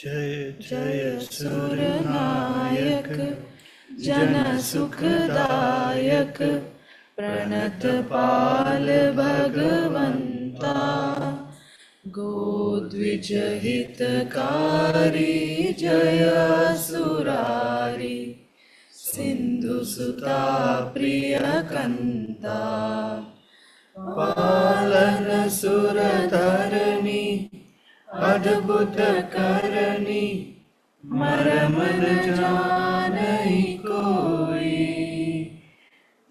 जय जय सुरनायक जन सुखदायक प्रणत पाल भगवंता गोद्विज हितकारी जय सुरारी सिंधु सुता प्रिय कंता पालन सुरधरणी अद्भुत करनी मरम न जानहि कोई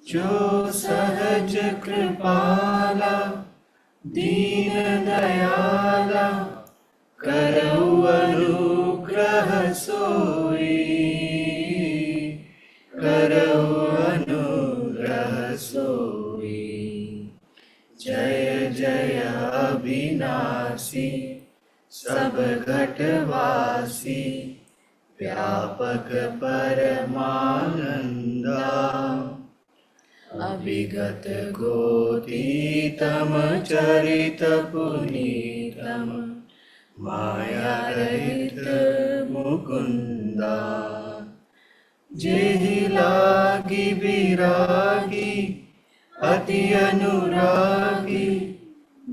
जो सहज कृपाला दीन दयाला करऊ अनुग्रह सोई करऊ अनुग्रह सोई। जय जय अविनाशी सब घटवासी व्यापक परमानंदा अभिगत गोतीतम चरित पुनीतम माया रहित मुकुंदा जेहि लागी विरागी अति अनुरागी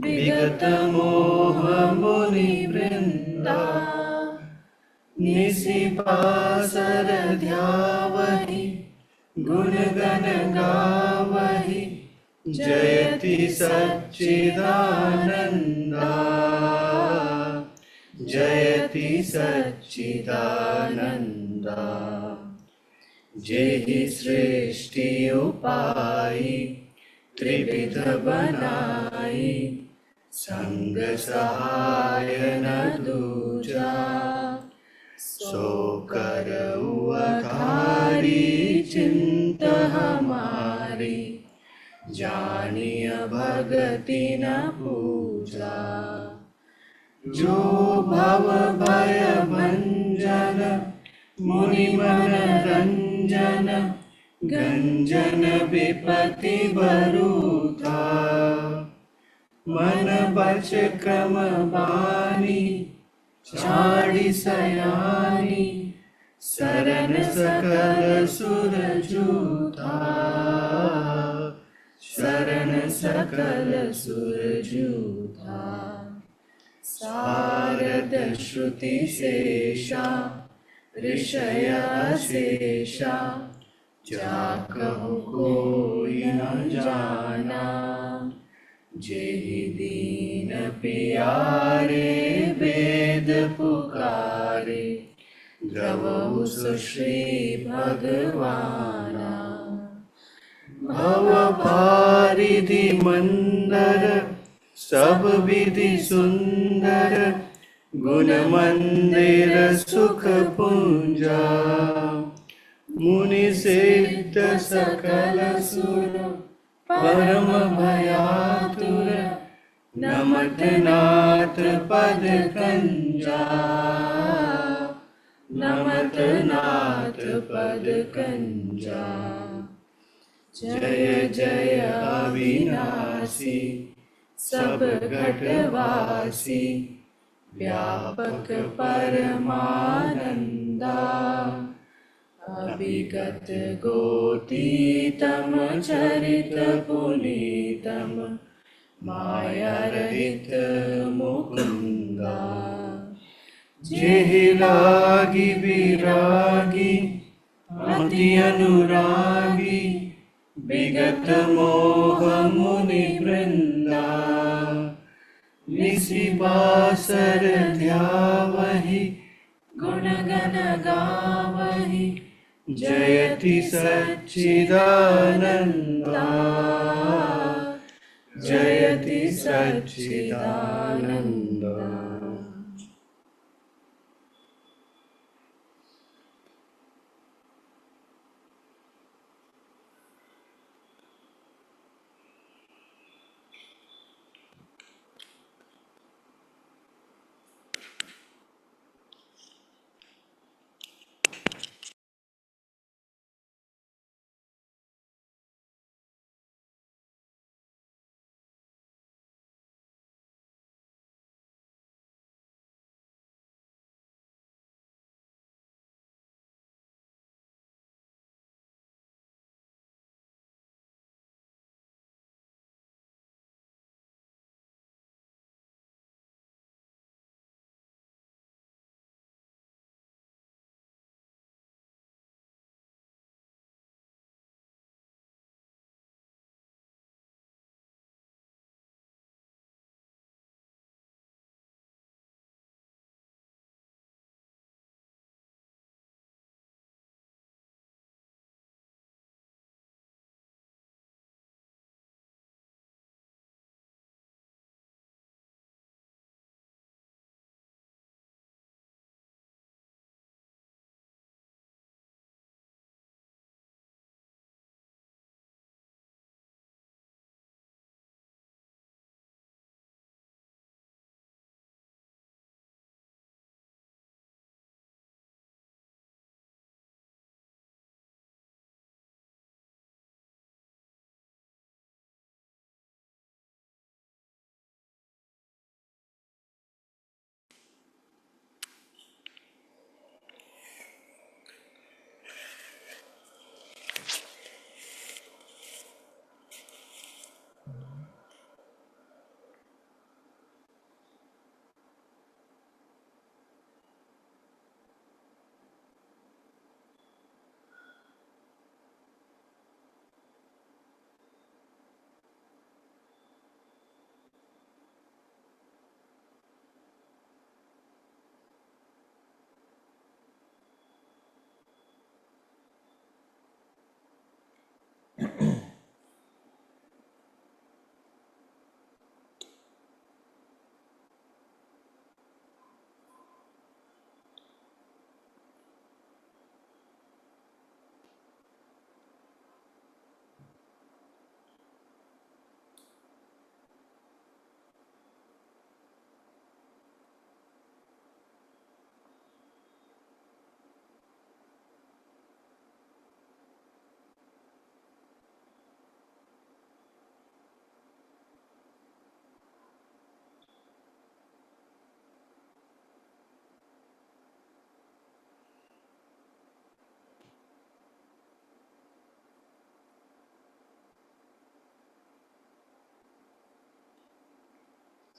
विगत मोह मुनि वृंदा निशिपासर ध्यावहि गुण गण गावहि जयति सच्चिदानंदा जयति सच्चिदानंदा। जेहि सृष्टि उपाई त्रिविध बनाई संग सहाय न दूजा सो करऊ अघारी चिंत हमारी जानिय भगति न पूजा। जो भव भय भंजन मुनि मन रंजन गंजन विपति बरूथा मन बच क्रम बानी छाड़ी सयानी शरण सकल सुर जूथा शरण सकल सुर जूथा। सारद श्रुति शेषा ऋषय शेषा जाकहु कोई न जाना जेहि दीन पियारे वेद पुकारे द्रवहु सुश्री भगवाना। भव पारिधि मंदर सब विधि सुंदर गुण मंदिर सुख पुंजा मुनि सिद्ध सकल सुर परम भयातुर नमत नाथ पद कंजा नमत नाथ पद कंजा। जय जय अविनाशी सब घटवासी व्यापक परमानंदा अभिगत गोतीतम चरित पुनीतम माया रहित मुकुंदा जेहि लागी विरागी अति अनुरागी विगत मोह मुनि वृंदा निशिबासर ध्यावहि गुण गण गावहि जयति सच्चिदानंदा जयति Sachchidananda.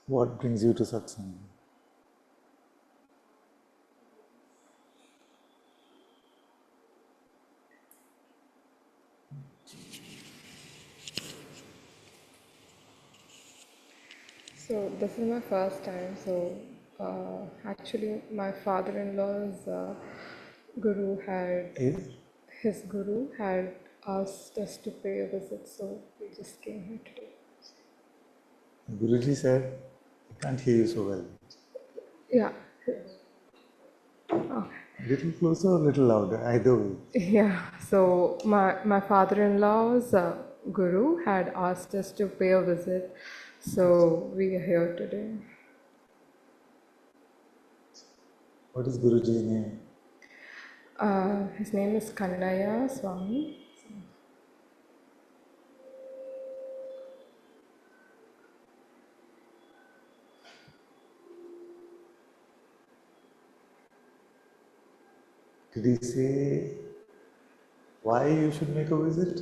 What brings you to Satsang? So this is my first time. So actually, my father-in-law's guru had Is his guru had asked us to pay a visit. So we just came here today. Guruji said, I can't hear you so well. Yeah. Oh. A little closer or a little louder, either way. Yeah. So my father-in-law's guru had asked us to pay a visit. So we are here today. What is Guruji's name? His name is Kannaya Swami. Did he say why you should make a visit?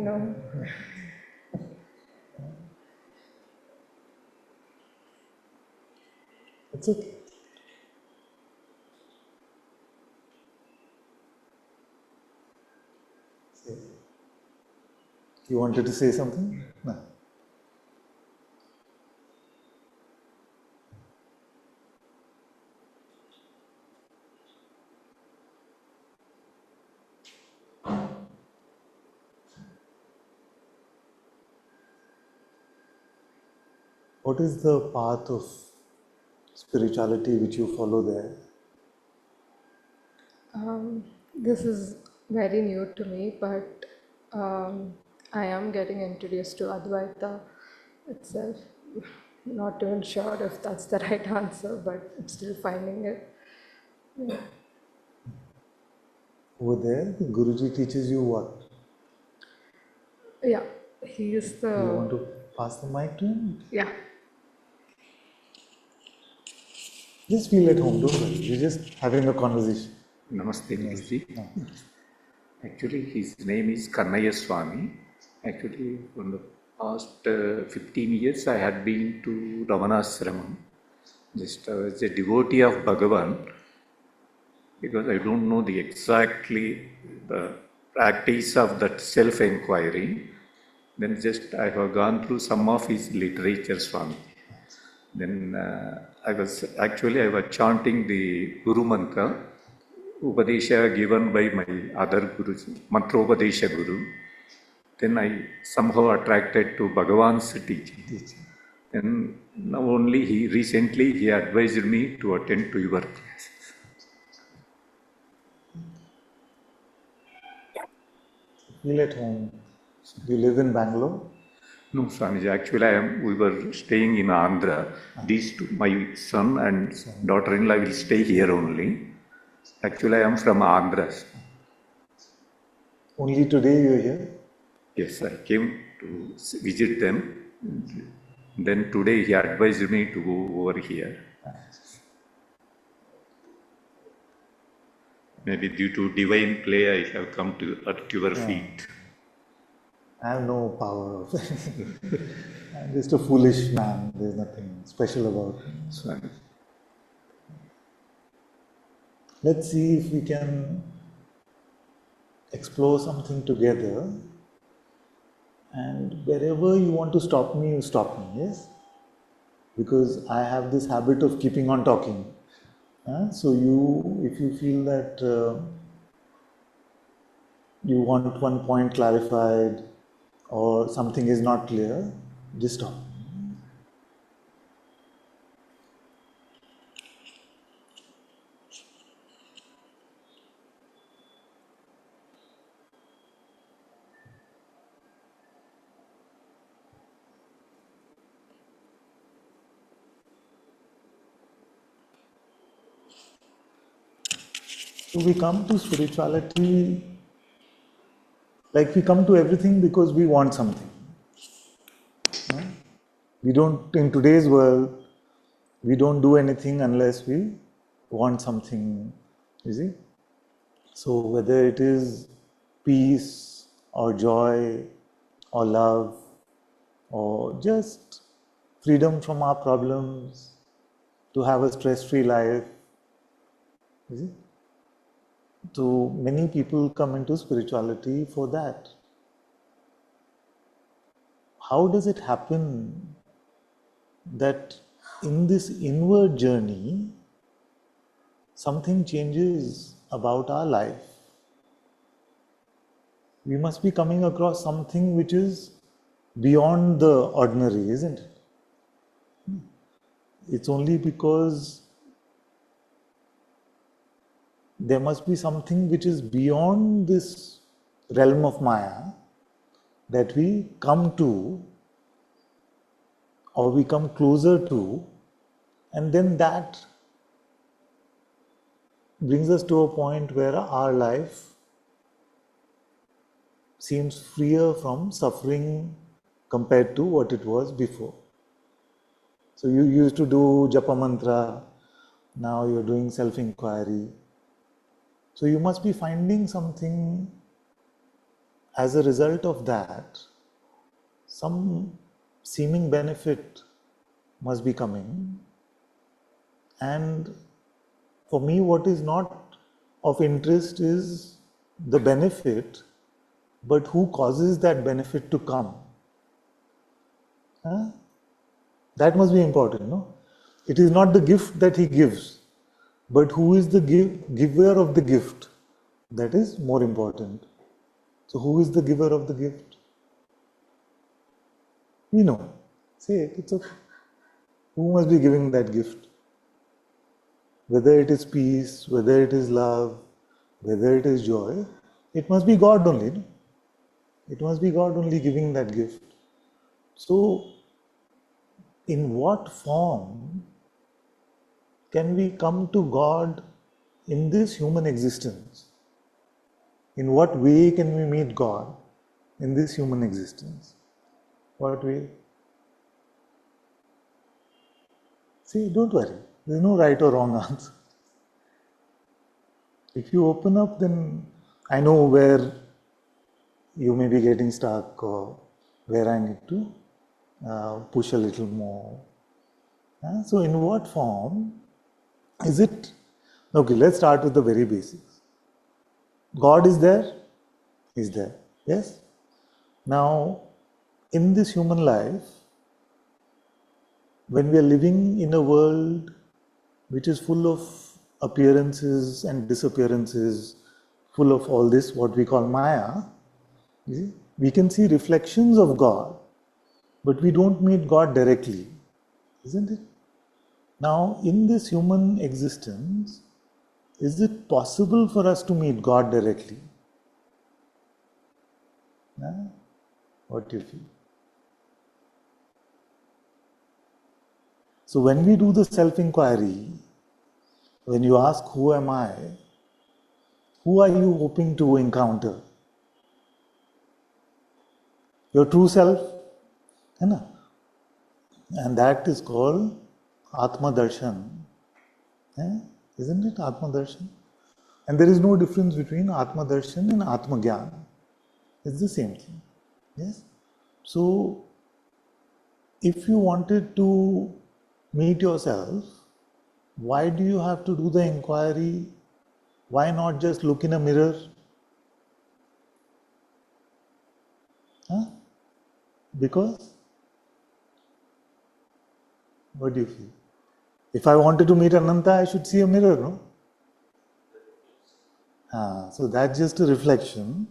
No. It's okay. You wanted to say something? No. What is the path of spirituality which you follow there? This is very new to me, but I am getting introduced to Advaita itself. Not even sure if that's the right answer, but I'm still finding it. Yeah. Over there, the Guruji teaches you what? Yeah, he is the. You want to pass the mic to him? Yeah. Just feel at home, don't worry. We're just having a conversation. Namaste, Guruji. No. Actually, his name is Kannaya Swami. Actually, from the past 15 years, I had been to Ramanashramam. Just as a devotee of Bhagavan, because I don't know the exactly the practice of that self-inquiry. Then just I have gone through some of his literature, Swami. Then I was chanting the Guru Mantra, Upadesha given by my other Gurus, Mantropadesha Guru. Then I somehow attracted to Bhagavan's teaching. And now only recently he advised me to attend to your classes. Feel at home. You live in Bangalore? No, Swamiji, actually we were staying in Andhra. These two, my son and daughter-in-law will stay here only. Actually, I am from Andhra. Only today you are here? Yes, I came to visit them. Then today he advised me to go over here. Maybe due to divine play, I have come at your feet. I have no power of it. I'm just a foolish man. There's nothing special about me. Swami. Let's see if we can explore something together. And wherever you want to stop me, you stop me, yes? Because I have this habit of keeping on talking. So if you feel that you want one point clarified or something is not clear, just stop. So we come to spirituality, like we come to everything because we want something. No? We don't, in today's world, we don't do anything unless we want something, you see. So whether it is peace or joy or love or just freedom from our problems, to have a stress-free life, you see. So many people come into spirituality for that. How does it happen that in this inward journey, something changes about our life? We must be coming across something which is beyond the ordinary, isn't it? It's only because there must be something which is beyond this realm of Maya that we come to or we come closer to, and then that brings us to a point where our life seems freer from suffering compared to what it was before. So you used to do japa mantra, now you're doing self-inquiry. So you must be finding something as a result of that, some seeming benefit must be coming. And for me, what is not of interest is the benefit, but who causes that benefit to come. Huh? That must be important, no? It is not the gift that he gives, but who is the giver of the gift. That is more important. So who is the giver of the gift? We know. Say it, it's okay. Who must be giving that gift? Whether it is peace, whether it is love, whether it is joy, it must be God only. No? It must be God only giving that gift. So, in what form can we come to God in this human existence? In what way can we meet God in this human existence? What way? See, don't worry. There's no right or wrong answer. If you open up, then I know where you may be getting stuck or where I need to push a little more. So in what form is it? Okay, let's start with the very basics. God is there? Is there? Yes? Now, in this human life, when we are living in a world which is full of appearances and disappearances, full of all this, what we call Maya, we can see reflections of God, but we don't meet God directly, isn't it? Now, in this human existence, is it possible for us to meet God directly? What do you feel? So when we do the self-inquiry, when you ask, who am I? Who are you hoping to encounter? Your true self? And that is called Atma Darshan. Isn't it Atma Darshan? And there is no difference between Atma Darshan and Atma Gyan. It's the same thing. Yes? So, if you wanted to meet yourself, why do you have to do the inquiry? Why not just look in a mirror? Because, what do you feel? If I wanted to meet Ananta, I should see a mirror, no? So that's just a reflection.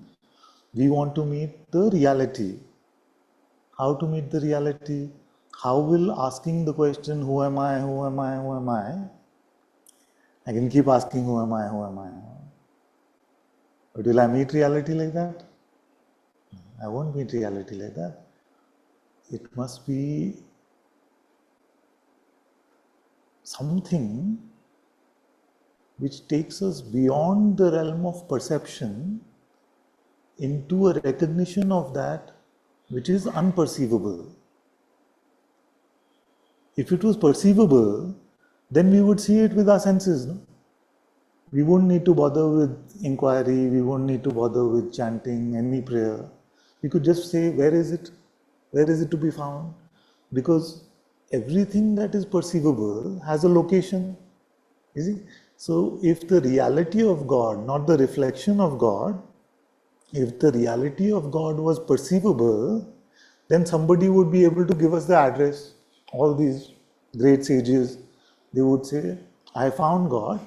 We want to meet the reality. How to meet the reality? How will asking the question, who am I, who am I, who am I can keep asking, who am I, who am I? But will I meet reality like that? I won't meet reality like that. It must be something which takes us beyond the realm of perception into a recognition of that which is unperceivable. If it was perceivable, then we would see it with our senses. No? We wouldn't need to bother with inquiry, we wouldn't need to bother with chanting any prayer. We could just say, where is it? Where is it to be found? Because everything that is perceivable has a location. You see? So if the reality of God, not the reflection of God, if the reality of God was perceivable, then somebody would be able to give us the address. All these great sages, they would say, I found God,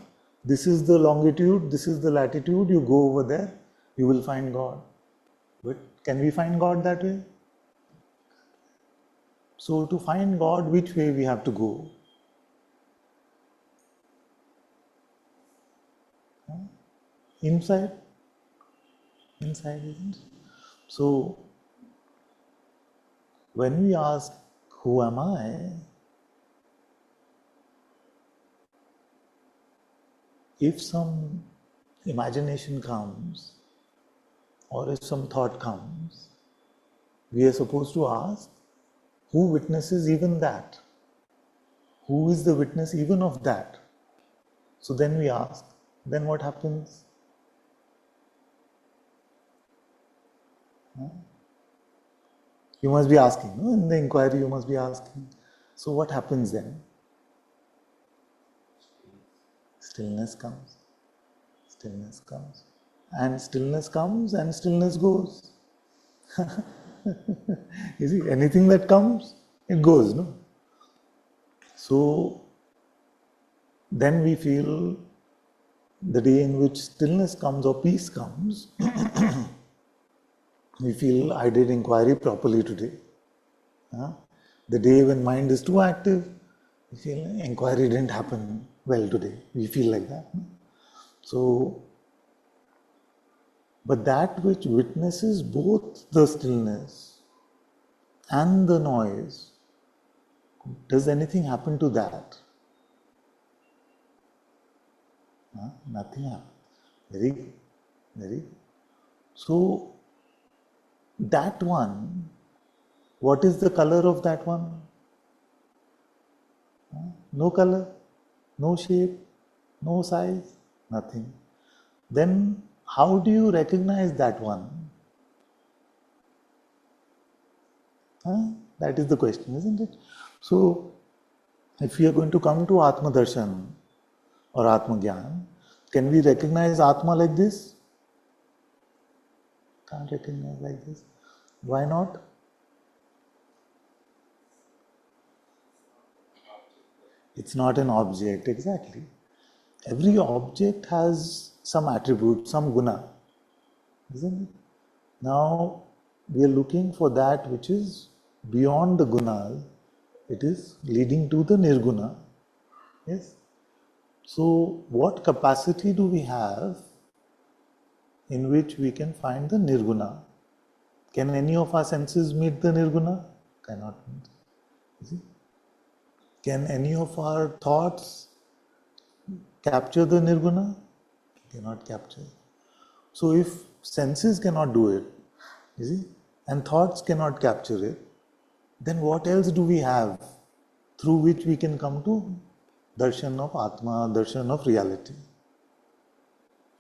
this is the longitude, this is the latitude, you go over there, you will find God. But can we find God that way? So to find God, which way we have to go? Inside? Inside, isn't it? So when we ask, who am I? If some imagination comes, or if some thought comes, we are supposed to ask, who witnesses even that? Who is the witness even of that? So then we ask, then what happens? You must be asking, no? In the inquiry you must be asking. So what happens then? Stillness comes. Stillness comes. And stillness comes and stillness goes. You see, anything that comes, it goes, no? So then we feel the day in which stillness comes or peace comes, we feel I did inquiry properly today. The day when mind is too active, we feel inquiry didn't happen well today. We feel like that. So, but that which witnesses both the stillness and the noise, does anything happen to that? Nothing happens. Very good. Very good. So, that one, what is the color of that one? No color, no shape, no size, nothing. Then how do you recognize that one? That is the question, isn't it? So, if we are going to come to Atma Darshan or Atma Gyan, can we recognize Atma like this? Can't recognize like this. Why not? It's not an object, exactly. Every object has some attribute, some guna, isn't it? Now, we are looking for that which is beyond the gunas. It is leading to the nirguna. Yes. So, what capacity do we have in which we can find the nirguna? Can any of our senses meet the nirguna? Cannot meet. You see? Can any of our thoughts capture the nirguna? Cannot capture. So if senses cannot do it, you see, and thoughts cannot capture it, then what else do we have through which we can come to darshan of Atma, darshan of reality?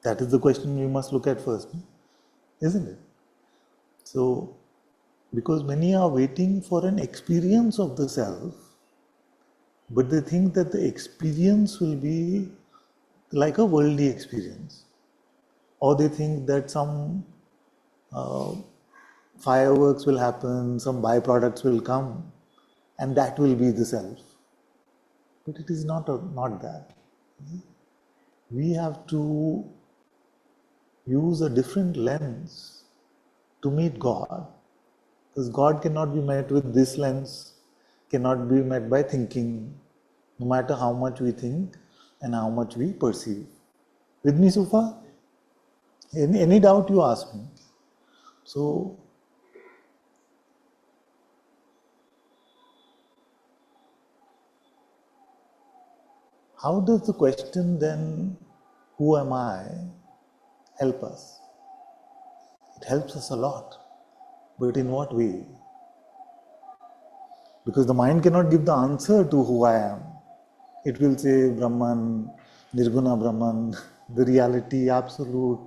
That is the question we must look at first, isn't it? So, because many are waiting for an experience of the self, but they think that the experience will be like a worldly experience, or they think that some fireworks will happen, some byproducts will come, and that will be the self. But it is not that. We have to use a different lens to meet God. Because God cannot be met with this lens, cannot be met by thinking, no matter how much we think and how much we perceive. With me so far? Any doubt you ask me? So, how does the question then, who am I, help us? It helps us a lot. But in what way? Because the mind cannot give the answer to who I am. It will say Brahman, Nirguna Brahman, the reality, absolute,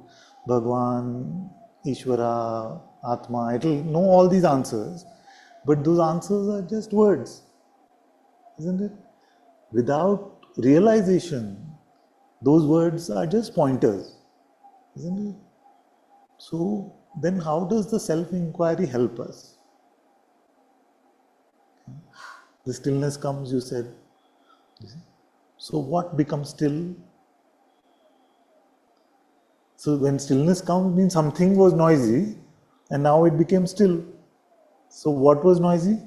Bhagwan, Ishvara, Atma. It will know all these answers. But those answers are just words, isn't it? Without realization, those words are just pointers, isn't it? So then how does the self-inquiry help us? The stillness comes, you said. So what becomes still? So when stillness comes means something was noisy and now it became still. So what was noisy?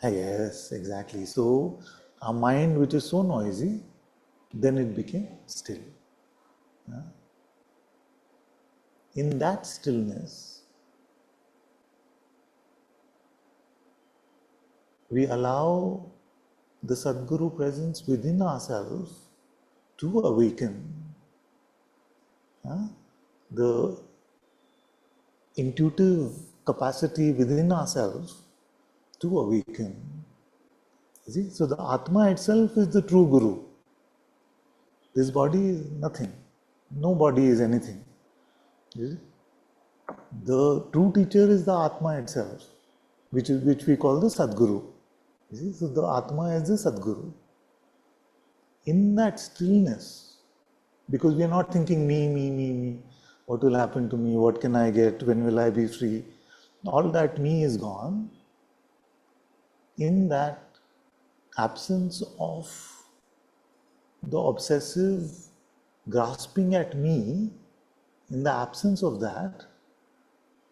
Yes, exactly. So our mind which is so noisy, then it became still. In that stillness, we allow the Sadguru presence within ourselves to awaken. The intuitive capacity within ourselves to awaken. You see? So the Atma itself is the true Guru. This body is nothing. No body is anything. You see? The true teacher is the Atma itself, which we call the Sadguru. You see? So the Atma is the Sadguru. In that stillness, because we are not thinking me, what will happen to me, what can I get, when will I be free, all that me is gone. In that absence of the obsessive grasping at me, in the absence of that,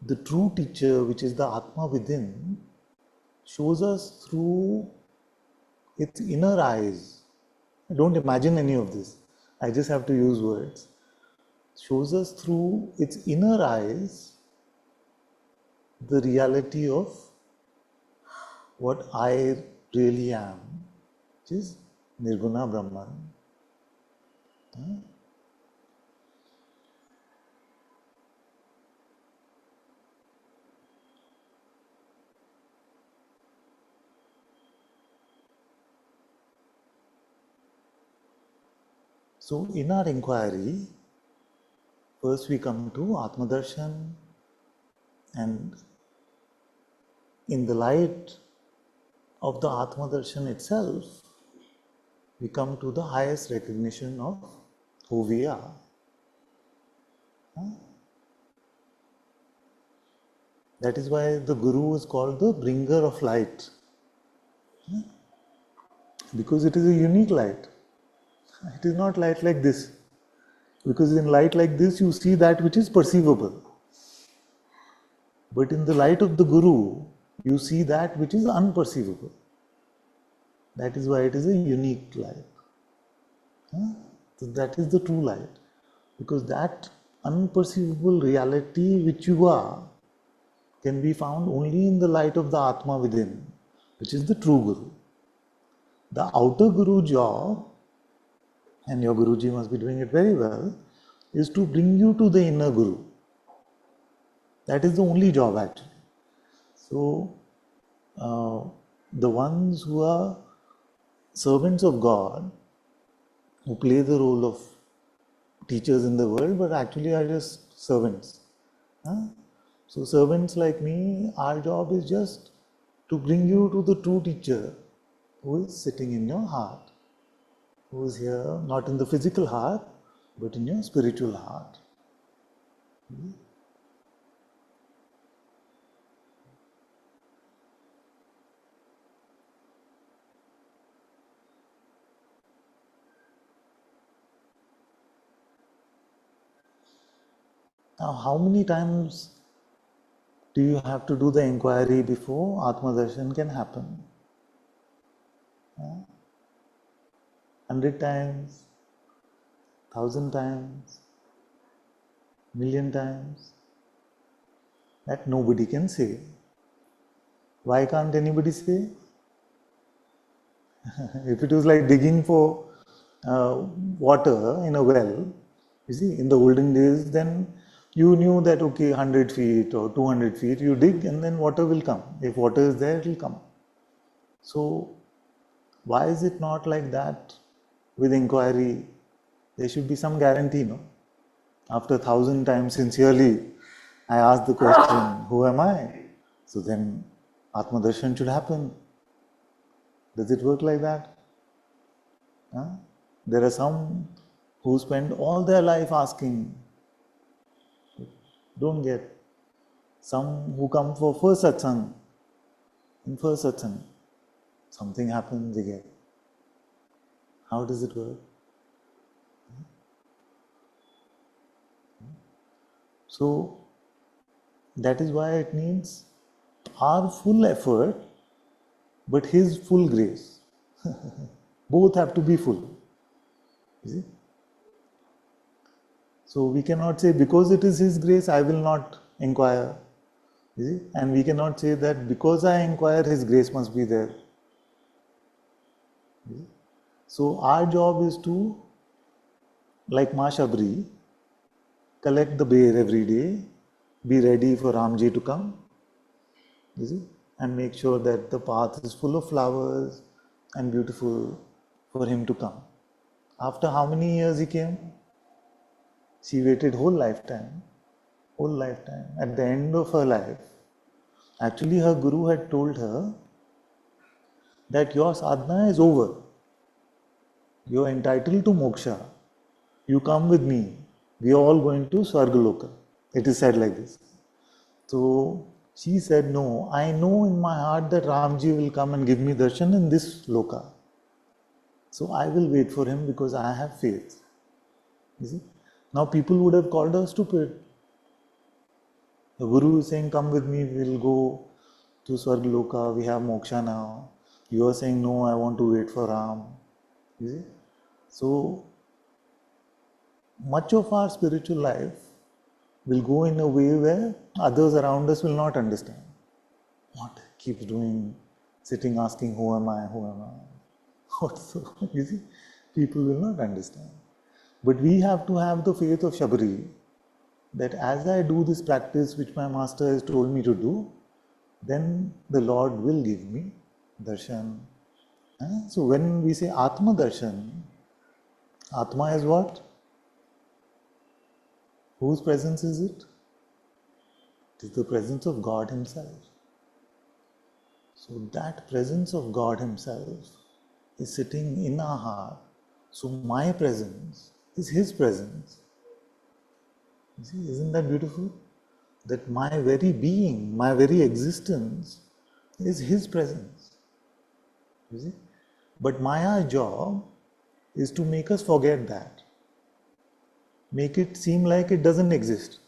the true teacher, which is the Atma within, shows us through its inner eyes. Don't imagine any of this. I just have to use words. Shows us through its inner eyes the reality of what I really am, which is Nirguna Brahman. So in our inquiry, first we come to Atmadarshan, and in the light of the Atmadarshan itself, we come to the highest recognition of who we are. That is why the Guru is called the bringer of light, because it is a unique light. It is not light like this, because in light like this you see that which is perceivable. But in the light of the Guru, you see that which is unperceivable. That is why it is a unique light. So that is the true light. Because that unperceivable reality which you are can be found only in the light of the Atma within, which is the true Guru. The outer Guru job, and your Guruji must be doing it very well, is to bring you to the inner Guru. That is the only job actually. So, the ones who are servants of God, who play the role of teachers in the world, but actually are just servants. So servants like me, our job is just to bring you to the true teacher who is sitting in your heart, who is here not in the physical heart, but in your spiritual heart. Now, how many times do you have to do the inquiry before Atma Darshan can happen? 100 times, 1,000 times, million times? That nobody can say. Why can't anybody say? If it was like digging for water in a well, you see, in the olden days, then you knew that, okay, 100 feet or 200 feet, you dig and then water will come. If water is there, it will come. So, why is it not like that with inquiry? There should be some guarantee, no? After 1,000 times sincerely, I ask the question, who am I? So then Atma Darshan should happen. Does it work like that? Huh? There are some who spend all their life asking, don't get. Some who come for first satsang, in first satsang, something happens, they get. How does it work? So, that is why it needs our full effort, but His full grace. Both have to be full. You see? So we cannot say because it is His grace, I will not inquire. You see? And we cannot say that because I inquire, His grace must be there. You see? So our job is to, like Ma Shabri, collect the bear every day, be ready for Ramji to come, you see, and make sure that the path is full of flowers and beautiful for him to come. After how many years he came? She waited whole lifetime. At the end of her life, actually her guru had told her that your sadhana is over. You are entitled to moksha. You come with me. We are all going to Swargaloka. It is said like this. So she said, no, I know in my heart that Ramji will come and give me darshan in this loka. So I will wait for him because I have faith. You see? Now people would have called her stupid. The Guru is saying, come with me, we'll go to Swargaloka, we have moksha now. You are saying, no, I want to wait for Ram. You see? So much of our spiritual life will go in a way where others around us will not understand. What keeps doing, sitting asking, who am I, who am I? What so? You see, people will not understand. But we have to have the faith of Shabri, that as I do this practice which my master has told me to do, then the Lord will give me darshan. So when we say Atma darshan, Atma is what? Whose presence is it? It is the presence of God Himself. So that presence of God Himself is sitting in our heart. So my presence is His presence. You see, isn't that beautiful? That my very being, my very existence is His presence. You see? But Maya's job is to make us forget that. Make it seem like it doesn't exist.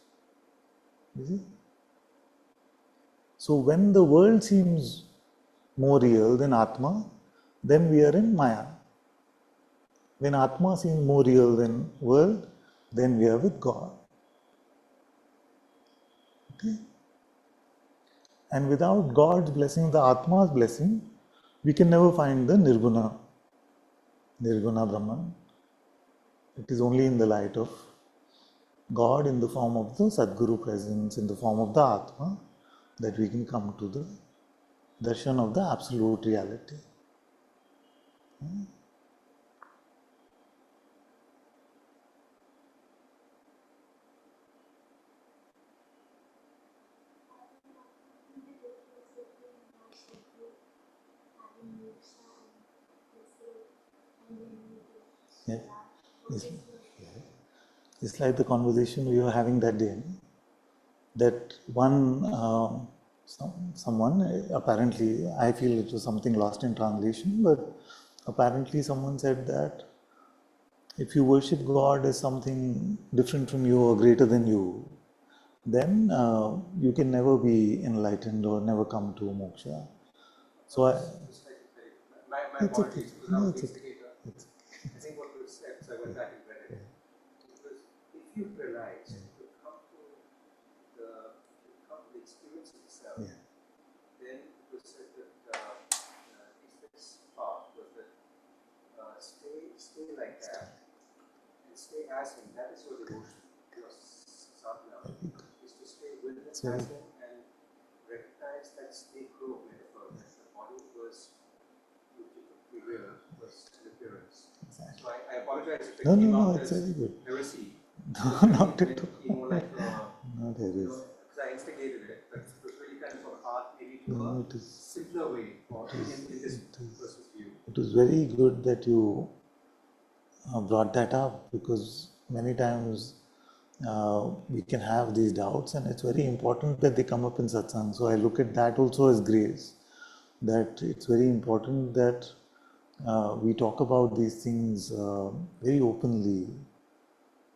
You see? So when the world seems more real than Atma, then we are in Maya. When Atma seems more real than world, then we are with God. Okay? And without God's blessing, the Atma's blessing, we can never find the Nirguna Brahman. It is only in the light of God in the form of the Sadguru presence, in the form of the Atma, that we can come to the darshan of the absolute reality. Yeah. It's like the conversation we were having that day. That one, someone, apparently, I feel it was something lost in translation, but apparently someone said that if you worship God as something different from you or greater than you, then you can never be enlightened or never come to moksha. So My it's okay. apologies, because I No, was it's the okay. instigator. It's I think what was said, so I went back and read it. Because if you realize, you come to the experience of the self, yeah. then it was said that this part was that stay like that and stay as him. That is your devotion, your sadhana, is to stay with him as him and recognize that stay grow metaphor. The body was real, was an appearance. Exactly. So I apologize if it No, came no, no, out it's as very good. heresy. No, not at all. More like Not heresy. because I instigated it, but it was really kind of a art, maybe to No, a it is. simpler way, or in this person's view. It was very good that you brought that up, because many times we can have these doubts, and it's very important that they come up in satsang. So I look at that also as grace, that it's very important that we talk about these things very openly.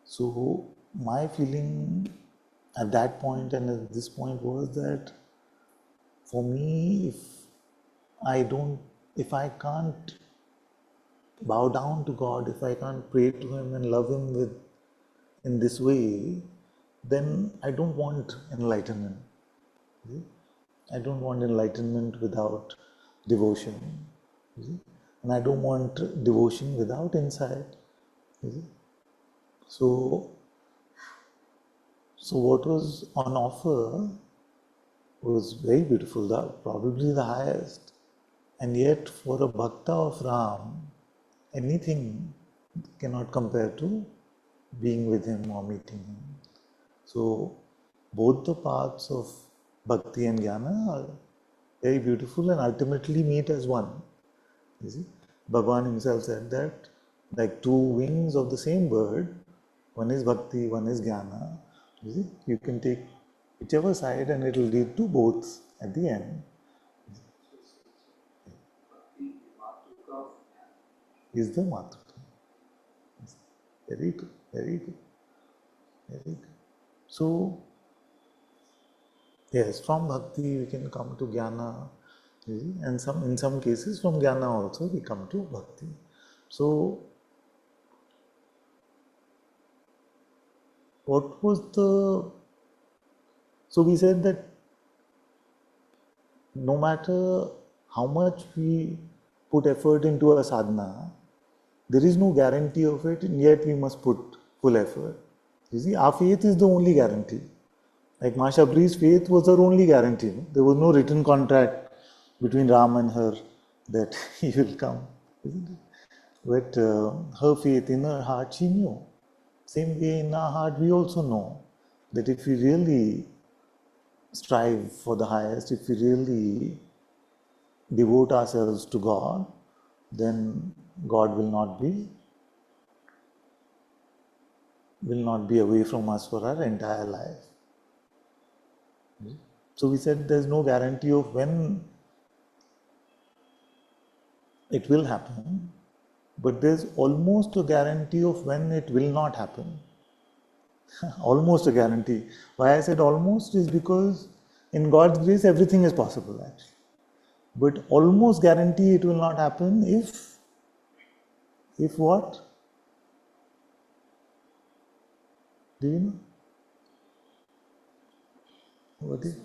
So my feeling at that point and at this point was that for me, if I can't bow down to God, if I can't pray to Him and love Him in this way, then I don't want enlightenment. See? I don't want enlightenment without devotion. See? And I don't want devotion without insight. See? So what was on offer was very beautiful, probably the highest. And yet, for a bhakta of Ram, anything cannot compare to being with him or meeting him. So, both the paths of bhakti and jnana are very beautiful and ultimately meet as one. You see, Bhagavan himself said that, like two wings of the same bird, one is bhakti, one is jnana. You see, you can take whichever side and it will lead to both at the end. Is the Matra. Very good, very good, very good. So, yes, from bhakti we can come to jnana, and in some cases from jnana also we come to bhakti. So, what was the? So we said that no matter how much we put effort into a sadhana, there is no guarantee of it, and yet we must put full effort. You see, our faith is the only guarantee. Like Ma Shabri's faith was her only guarantee. There was no written contract between Ram and her that he will come, isn't it? But her faith in her heart, she knew. Same way in our heart, we also know that if we really strive for the highest, if we really devote ourselves to God, then God will not be away from us for our entire life. So we said there's no guarantee of when it will happen, but there's almost a guarantee of when it will not happen. Almost a guarantee. Why I said almost is because in God's grace everything is possible actually. But almost guarantee it will not happen if what? Do you know? What is?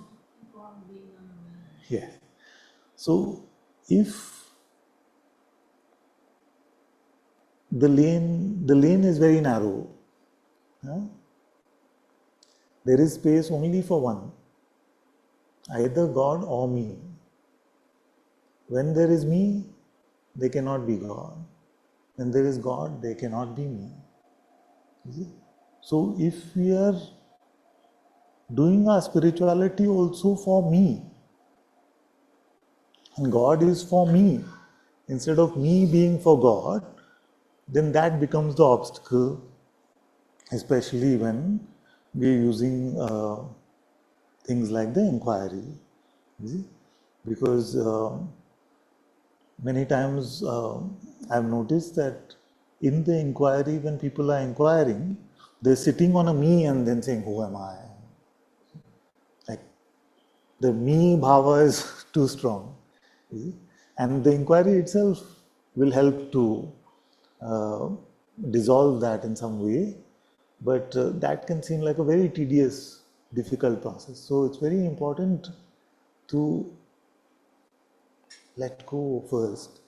Yeah. So if the lane is very narrow, huh? There is space only for one, either God or me. When there is me, they cannot be God. When there is God, they cannot be me. So if we are doing our spirituality also for me, and God is for me, instead of me being for God, then that becomes the obstacle, especially when we are using things like the inquiry. Because many times I've noticed that in the inquiry, when people are inquiring, they're sitting on a me and then saying, who am I? the me bhava is too strong. You see? And the inquiry itself will help to dissolve that in some way, but that can seem like a very tedious, difficult process. So it's very important to let go first,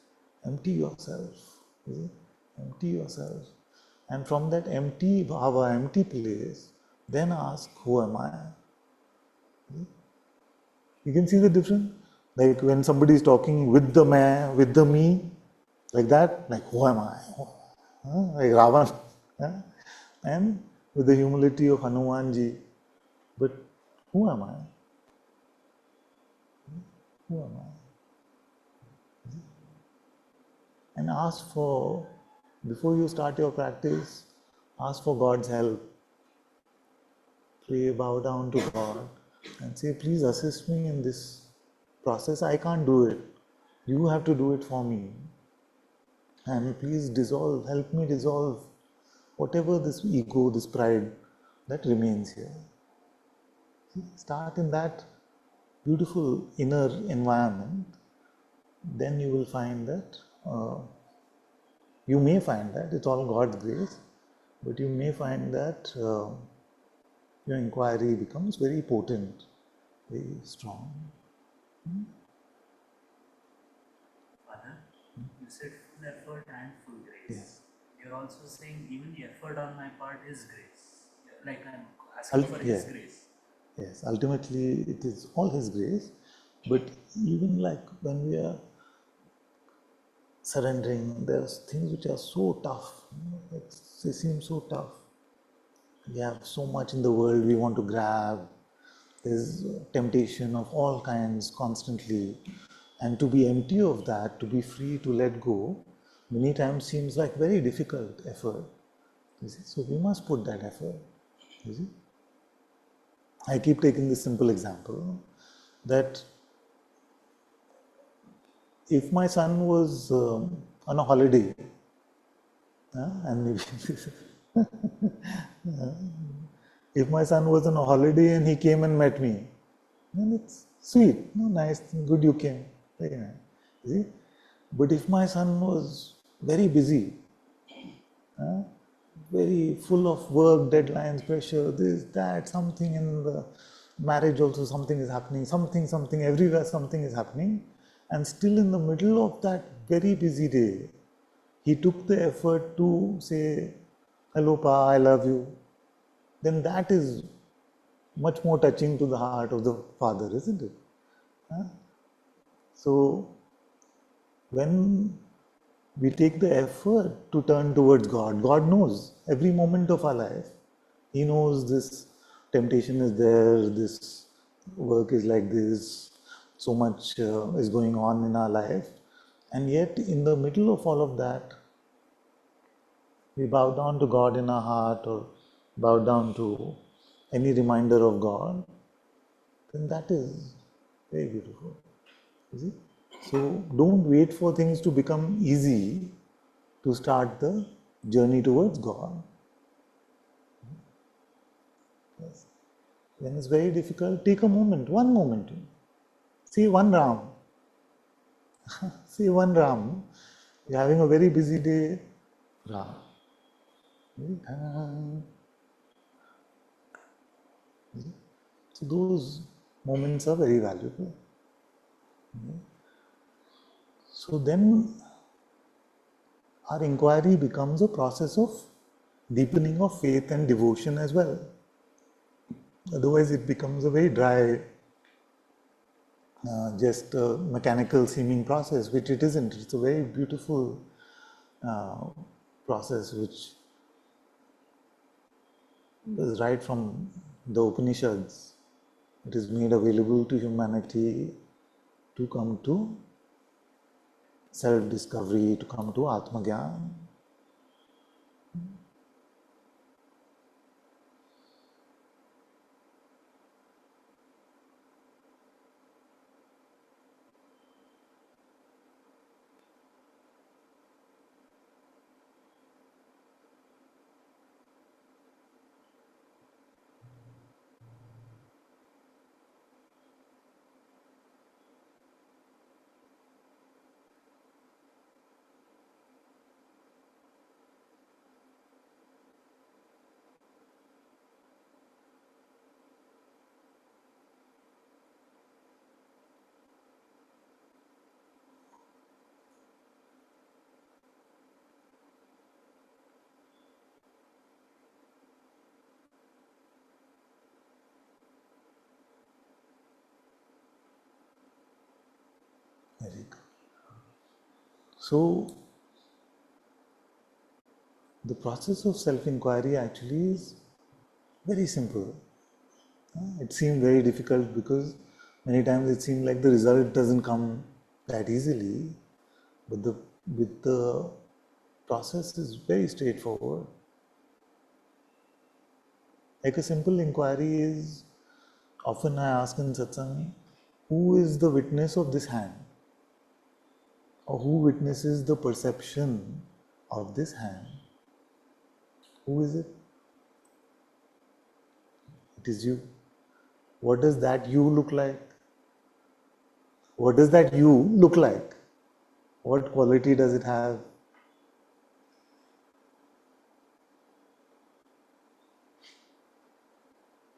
empty yourself, you see? Empty yourself. And from that empty bhava, empty place, then ask, who am I? You can see the difference? Like when somebody is talking with the man, with the me, like that, like who am I? Like Ravan. And with the humility of Hanumanji, but who am I? Who am I? And ask for, before you start your practice, ask for God's help. Pray, bow down to God and say, please assist me in this process. I can't do it. You have to do it for me. And please dissolve, help me dissolve whatever this ego, this pride that remains here. Start in that beautiful inner environment, then you will find that, you may find that, it's all God's grace, but you may find that your inquiry becomes very potent, very strong. Father, you said full effort and full grace. Yes. You're also saying even the effort on my part is grace. Like I'm asking for His Yeah. grace. Yes, ultimately it is all His grace, but even like when we are surrendering, there's things which are so tough, they seem so tough. We have so much in the world we want to grab, there's temptation of all kinds constantly, and to be empty of that, to be free to let go, many times seems like very difficult effort. You see? So we must put that effort. You see? I keep taking this simple example that if my son was on a holiday, and maybe if my son was on a holiday and he came and met me, then it's sweet, nice, good you came, very nice. See? But if my son was very busy, very full of work, deadlines, pressure, this, that, something in the marriage also something is happening, something, everywhere something is happening, and still in the middle of that very busy day, he took the effort to say, hello Pa, I love you, then that is much more touching to the heart of the father, isn't it? So, when we take the effort to turn towards God, God knows every moment of our life. He knows this temptation is there, this work is like this, so much is going on in our life. And yet, in the middle of all of that, we bow down to God in our heart or bow down to any reminder of God, then that is very beautiful. You see? So don't wait for things to become easy to start the journey towards God. Yes. When it's very difficult, take a moment, one moment. Say one Ram. Say one Ram. You're having a very busy day, Ram. So those moments are very valuable. So then our inquiry becomes a process of deepening of faith and devotion as well. Otherwise it becomes a very dry, just a mechanical seeming process, which it isn't. It's a very beautiful process which is right from the Upanishads. It is made available to humanity to come to self-discovery, to come to Atma-Gyan. So, the process of self-inquiry actually is very simple. It seemed very difficult because many times it seemed like the result doesn't come that easily, but with the process is very straightforward. Like a simple inquiry is, often I ask in satsang, who is the witness of this hand? Or who witnesses the perception of this hand? Who is it? It is you. What does that you look like? What does that you look like? What quality does it have?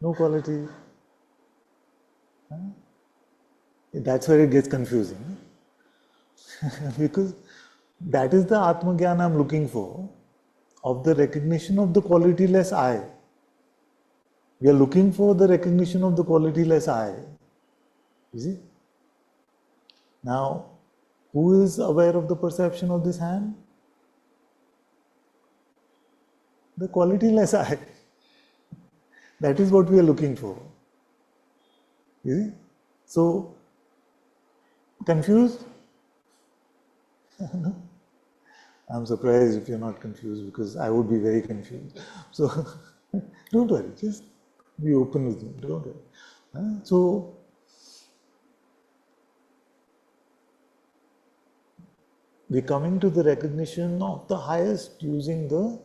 No quality. That's where it gets confusing. Because that is the Atma Gyan I'm looking for, of the recognition of the qualityless I. We are looking for the recognition of the qualityless I. You see? Now, who is aware of the perception of this hand? The qualityless I. That is what we are looking for. You see? So, confused? I'm surprised if you're not confused because I would be very confused. So, don't worry, just be open with me, don't worry. So, we're coming to the recognition of the highest using the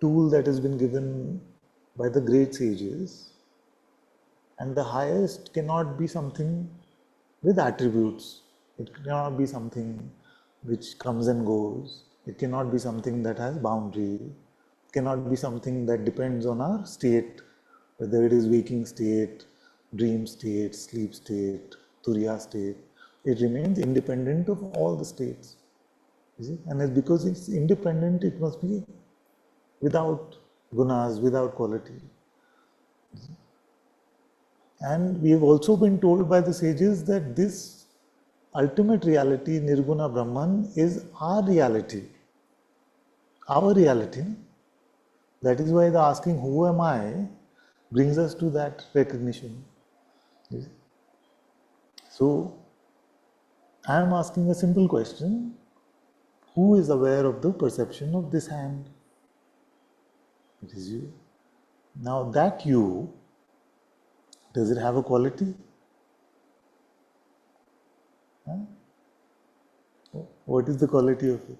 tool that has been given by the great sages. And the highest cannot be something with attributes. It cannot be something which comes and goes. It cannot be something that has boundary. It cannot be something that depends on our state, whether it is waking state, dream state, sleep state, turiya state. It remains independent of all the states. You see? And it's because it's independent, it must be without gunas, without quality. And we have also been told by the sages that this ultimate reality, Nirguna Brahman, is our reality. Our reality. That is why the asking, who am I, brings us to that recognition. So, I am asking a simple question. Who is aware of the perception of this hand? It is you. Now that you, does it have a quality? What is the quality of it?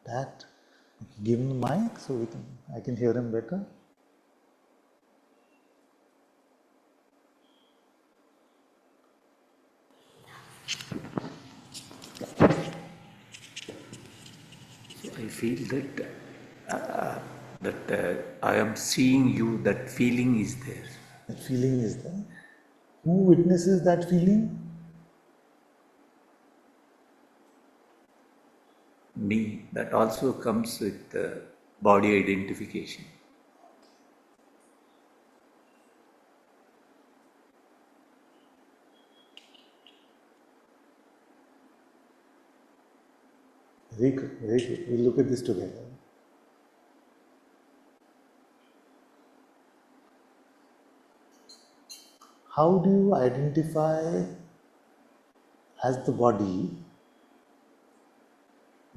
That. Give him the mic so I can hear him better. I feel that I am seeing you, that feeling is there. That feeling is there. Who witnesses that feeling? Me, that also comes with body identification. Very good, very good. We'll look at this together. How do you identify as the body?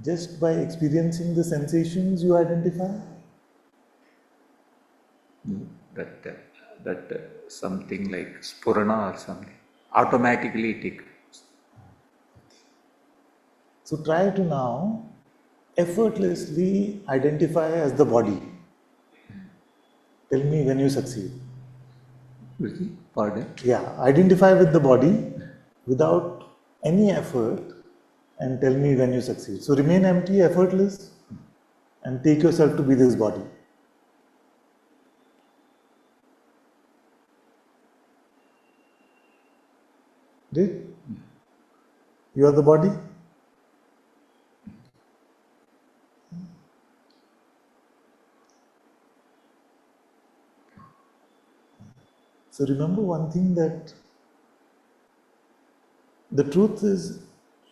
Just by experiencing the sensations you identify? That something like spurana or something, automatically it comes. So try to now effortlessly identify as the body. Tell me when you succeed. Pardon? Yeah, identify with the body without any effort and tell me when you succeed. So remain empty, effortless, and take yourself to be this body. Did? You are the body? So remember one thing, that the truth is,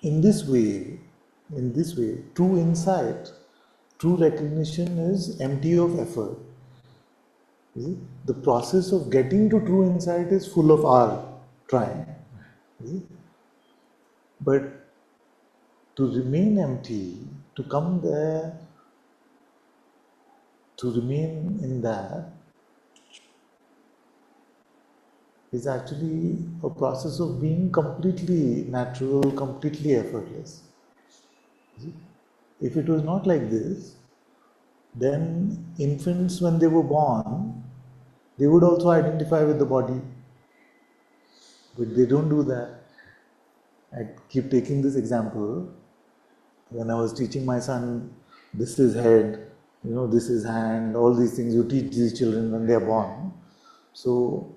in this way, true insight, true recognition is empty of effort. You see? The process of getting to true insight is full of our trying. You see? But to remain empty, to come there, to remain in that, is actually a process of being completely natural, completely effortless. If it was not like this, then infants, when they were born, they would also identify with the body. But they don't do that. I keep taking this example. When I was teaching my son, this is head, this is hand, all these things you teach these children when they are born. So,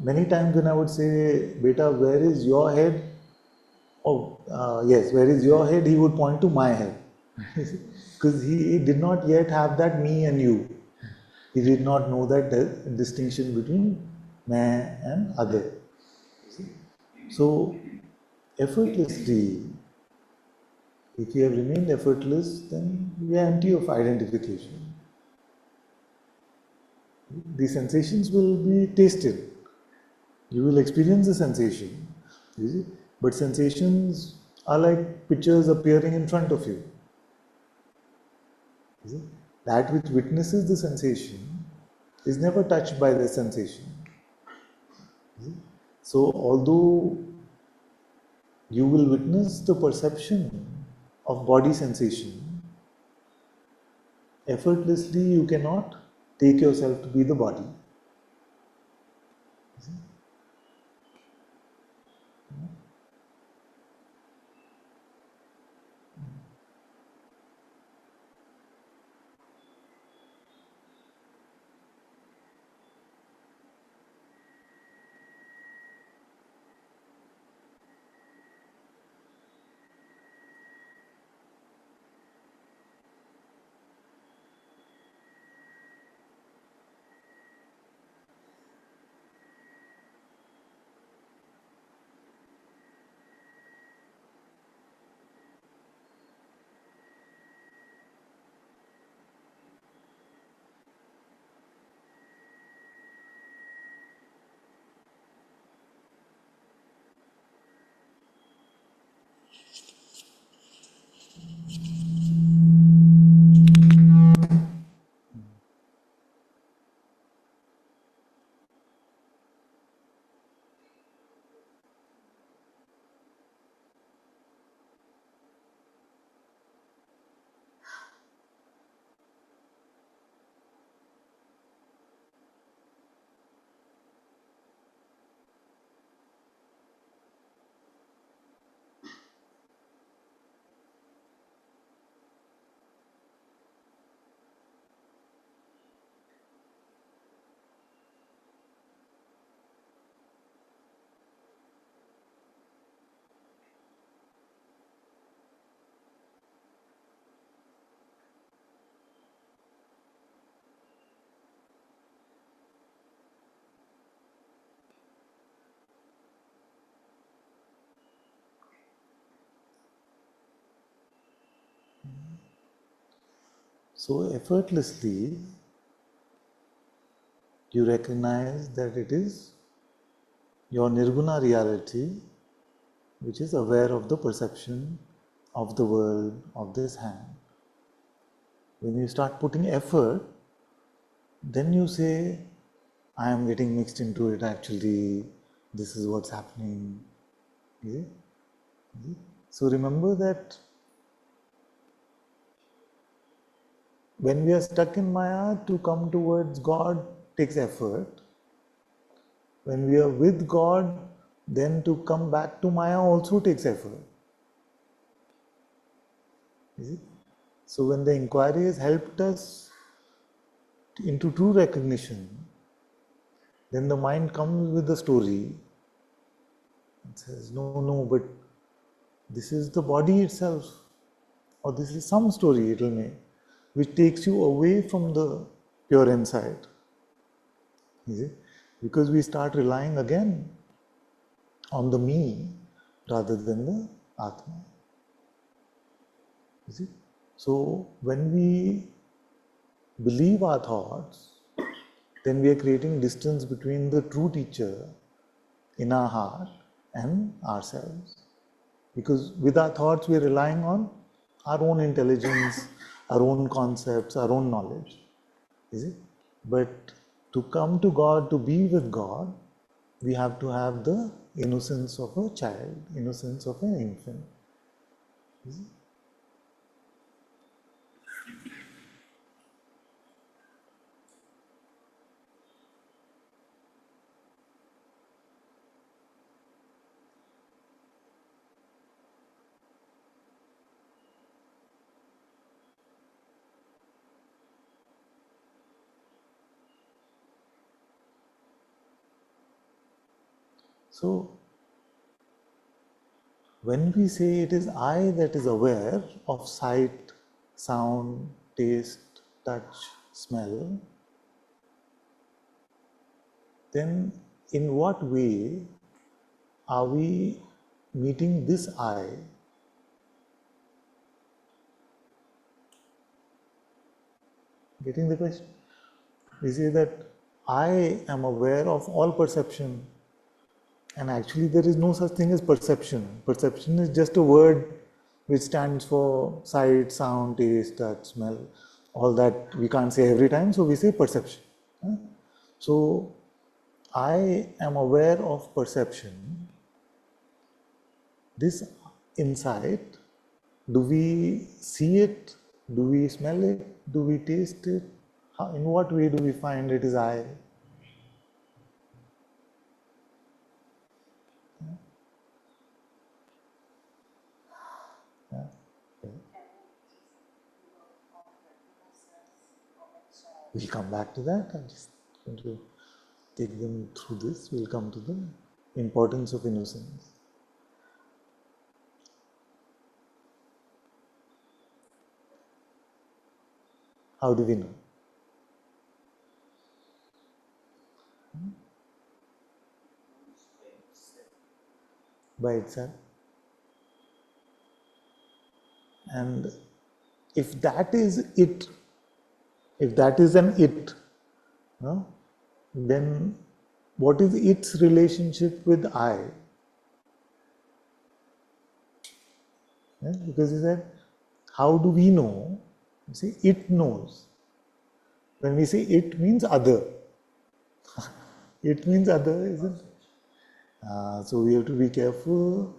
many times when I would say, Beta, where is your head? Oh, yes, where is your head? He would point to my head. Because he did not yet have that me and you. He did not know that distinction between me and other. So, effortlessly, if you have remained effortless, then we are empty of identification. The sensations will be tasted. You will experience the sensation. You see? But sensations are like pictures appearing in front of you. You see? That which witnesses the sensation is never touched by the sensation. You see? So, although you will witness the perception of body sensation, effortlessly you cannot take yourself to be the body. So, effortlessly, you recognize that it is your nirguna reality which is aware of the perception of the world, of this hand. When you start putting effort, then you say, I am getting mixed into it actually, this is what's happening. Okay? So remember that when we are stuck in Maya, to come towards God takes effort. When we are with God, then to come back to Maya also takes effort. Is it? So when the inquiry has helped us into true recognition, then the mind comes with the story and says, no, but this is the body itself, or this is some story it will make, which takes you away from the pure insight. Is it? Because we start relying again on the me rather than the Atma. You see? So when we believe our thoughts, then we are creating distance between the true teacher in our heart and ourselves. Because with our thoughts, we are relying on our own intelligence, our own concepts, our own knowledge. Is it? But to come to God, to be with God, we have to have the innocence of a child, innocence of an infant. Is it? So, when we say it is I that is aware of sight, sound, taste, touch, smell, then in what way are we meeting this I? Getting the question? We say that I am aware of all perception, and actually there is no such thing as perception. Perception is just a word which stands for sight, sound, taste, touch, smell. All that we can't say every time, so we say perception. So I am aware of perception. This insight, do we see it? Do we smell it? Do we taste it? In what way do we find it is I? Yeah. Okay. We'll come back to that. I'm just going to take them through this. We'll come to the importance of innocence. How do we know? By itself. And if that is it, if that is an it, no, then what is its relationship with I? Yeah, because he said, how do we know? You see, it knows. When we say it means other, it means other, isn't it? So we have to be careful,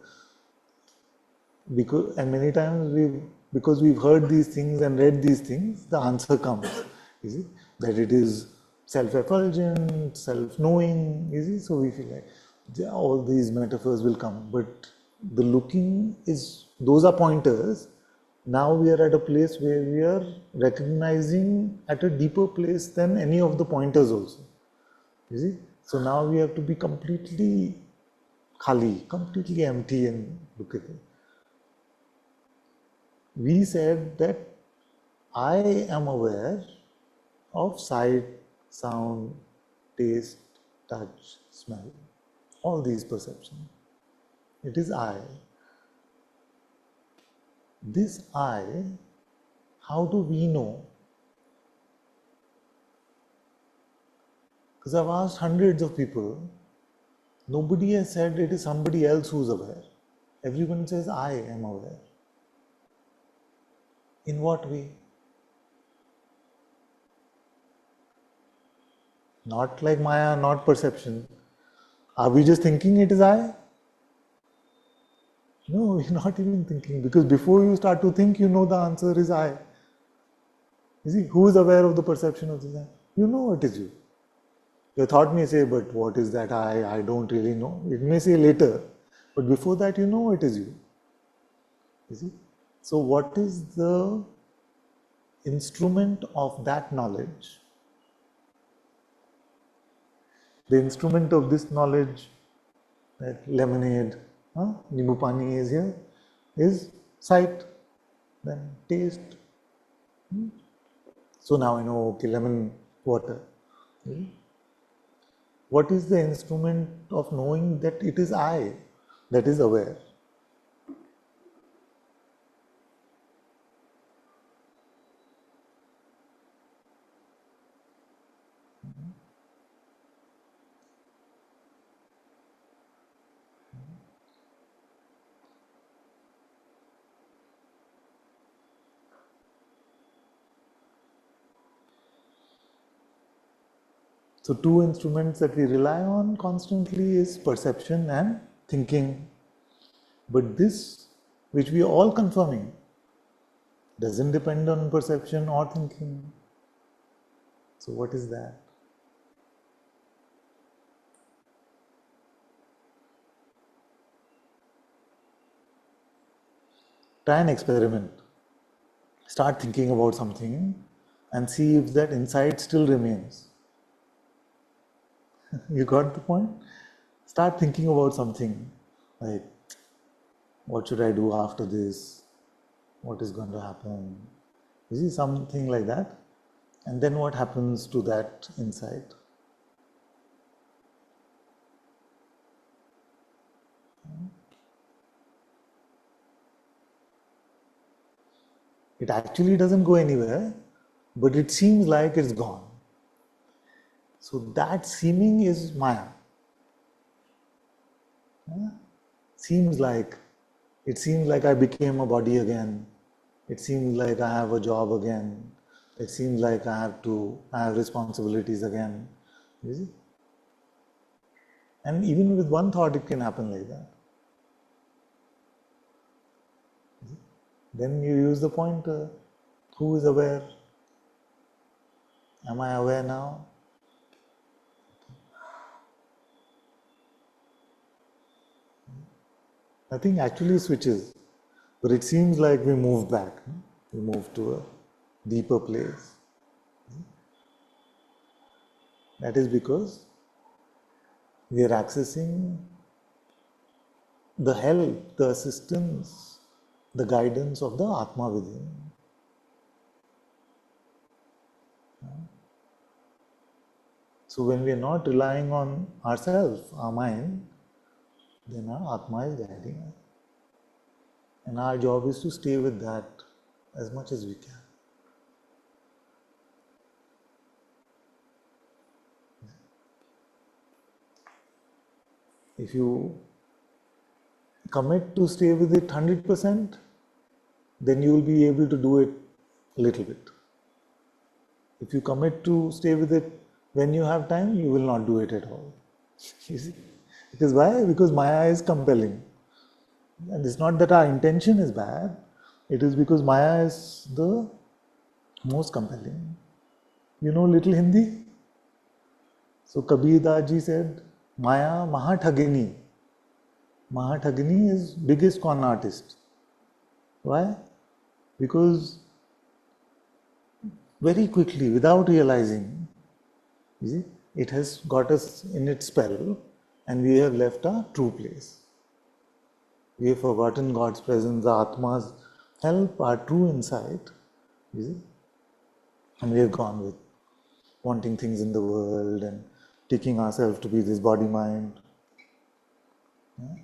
because, and many times because we've heard these things and read these things, the answer comes, you see, that it is self-effulgent, self-knowing, you see, so we feel like all these metaphors will come, but the looking is, those are pointers. Now we are at a place where we are recognizing at a deeper place than any of the pointers also, you see. So now we have to be completely khali, completely empty and look at it. We said that I am aware of sight, sound, taste, touch, smell, all these perceptions. It is I. This I, how do we know? Because I've asked hundreds of people, nobody has said it is somebody else who's aware. Everyone says, I am aware. In what way? Not like Maya, not perception. Are we just thinking it is I? No, you're not even thinking, because before you start to think, you know the answer is I. You see, who is aware of the perception of this I? You know it is you. Your thought may say, but what is that I don't really know. It may say later, but before that you know it is you. You see? So what is the instrument of that knowledge? The instrument of this knowledge, that lemonade, Nimbu pani is here, is sight, then taste. So now I know, okay, lemon water. what is the instrument of knowing that it is I that is aware? So two instruments that we rely on constantly is perception and thinking. But this, which we are all confirming, doesn't depend on perception or thinking. So what is that? Try an experiment. Start thinking about something and see if that insight still remains. You got the point? Start thinking about something like, what should I do after this? What is going to happen? You see, something like that. And then what happens to that insight? It actually doesn't go anywhere, but it seems like it's gone. So that seeming is Maya. Seems like, it seems like I became a body again. It seems like I have a job again. It seems like I have responsibilities again. You see? And even with one thought, it can happen like that. Then you use the pointer. Who is aware? Am I aware now? Nothing actually switches, but it seems like we move back. We move to a deeper place. That is because we are accessing the help, the assistance, the guidance of the Atma within. So when we are not relying on ourselves, our mind, then our Atma is guiding us. And our job is to stay with that as much as we can. If you commit to stay with it 100%, then you will be able to do it a little bit. If you commit to stay with it when you have time, you will not do it at all. You see? Because why? Because Maya is compelling. And it's not that our intention is bad, it is because Maya is the most compelling. You know little Hindi? So Kabir Das ji said, Maya Mahathagini. Mahathagini is biggest con artist. Why? Because very quickly, without realizing, you see, it has got us in its spell and we have left our true place. We have forgotten God's presence, the Atma's help, our true insight, you see, and we have gone with wanting things in the world and taking ourselves to be this body mind. Yeah?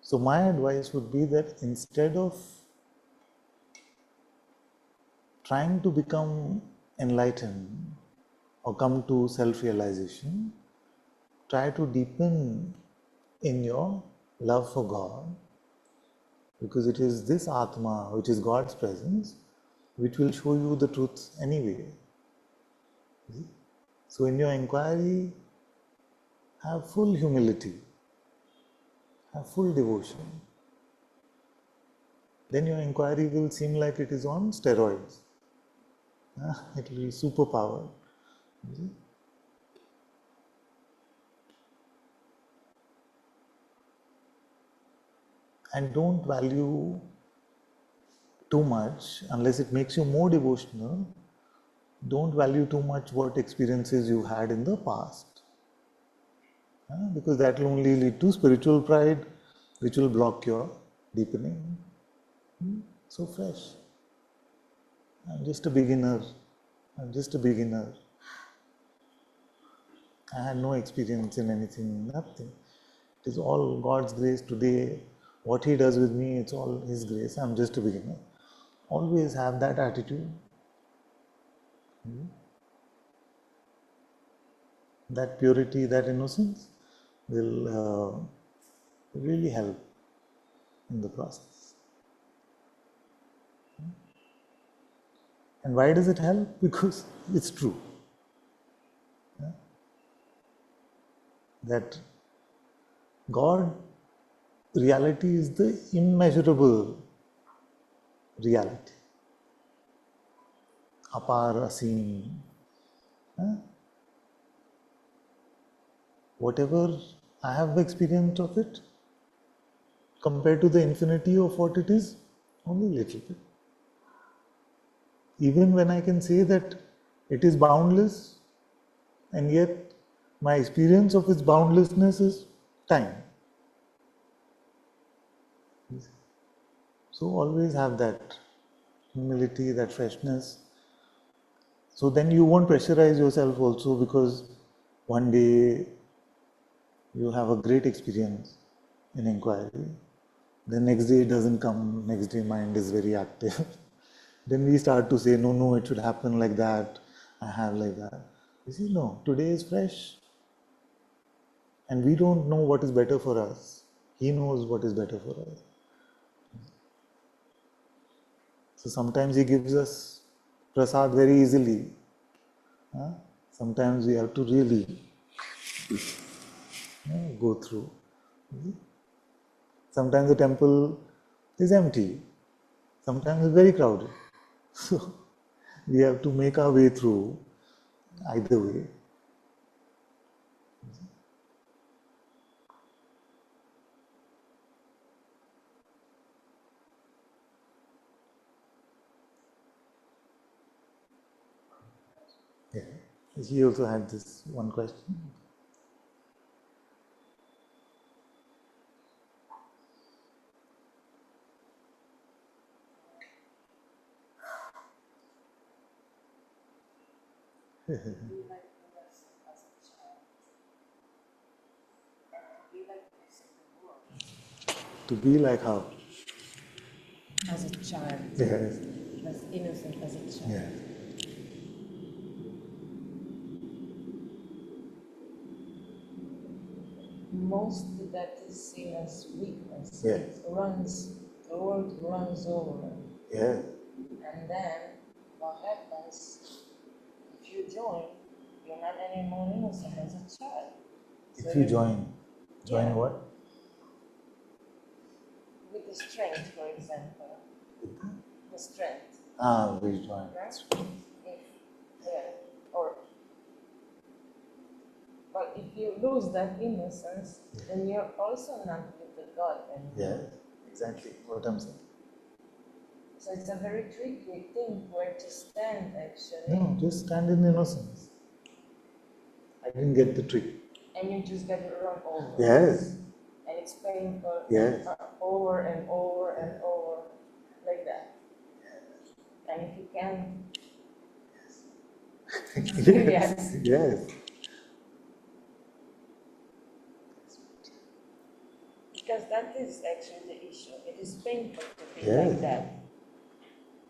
So my advice would be that instead of trying to become enlightened or come to self-realization, try to deepen in your love for God, because it is this Atma, which is God's presence, which will show you the truth anyway. So in your inquiry, have full humility, have full devotion. Then your inquiry will seem like it is on steroids. It will be superpowered. And don't value too much, unless it makes you more devotional, don't value too much what experiences you had in the past. Because that will only lead to spiritual pride, which will block your deepening. So fresh. I'm just a beginner. I'm just a beginner. I had no experience in anything, nothing. It is all God's grace today. What He does with me, it's all His grace. I'm just a beginner. Always have that attitude. That purity, that innocence will really help in the process. And why does it help? Because it's true. That God, reality is the immeasurable reality. Apar, asim. Whatever I have experienced of it, compared to the infinity of what it is, only little bit. Even when I can say that it is boundless, and yet my experience of its boundlessness is time. So always have that humility, that freshness. So then you won't pressurize yourself also, because one day you have a great experience in inquiry. The next day it doesn't come, next day mind is very active. Then we start to say, no, it should happen like that, I have like that. You see, no, today is fresh. And we don't know what is better for us. He knows what is better for us. So sometimes He gives us prasad very easily. Sometimes we have to really go through. Sometimes the temple is empty. Sometimes it's very crowded. So we have to make our way through either way. Yeah. He also had this one question. Be like the lesson as a child, and be like the rest of the world. To be like how? As a child, Yes. as innocent as a child. Yes. Mostly that is seen as weakness. Yes. The world runs over. Yes. And then what happens if you join, you're not anymore innocent as a child. If you join Yeah. what? With the strength, for example. The strength. We join. Right? But if you lose that innocence, then you're also not with the God anymore. Yes, exactly what I'm saying. So it's a very tricky thing where to stand, actually. No, just stand in innocence. I didn't get the trick. And you just get it run over. Yes. And it's painful. Yes. Over and over and over, like that. And if you can. Yes. Yes. Because that is actually the issue. It is painful to be Yes. like that.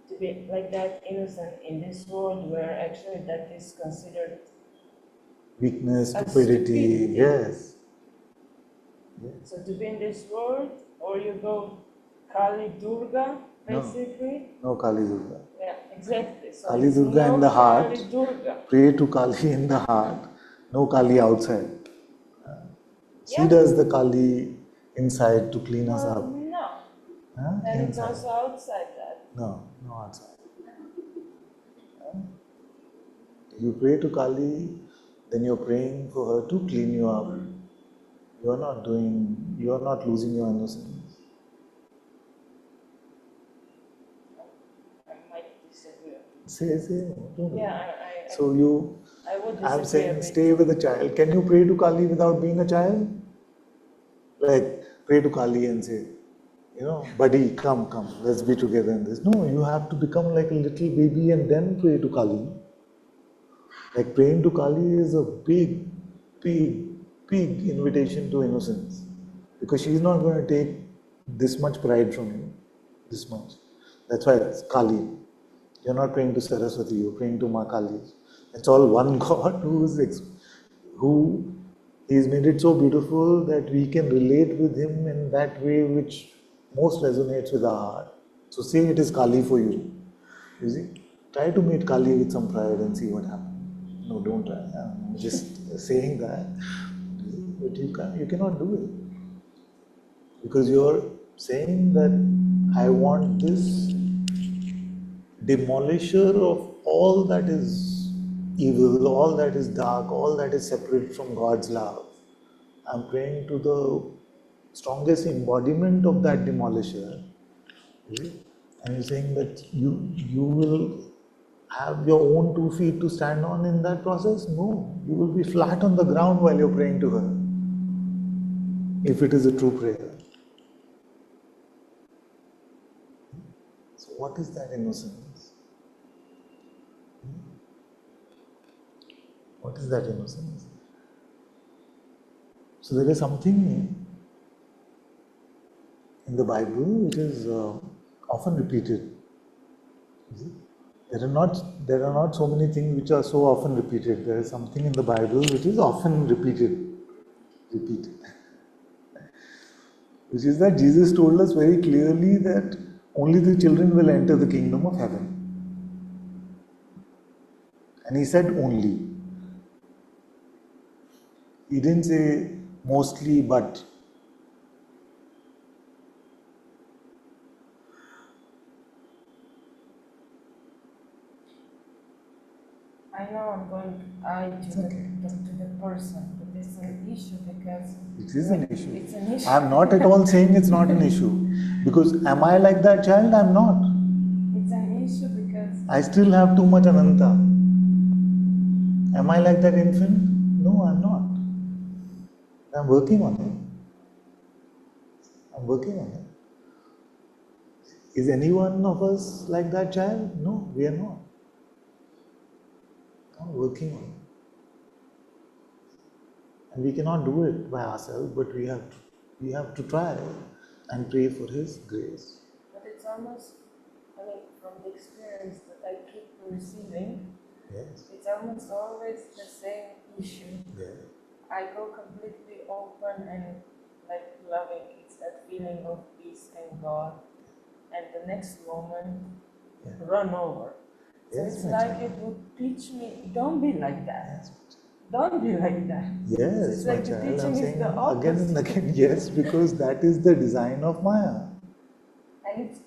To be like that innocent in this world where actually that is considered Weakness, as stupidity. stupidity. Yes. So to be in this world, or you go Kali Durga, basically. No Kali Durga. Yeah, exactly. So Kali Durga in the heart. Kali Durga. Pray to Kali in the heart. No Kali outside. She Yeah. does the Kali inside to clean us up. No. And it's Inside. also outside that. No outside. You pray to Kali, then you're praying for her to clean you up. You are not losing your innocence. I might disagree. Say, don't worry. Yeah, So you I would I'm disagree a saying bit. stay with a child. Can you pray to Kali without being a child? Like pray to Kali and say, buddy, come, let's be together in this. No, you have to become like a little baby and then pray to Kali. Like praying to Kali is a big, big, big invitation to innocence. Because she's not going to take this much pride from you. This much. That's why it's Kali. You're not praying to Saraswati, you're praying to Ma Kali. It's all one God who He's made it so beautiful that we can relate with Him in that way which most resonates with our heart. So say it is Kali for you. You see? Try to meet Kali with some pride and see what happens. No, don't try. I'm just saying that. But you cannot do it. Because you're saying that I want this demolisher of all that is evil, all that is dark, all that is separate from God's love. I'm praying to the strongest embodiment of that demolisher. And you're saying that you will have your own 2 feet to stand on in that process? No. You will be flat on the ground while you're praying to her. If it is a true prayer. So what is that innocence? What is that innocence? So there is something in the Bible which is often repeated. There are not so many things which are so often repeated. There is something in the Bible which is often repeated. Which is that Jesus told us very clearly that only the children will enter the kingdom of heaven. And He said only. He didn't say mostly, but. I know I'm going to eye to the person, but it's an issue because It is an issue. It's an issue. I'm not at all saying it's not an issue. Because am I like that child? I'm not. It's an issue because I still have too much Ananta. Am I like that infant? No, I'm not. I'm working on it. I'm working on it. Is any one of us like that child? No, we are not. I'm working on it. And we cannot do it by ourselves, but we have to try and pray for His grace. But it's almost, from the experience that I keep receiving, Yes. it's almost always the same issue. Yeah. I go completely open and loving. It's that feeling of peace and God. And the next moment, run over. So Yes, it's my like child. it would teach me, don't be like that. Yes. Don't be like that. Yes, It's my like the child. teaching I'm is saying the again and opposite. again, yes, because that is the design of Maya. And it's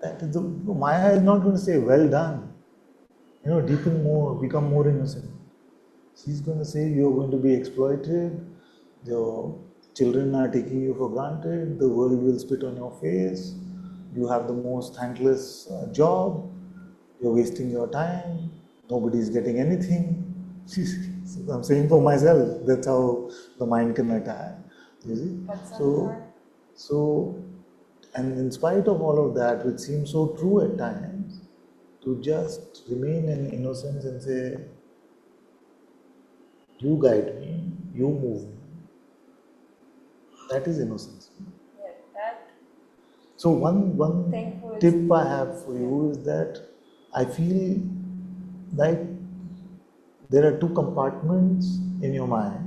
That is Maya is not going to say, well done. Deepen more, become more innocent. She's going to say, you're going to be exploited, your children are taking you for granted, the world will spit on your face, you have the most thankless job, you're wasting your time, nobody's getting anything. I'm saying for myself, that's how the mind can attack. You see? but sometimes So, and in spite of all of that, which seems so true at times, to just remain in innocence and say, you guide me, you move me. That is innocence. that So one thankful tip I have for you is that I feel like there are two compartments in your mind.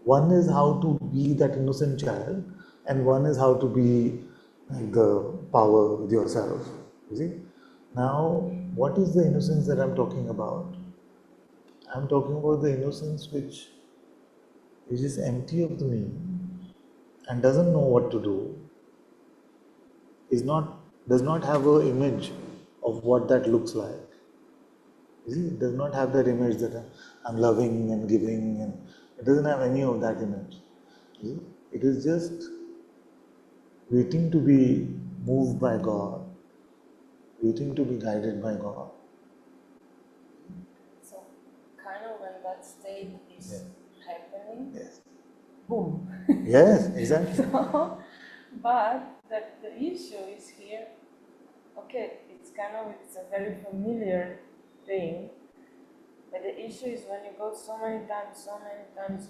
One is how to be that innocent child, and one is how to be like the power with yourself. You see? Now, what is the innocence that I'm talking about? I'm talking about the innocence which is empty of the meaning and doesn't know what to do, does not have an image of what that looks like. You see, it does not have that image that I'm loving and giving, and it doesn't have any of that image. You see? It is just waiting to be moved by God, waiting to be guided by God. so kind that state is happening, Yes. boom. Yes, exactly. So, but the issue is here, okay, it's a very familiar thing, but the issue is when you go so many times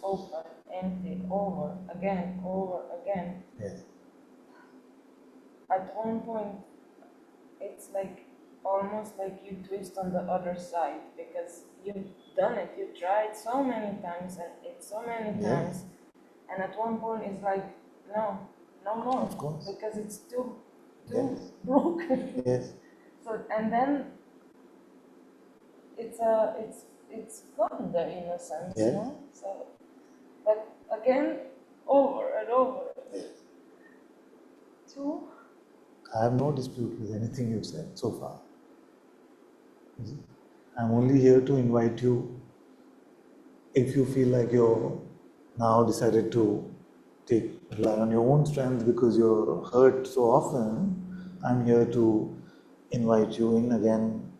open, empty, over again, Yes. at one point, it's like almost like you twist on the other side because you've done it, you've tried so many times and it's so many times, and at one point it's like, no more, Of course. because it's too Yes. broken. Yes. So, and then it's gone, the innocence, Yes. no? So, but again, over and over. Two. I have no dispute with anything you've said so far. I'm only here to invite you, if you feel like you're now decided to rely on your own strength because you're hurt so often, I'm here to invite you in again,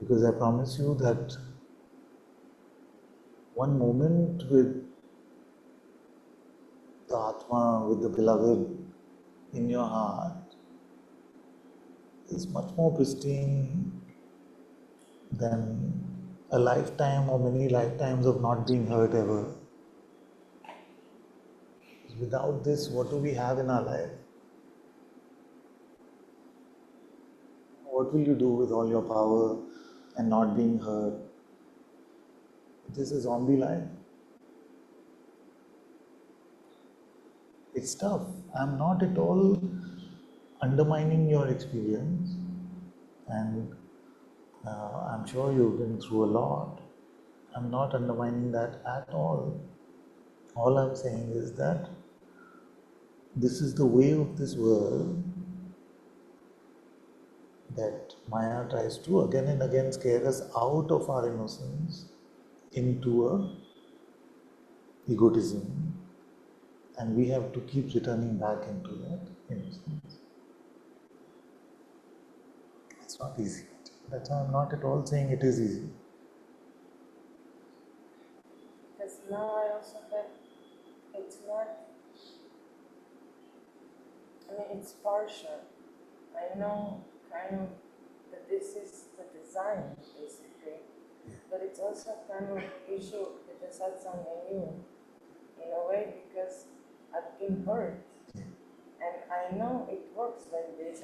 because I promise you that one moment with the Atma, with the beloved in your heart, is much more pristine than a lifetime or many lifetimes of not being hurt ever. Without this, what do we have in our life? What will you do with all your power and not being hurt? This is zombie life. It's tough. I'm not at all undermining your experience, and I'm sure you've been through a lot. I'm not undermining that at all. All I'm saying is that this is the way of this world, that Maya tries to again and again scare us out of our innocence into a egotism, and we have to keep returning back into that innocence. It's not easy. That's why I'm not at all saying it is easy. Because now I also feel it's not, I mean, it's partial. I know kind of that this is the design, basically, but it's also kind of issue with the Satsang and you, in a way, because I've been hurt, and I know it works like this.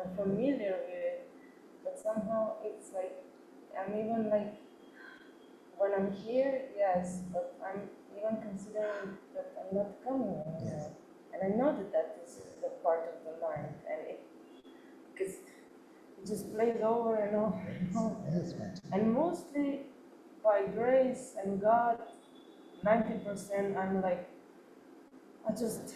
I'm familiar with it, but somehow it's like, I'm even like, when I'm here, yes, but I'm even considering that I'm not coming anymore. Yes. And I know that is the part of the mind, and because it just plays over and over and over. Yes, right. And mostly by grace and God, 90% I'm like, I just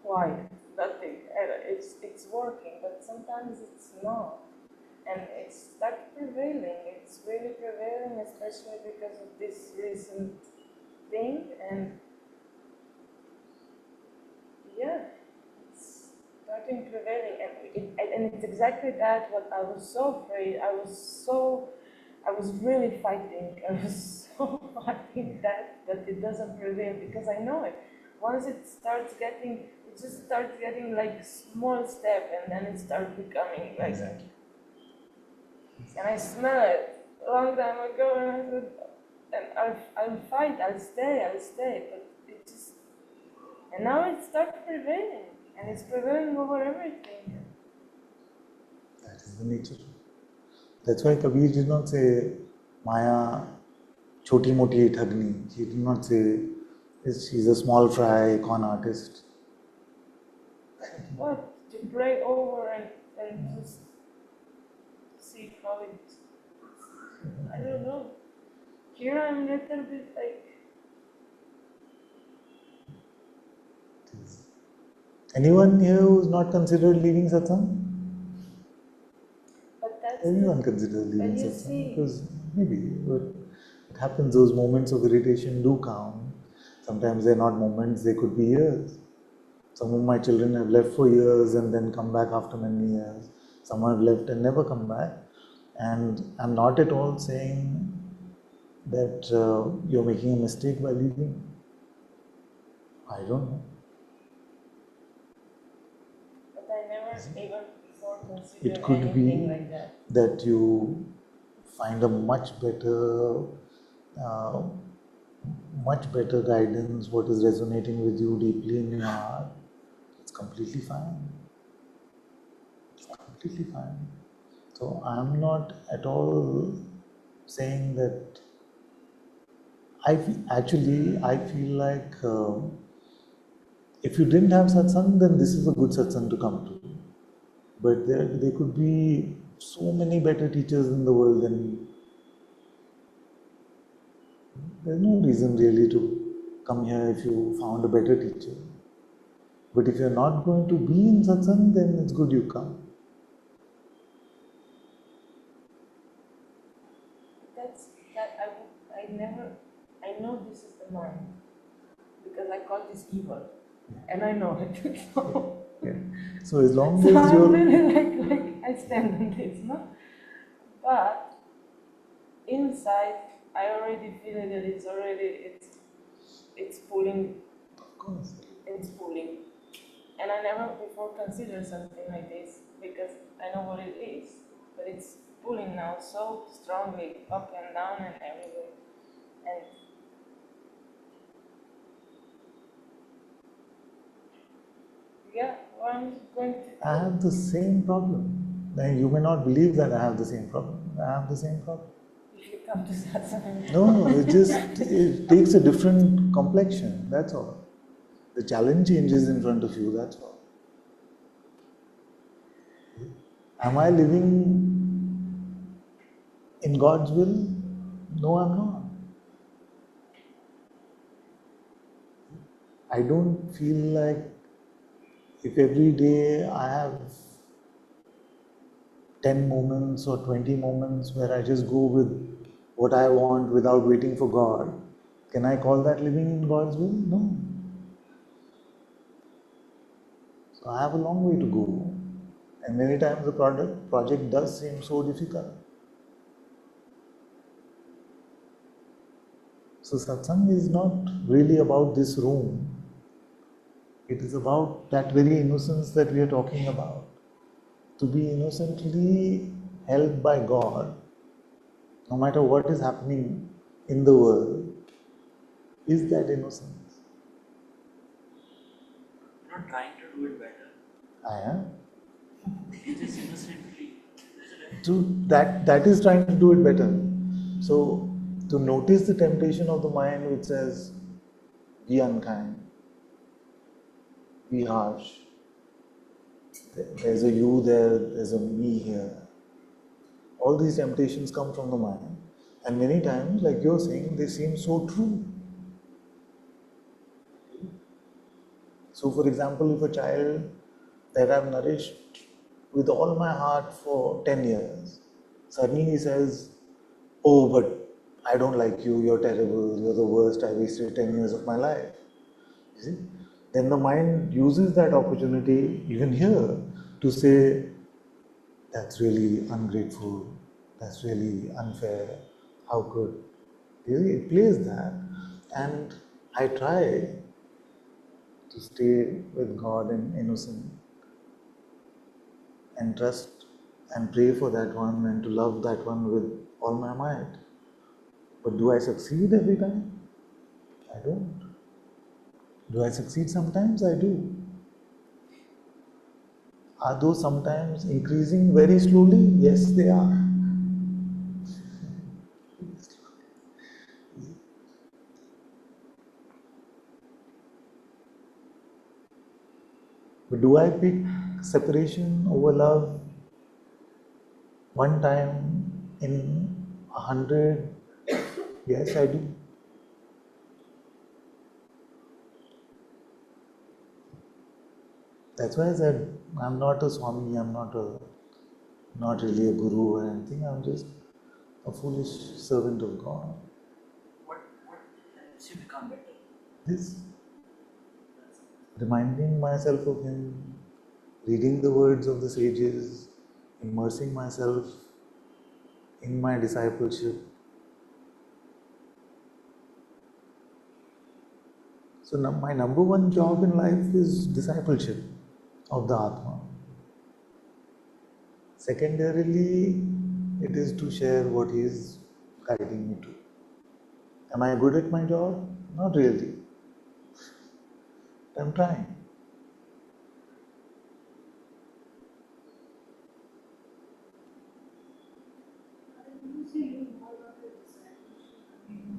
quiet, nothing. And it's working, but sometimes it's not. And it's like prevailing, it's really prevailing, especially because of this recent thing. And yeah, it's starting prevailing. And it's exactly that what I was so afraid. I was really fighting. I was so fighting that it doesn't prevail, because I know it. Once it just starts getting like small step, and then it starts becoming like. Exactly. And I smell it a long time ago, and I said, and I'll fight, I'll stay, but it just, and now it starts prevailing, and it's prevailing over everything. That is the nature. That's why Kabir did not say Maya choti moti thagni. He did not say she's a small fry con artist. What? To pray over and just see how it, I don't know. Here I'm a little bit like, Anyone here who's not considered leaving satsang? but that's Everyone considers leaving but you satsang, see, because maybe it happens. Those moments of irritation do count. Sometimes they're not moments; they could be years. Some of my children have left for years and then come back after many years. Some have left and never come back. And I'm not at all saying that you're making a mistake by leaving. I don't know. But I never ever before It considered could anything be like that. that you find a uh, much better guidance, what is resonating with you deeply in your heart. It's completely fine. It's completely fine. So I'm not at all saying that. I feel like if you didn't have satsang, then this is a good satsang to come to. But there could be so many better teachers in the world, and there's no reason really to come here if you found a better teacher. But if you're not going to be in satsang, then it's good you come. That's that I never I know this is the mind because I call this evil, and I know it. So, Yeah. So as long so as I'm you're really like I stand on this, no? But inside, I already feel that it's pulling, of course. it's pulling, and I never before considered something like this because I know what it is, but it's pulling now so strongly up and down and everywhere, and yeah, well, I'm going to. I have the same problem. Now, you may not believe that I have the same problem. I have the same problem. If you come to Satsang. No, it takes a different complexion, that's all. The challenge changes in front of you, that's all. Am I living in God's will? No, I'm not. I don't feel like if every day I have 10 moments or 20 moments where I just go with what I want without waiting for God, can I call that living in God's will? No. So I have a long way to go. And many times the project does seem so difficult. So satsang is not really about this room. It is about that very innocence that we are talking about. To be innocently held by God, no matter what is happening in the world, is that innocence. You're not trying to do it better. I am. You just innocently. That is trying to do it better. So to notice the temptation of the mind which says, be unkind, be harsh. There's a you there, there's a me here. All these temptations come from the mind. And many times, like you're saying, they seem so true. So, for example, if a child that I've nourished with all my heart for 10 years suddenly says, oh, but I don't like you, you're terrible, you're the worst, I wasted 10 years of my life. You see? Then the mind uses that opportunity, even here, to say, that's really ungrateful, that's really unfair, how could. It plays that. And I try to stay with God and innocent and trust and pray for that one and to love that one with all my might. But do I succeed every time? I don't. Do I succeed sometimes? I do. Are those sometimes increasing very slowly? Yes, they are. But do I pick separation over love one time in 100? Yes, I do. That's why I said I'm not a Swami, I'm not really a guru or anything, I'm just a foolish servant of God. What helps you become better? This, reminding myself of Him, reading the words of the sages, immersing myself in my discipleship. So my number one job in life is discipleship of the Atma. Secondarily, it is to share what he is guiding me to. Am I good at my job? Not really. I'm trying.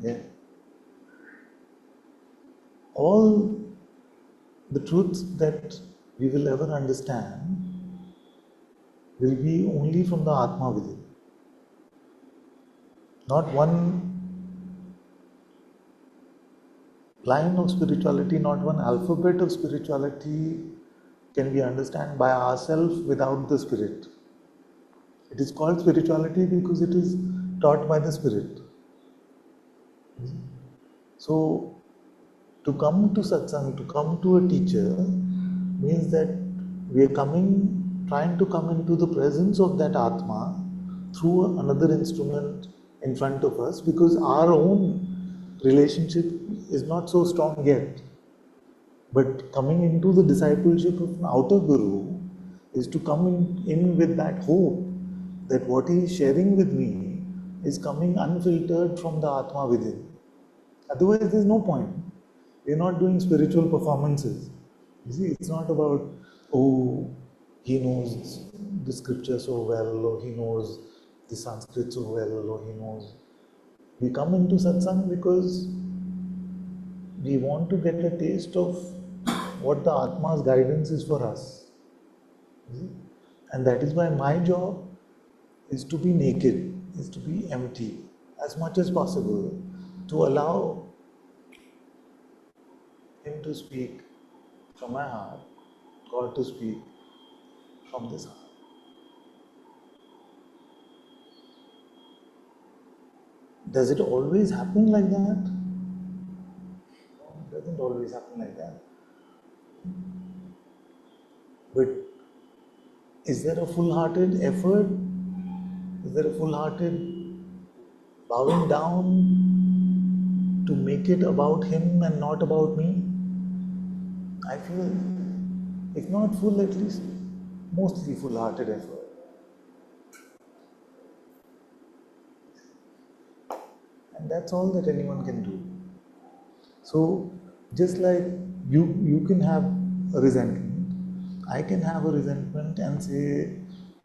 Yeah. All the truths that we will ever understand will be only from the Atma within. Not one line of spirituality, not one alphabet of spirituality can be understood by ourselves without the Spirit. It is called spirituality because it is taught by the Spirit. So, to come to satsang, to come to a teacher, means that we are trying to come into the presence of that Atma through another instrument in front of us, because our own relationship is not so strong yet. But coming into the discipleship of an outer Guru is to come in with that hope that what he is sharing with me is coming unfiltered from the Atma within. Otherwise, there is no point. We are not doing spiritual performances. You see, it's not about, oh, he knows the scripture so well, or he knows the Sanskrit so well, or he knows. We come into satsang because we want to get a taste of what the Atma's guidance is for us. You see? And that is why my job is to be naked, is to be empty as much as possible, to allow him to speak from my heart, God to speak from this heart. Does it always happen like that? No, it doesn't always happen like that. But is there a full-hearted effort? Is there a full-hearted bowing down to make it about him and not about me? I feel, if not full, at least mostly full-hearted effort. And that's all that anyone can do. So, just like you can have a resentment, I can have a resentment and say,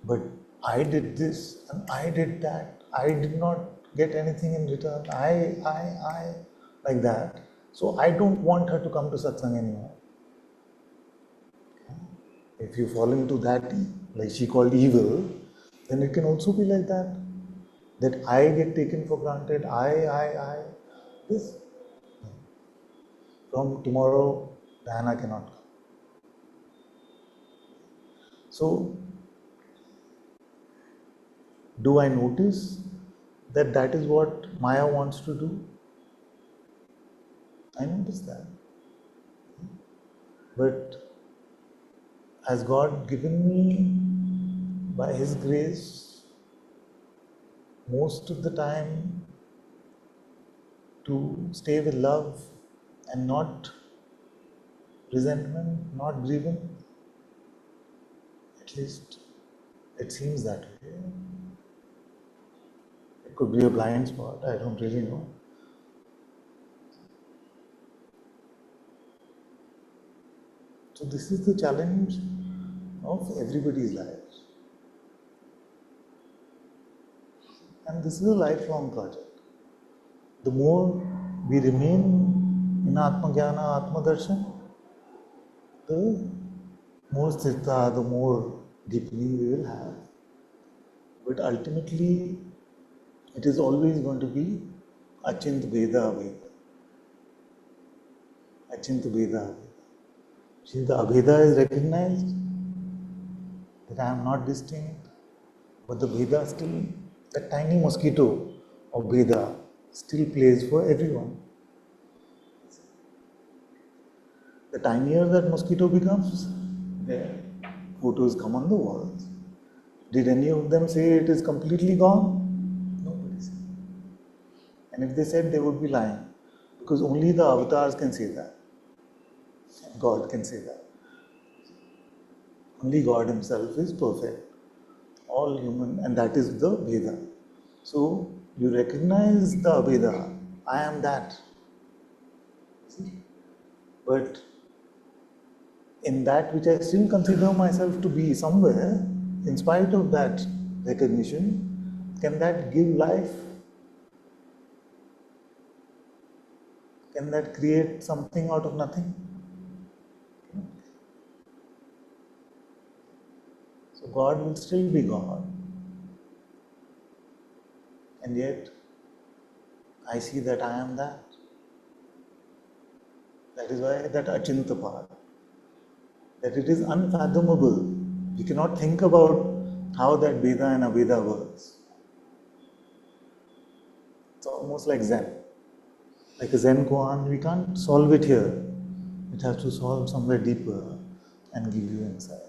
but I did this and I did that, I did not get anything in return, I, like that. So I don't want her to come to satsang anymore. If you fall into that, like she called evil, then it can also be like that. That I get taken for granted, this. From tomorrow, Diana cannot come. So, do I notice that that is what Maya wants to do? I notice that. But has God given me, by His grace, most of the time to stay with love and not resentment, not grieving? At least it seems that way. It could be a blind spot, I don't really know. So this is the challenge of everybody's lives. And this is a lifelong project. The more we remain in Atma Jnana, Atma Darshan, the more sthirta, the more deepening we will have. But ultimately, it is always going to be Achint Veda Aveda. Achint Veda Aveda. Since the Abheda is recognized, that I am not distinct, but the Veda still, that tiny mosquito of Veda still plays for everyone. The tinier that mosquito becomes, their photos come on the walls. Did any of them say it is completely gone? And if they said, they would be lying. Because only the avatars can say that. God can say that. Only God Himself is perfect. All human, and that is the Veda. So you recognize the Abheda. I am that. But in that which I still consider myself to be somewhere, in spite of that recognition, can that give life? Can that create something out of nothing? So God will still be God. And yet, I see that I am that. That is why that Achintapart, that it is unfathomable. We cannot think about how that Veda and Aveda works. It's almost like Zen. Like a Zen koan, we can't solve it here. It has to solve somewhere deeper and give you insight.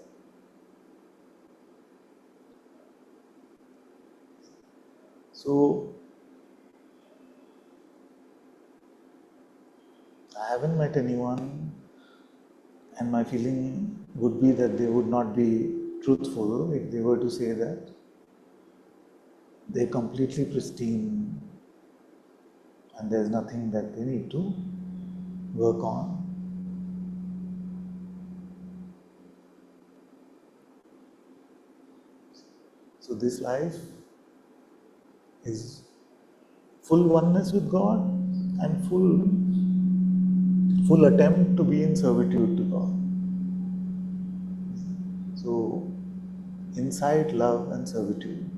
So, I haven't met anyone, and my feeling would be that they would not be truthful if they were to say that they're completely pristine and there's nothing that they need to work on. So this life is full oneness with God and full attempt to be in servitude to God. So insight, love and servitude.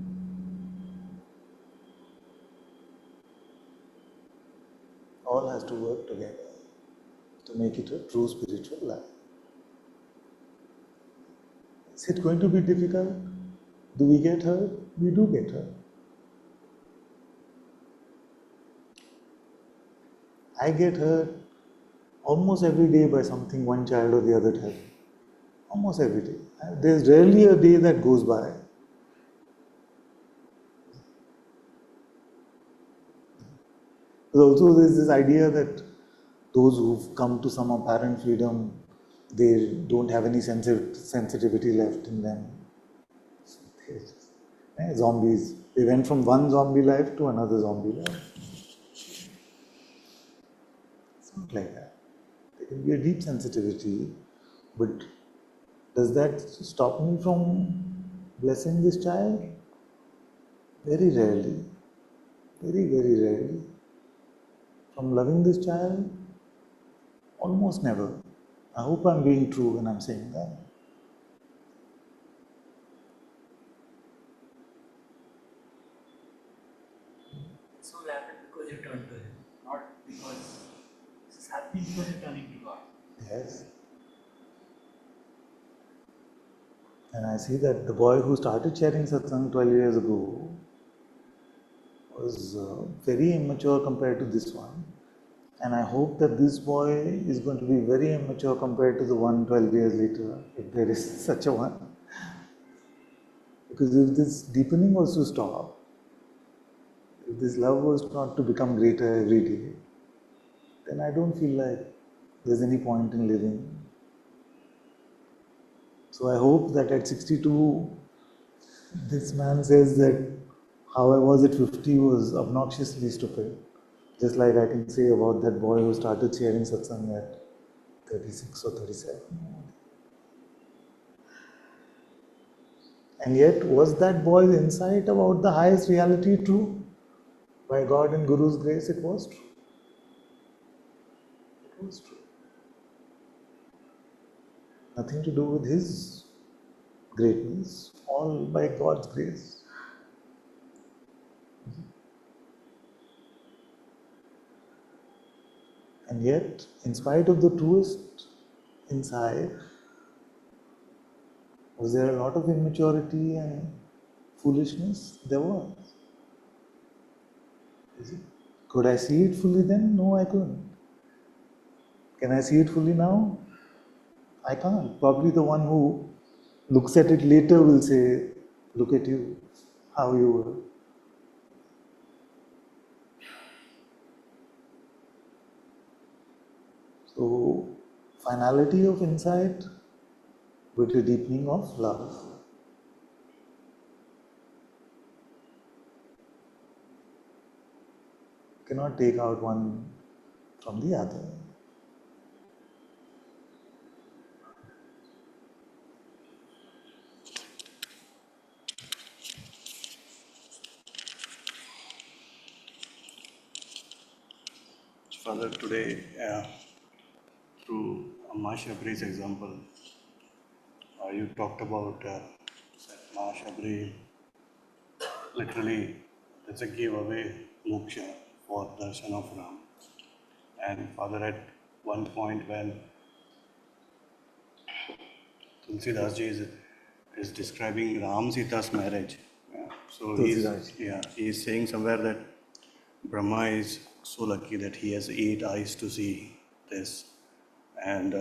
All has to work together to make it a true spiritual life. Is it going to be difficult? Do we get hurt? We do get hurt. I get hurt almost every day by something one child or the other tells me. Almost every day. There's rarely a day that goes by. Also, there's this idea that those who've come to some apparent freedom, they don't have any sensitivity left in them. Zombies. They went from one zombie life to another zombie life. It's not like that. There can be a deep sensitivity, but does that stop me from blessing this child? Very rarely. Very, very rarely. From loving this child? Almost never. I hope I'm being true when I'm saying that. So it happened because you turned to Him, not because this is happening because you're turning to God. Yes. And I see that the boy who started sharing satsang 12 years ago was very immature compared to this one. And I hope that this boy is going to be very immature compared to the one 12 years later, if there is such a one. Because if this deepening was to stop, if this love was not to become greater every day, then I don't feel like there's any point in living. So I hope that at 62, this man says that how I was at 50 was obnoxiously stupid. Just like I can say about that boy who started sharing satsang at 36 or 37. And yet, was that boy's insight about the highest reality true? By God and Guru's grace, it was true. It was true. Nothing to do with his greatness, all by God's grace. And yet, in spite of the truest insight, was there a lot of immaturity and foolishness? There was. Is it? Could I see it fully then? No, I couldn't. Can I see it fully now? I can't. Probably the one who looks at it later will say, look at you, how you were. So, finality of insight with the deepening of love. Cannot take out one from the other. Father, today, through Mahabharata's example, you talked about Mahabharata literally, let's say, gave away moksha for darshan of Ram. And Father, at one point when Tulsidas ji is describing Ram Sita's marriage, so he's saying somewhere that Brahma is so lucky that he has 8 eyes to see this, and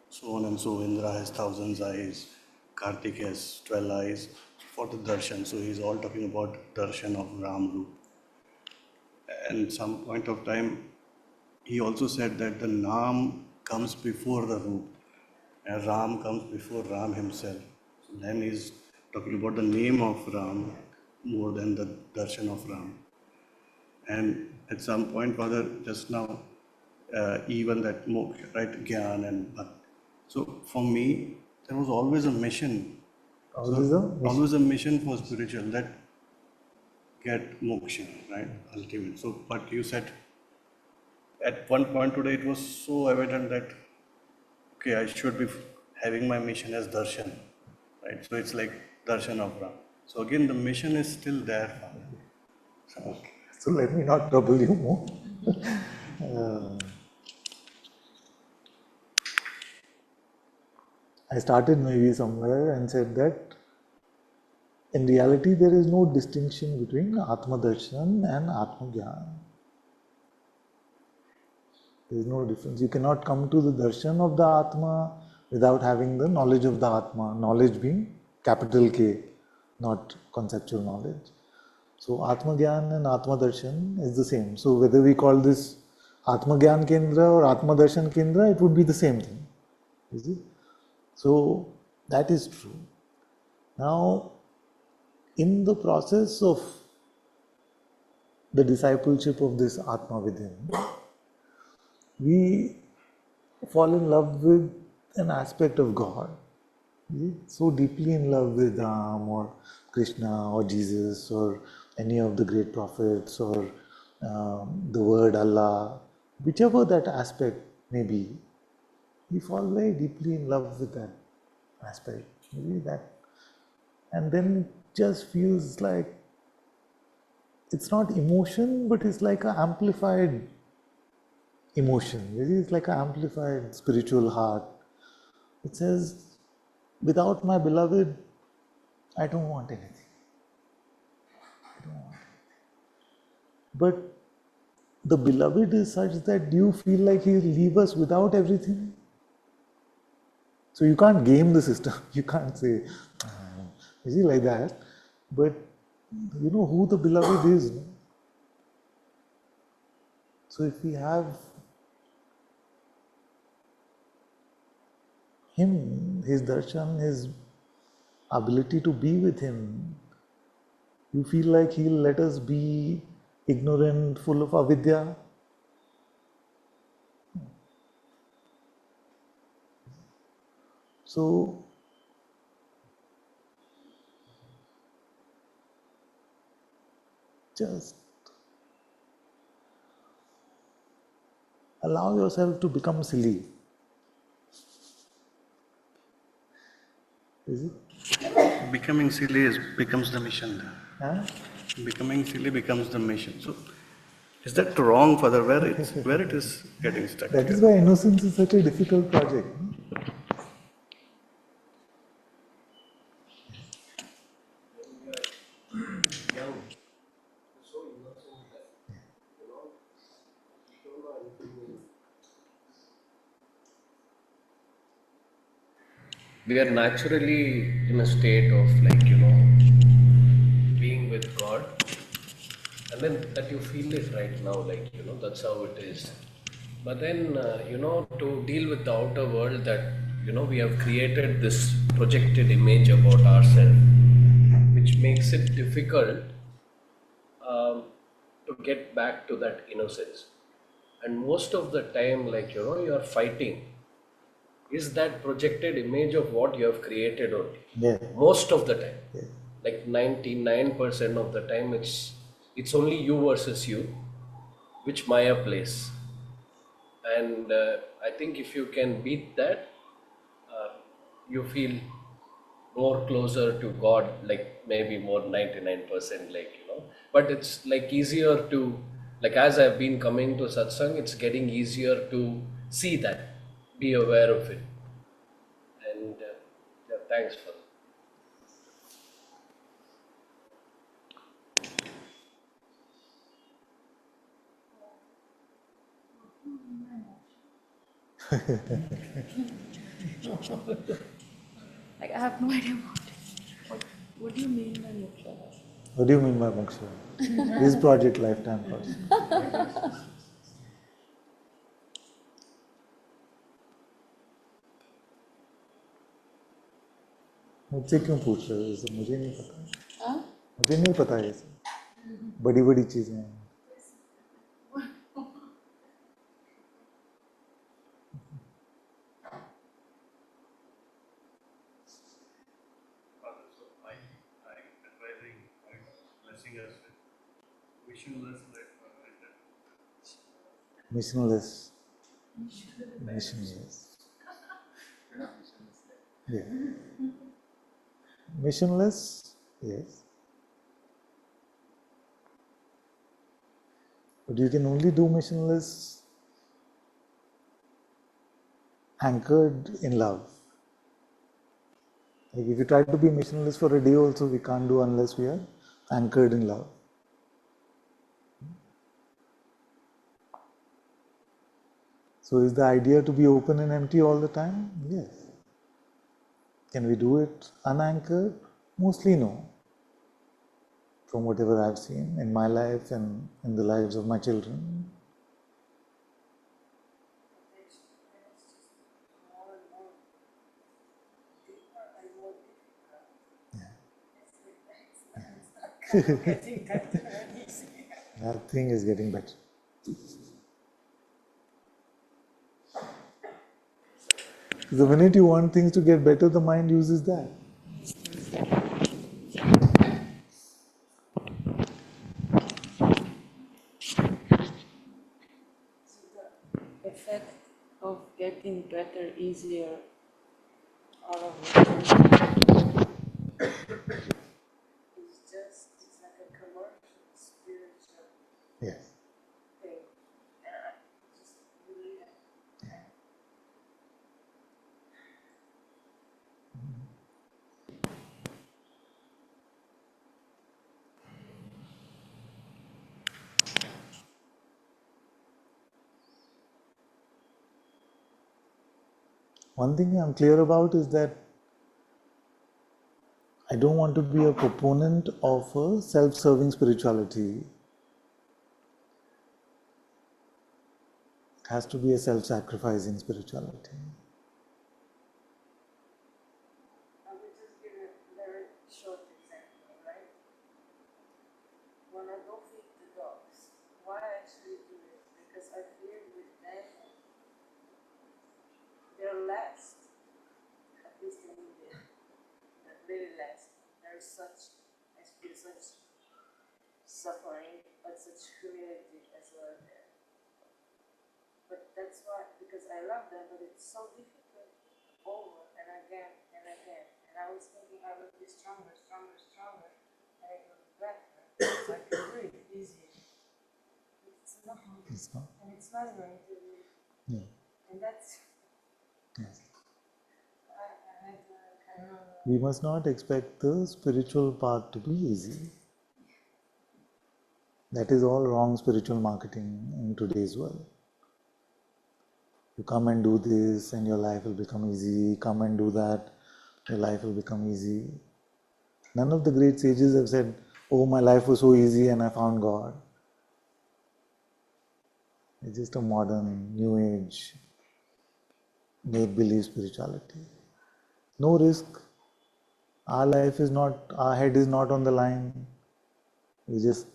so on and so. Indra has 1,000 eyes, Kartik has 12 eyes for the darshan. So he's all talking about darshan of Ram Roop. And some point of time, he also said that the Naam comes before the Roop, and Ram comes before Ram himself. So then he's talking about the name of Ram more than the darshan of Ram. And at some point, Father, just now, even that moksha, right, Gyan and Bhakti. So for me, there was always a mission. Always a mission for spiritual, that get moksha, right, ultimate. So, but you said, at one point today, it was so evident that, okay, I should be having my mission as darshan, right? So it's like darshan of Ram. So again, the mission is still there, Father. So let me not trouble you more. I started maybe somewhere and said that in reality there is no distinction between Atma Darshan and Atma Gyan. There is no difference. You cannot come to the darshan of the Atma without having the knowledge of the Atma, knowledge being capital K, not conceptual knowledge. So Atma Gyan and Atma Darshan is the same. So whether we call this Atma Gyan Kendra or Atma Darshan Kendra, it would be the same thing. Is it? So that is true. Now, in the process of the discipleship of this Atma within, we fall in love with an aspect of God. So deeply in love with Ram or Krishna or Jesus or any of the great prophets or the word Allah, whichever that aspect may be, we fall very deeply in love with that aspect. Maybe that, and then it just feels like it's not emotion, but it's like an amplified emotion. It's like an amplified spiritual heart. It says, without my beloved, I don't want anything. I don't want anything. But the beloved is such that you feel like he'll leave us without everything. So you can't game the system. You can't say, is he like that? But you know who the beloved is. No? So if we have him, his darshan, his ability to be with him, you feel like he'll let us be ignorant, full of avidya. So just allow yourself to become silly. Is it? Becoming silly becomes the mission. Huh? Becoming silly becomes the mission. So, is that wrong, Father? Where it is getting stuck? That is why innocence is such a difficult project. We are naturally in a state of being with God, and then that you feel it right now, that's how it is. But then, to deal with the outer world, that, we have created this projected image about ourselves, which makes it difficult um, to get back to that innocence. And most of the time, you are fighting is that projected image of what you have created only. Yeah. Most of the time. Yeah. Like 99% of the time, it's only you versus you, which Maya plays. And I think if you can beat that, you feel more closer to God, like maybe more 99%, But it's like easier to, like as I've been coming to satsang, it's getting easier to see that, be aware of it. And yeah, thanks for that. Like, I have no idea what do you mean by moksha? What do you mean by moksha? This project lifetime course. मुझसे क्यों पूछ रहे हो ये सब? मुझे नहीं पता। मुझे नहीं पता ये सब बड़ी बड़ी चीजें हैं। Missionless. Missionless. Yeah. Missionless, yes. But you can only do missionless anchored in love. Like if you try to be missionless for a day also, we can't do unless we are anchored in love. So is the idea to be open and empty all the time? Yes. Can we do it unanchored? Mostly no. From whatever I've seen in my life and in the lives of my children. That thing is getting better. The minute you want things to get better, the mind uses that. The effect of getting better, easier, all of it it's like a commercial, spiritual Yes. thing. And I just believe it. One thing I'm clear about is that I don't want to be a proponent of a self-serving spirituality. It has to be a self-sacrificing spirituality. I will just give a very short example, right? When I go feed the dogs, why I actually do it? Because I feel with them, they're last, at least in India, they're really last. There's such, I feel such suffering, but such humility as well there. But that's why, because I love them, but it's so difficult over and again and again. And I was thinking I would be stronger, and it would be better, so I can do it easier. It's not. It's not. And it's not going to be. Yeah. And that's. Yes. I kind of. We must not expect the spiritual path to be easy. That is all wrong spiritual marketing in today's world. You come and do this and your life will become easy. Come and do that, your life will become easy. None of the great sages have said, oh, my life was so easy and I found God. It's just a modern, new age, make-believe spirituality. No risk. Our life is not, our head is not on the line. We just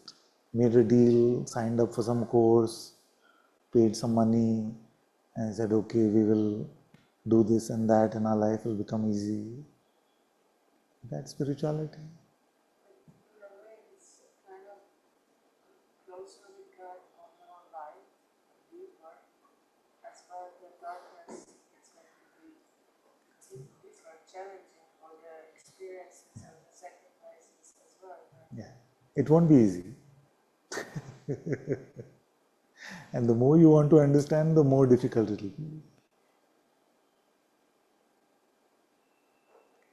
made a deal, signed up for some course, paid some money, and said, okay, we will do this and that, and our life will become easy. That's spirituality. In a way, it's kind of closer with God or more light, deeper. As far as the darkness, it's going to be different, challenging for the experiences and the sacrifices as well. Right? Yeah. It won't be easy. And the more you want to understand, the more difficult it will be.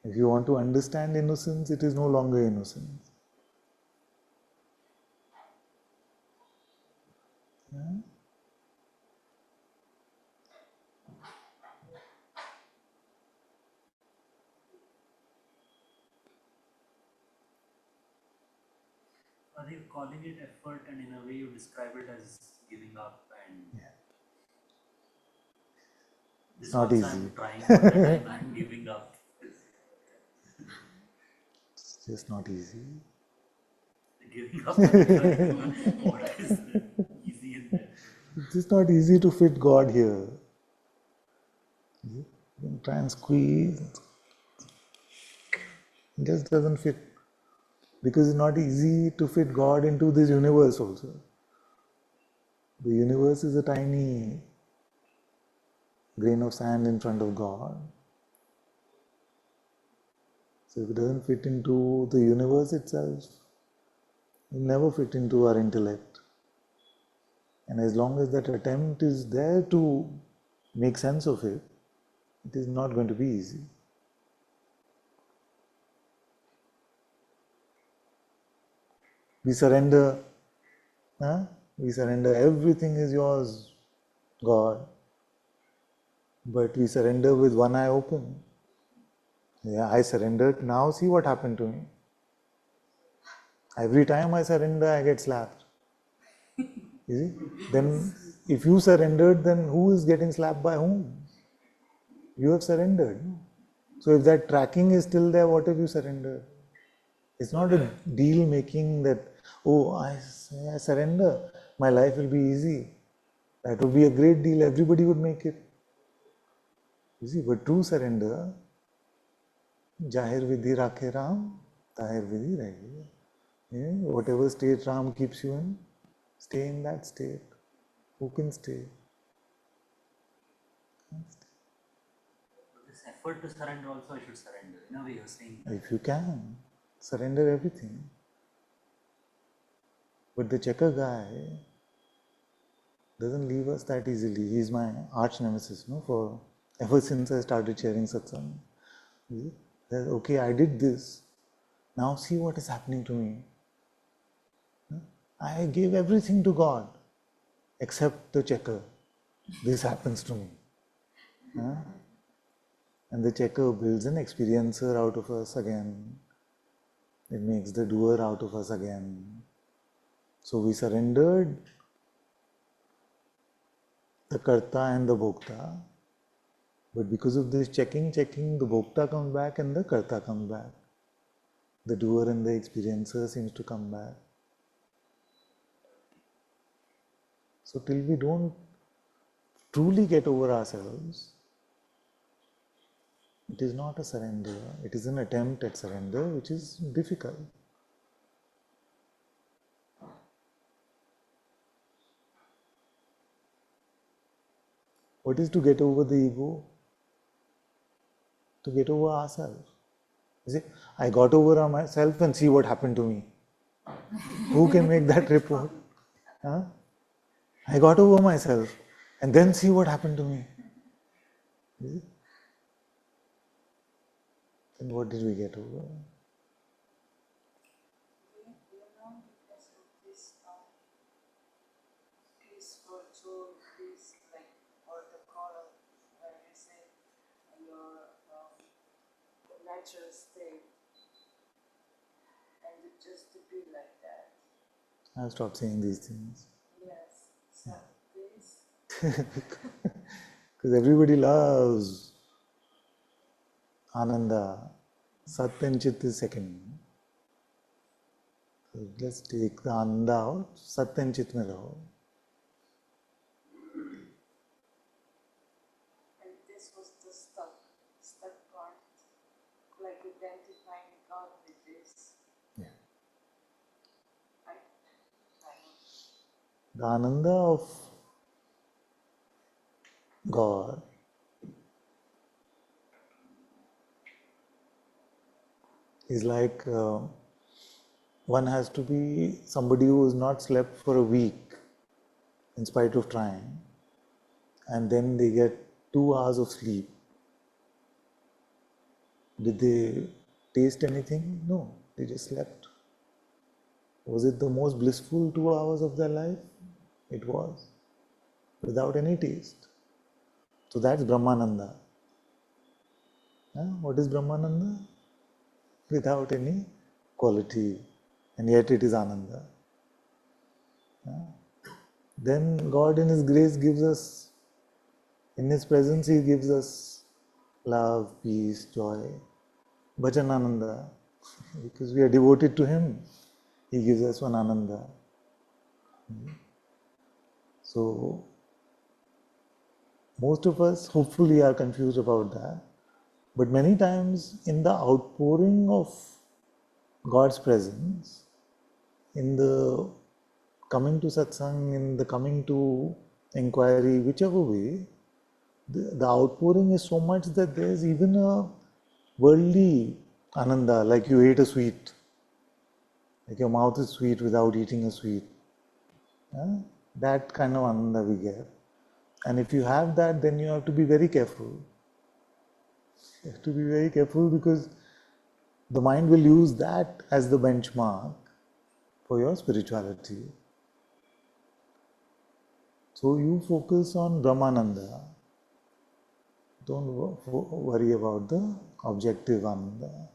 If you want to understand innocence, it is no longer innocence. Yeah? Are you calling it effort, and in a way you describe it as giving up, and this It's not also easy. I'm trying all the time, I'm giving up. It's just not easy. Giving up and trying, what is the easy in that? It's just not easy to fit God here. You can try and squeeze. It just doesn't fit. Because it's not easy to fit God into this universe also. The universe is a tiny grain of sand in front of God. So if it doesn't fit into the universe itself, it will never fit into our intellect. And as long as that attempt is there to make sense of it, it is not going to be easy. We surrender, we surrender, everything is yours, God. But we surrender with one eye open. Yeah, I surrendered, now see what happened to me. Every time I surrender, I get slapped. You see? Then, if you surrendered, then who is getting slapped by whom? You have surrendered. So if that tracking is still there, what have you surrendered? It's not a deal making that, oh, I surrender, my life will be easy. That would be a great deal, everybody would make it. You see, but true surrender, Jahir Vidhi Rakhe Ram, Tahir Vidhi Rahe. Yeah, whatever state Ram keeps you in, stay in that state. Who can stay? This effort to surrender also I should surrender. In a way you're saying that. If you can, surrender everything. But the checker guy doesn't leave us that easily. He's my arch nemesis, for ever since I started sharing Satsang. Okay, I did this. Now see what is happening to me. I gave everything to God except the checker. This happens to me. And the checker builds an experiencer out of us again. It makes the doer out of us again. So we surrendered the karta and the bhokta. But because of this checking, the bhokta comes back and the karta comes back. The doer and the experiencer seems to come back. So till we don't truly get over ourselves, it is not a surrender. It is an attempt at surrender, which is difficult. What is to get over the ego? To get over ourselves. You see, I got over myself and see what happened to me. Who can make that report? I got over myself and then see what happened to me. You see? And what did we get over? Because of this peaceful joy, peace, like, or the color, where you say your natural state, and just to be like that. I've stopped saying these things. Yes. So this Because everybody loves Ananda. Sat and Chit is second. So let's take the Ananda out. Sat and Chit mein raho. And this was the stuck part, like identifying God with this. Yeah. I The Ananda of God is like one has to be somebody who has not slept for a week in spite of trying, and then they get 2 hours of sleep. Did they taste anything? No, they just slept. Was it the most blissful 2 hours of their life? It was, without any taste. So that's Brahmananda. What is Brahmananda? Without any quality, and yet it is Ananda. Then God in His grace gives us, in His presence He gives us love, peace, joy, bhajan Ananda. Because we are devoted to Him, He gives us one Ananda. So most of us hopefully are confused about that. But many times in the outpouring of God's presence, in the coming to satsang, in the coming to inquiry, whichever way, the outpouring is so much that there is even a worldly ananda, like you ate a sweet, like your mouth is sweet without eating a sweet. That kind of ananda we get. And if you have that, then you have to be very careful. You have to be very careful because the mind will use that as the benchmark for your spirituality. So you focus on Brahmananda. Don't worry about the objective Ananda.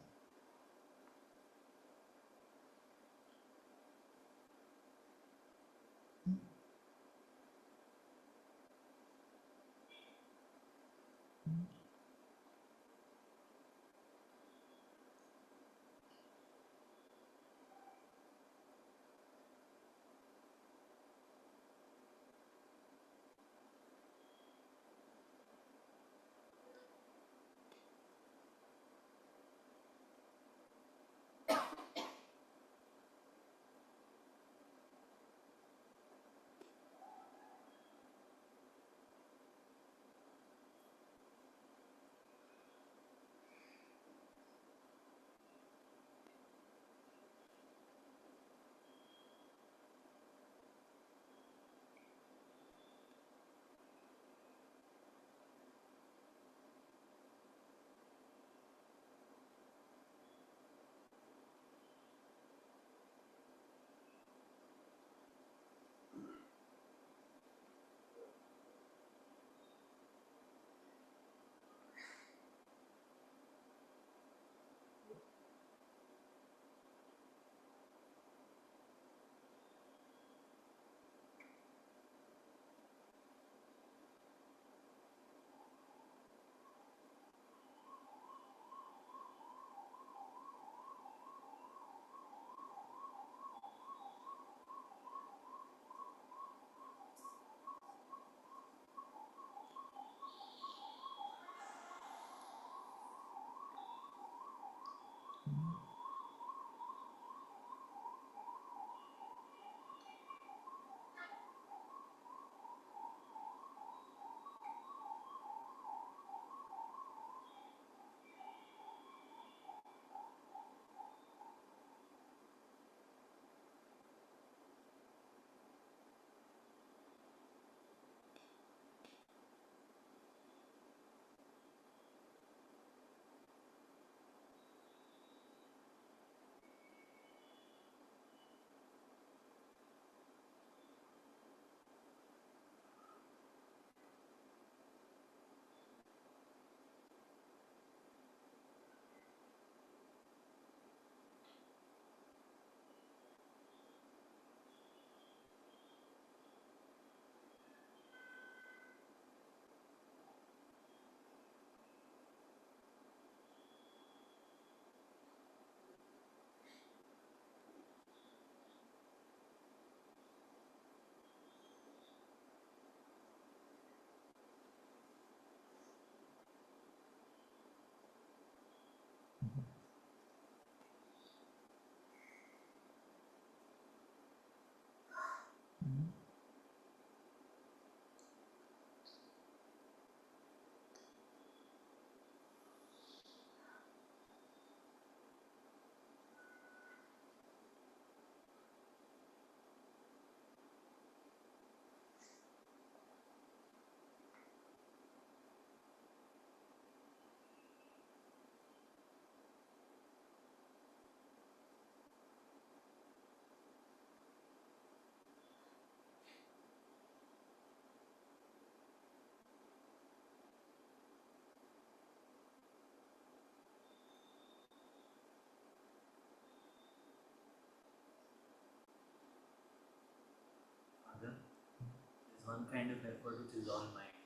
one kind of effort which is all mind.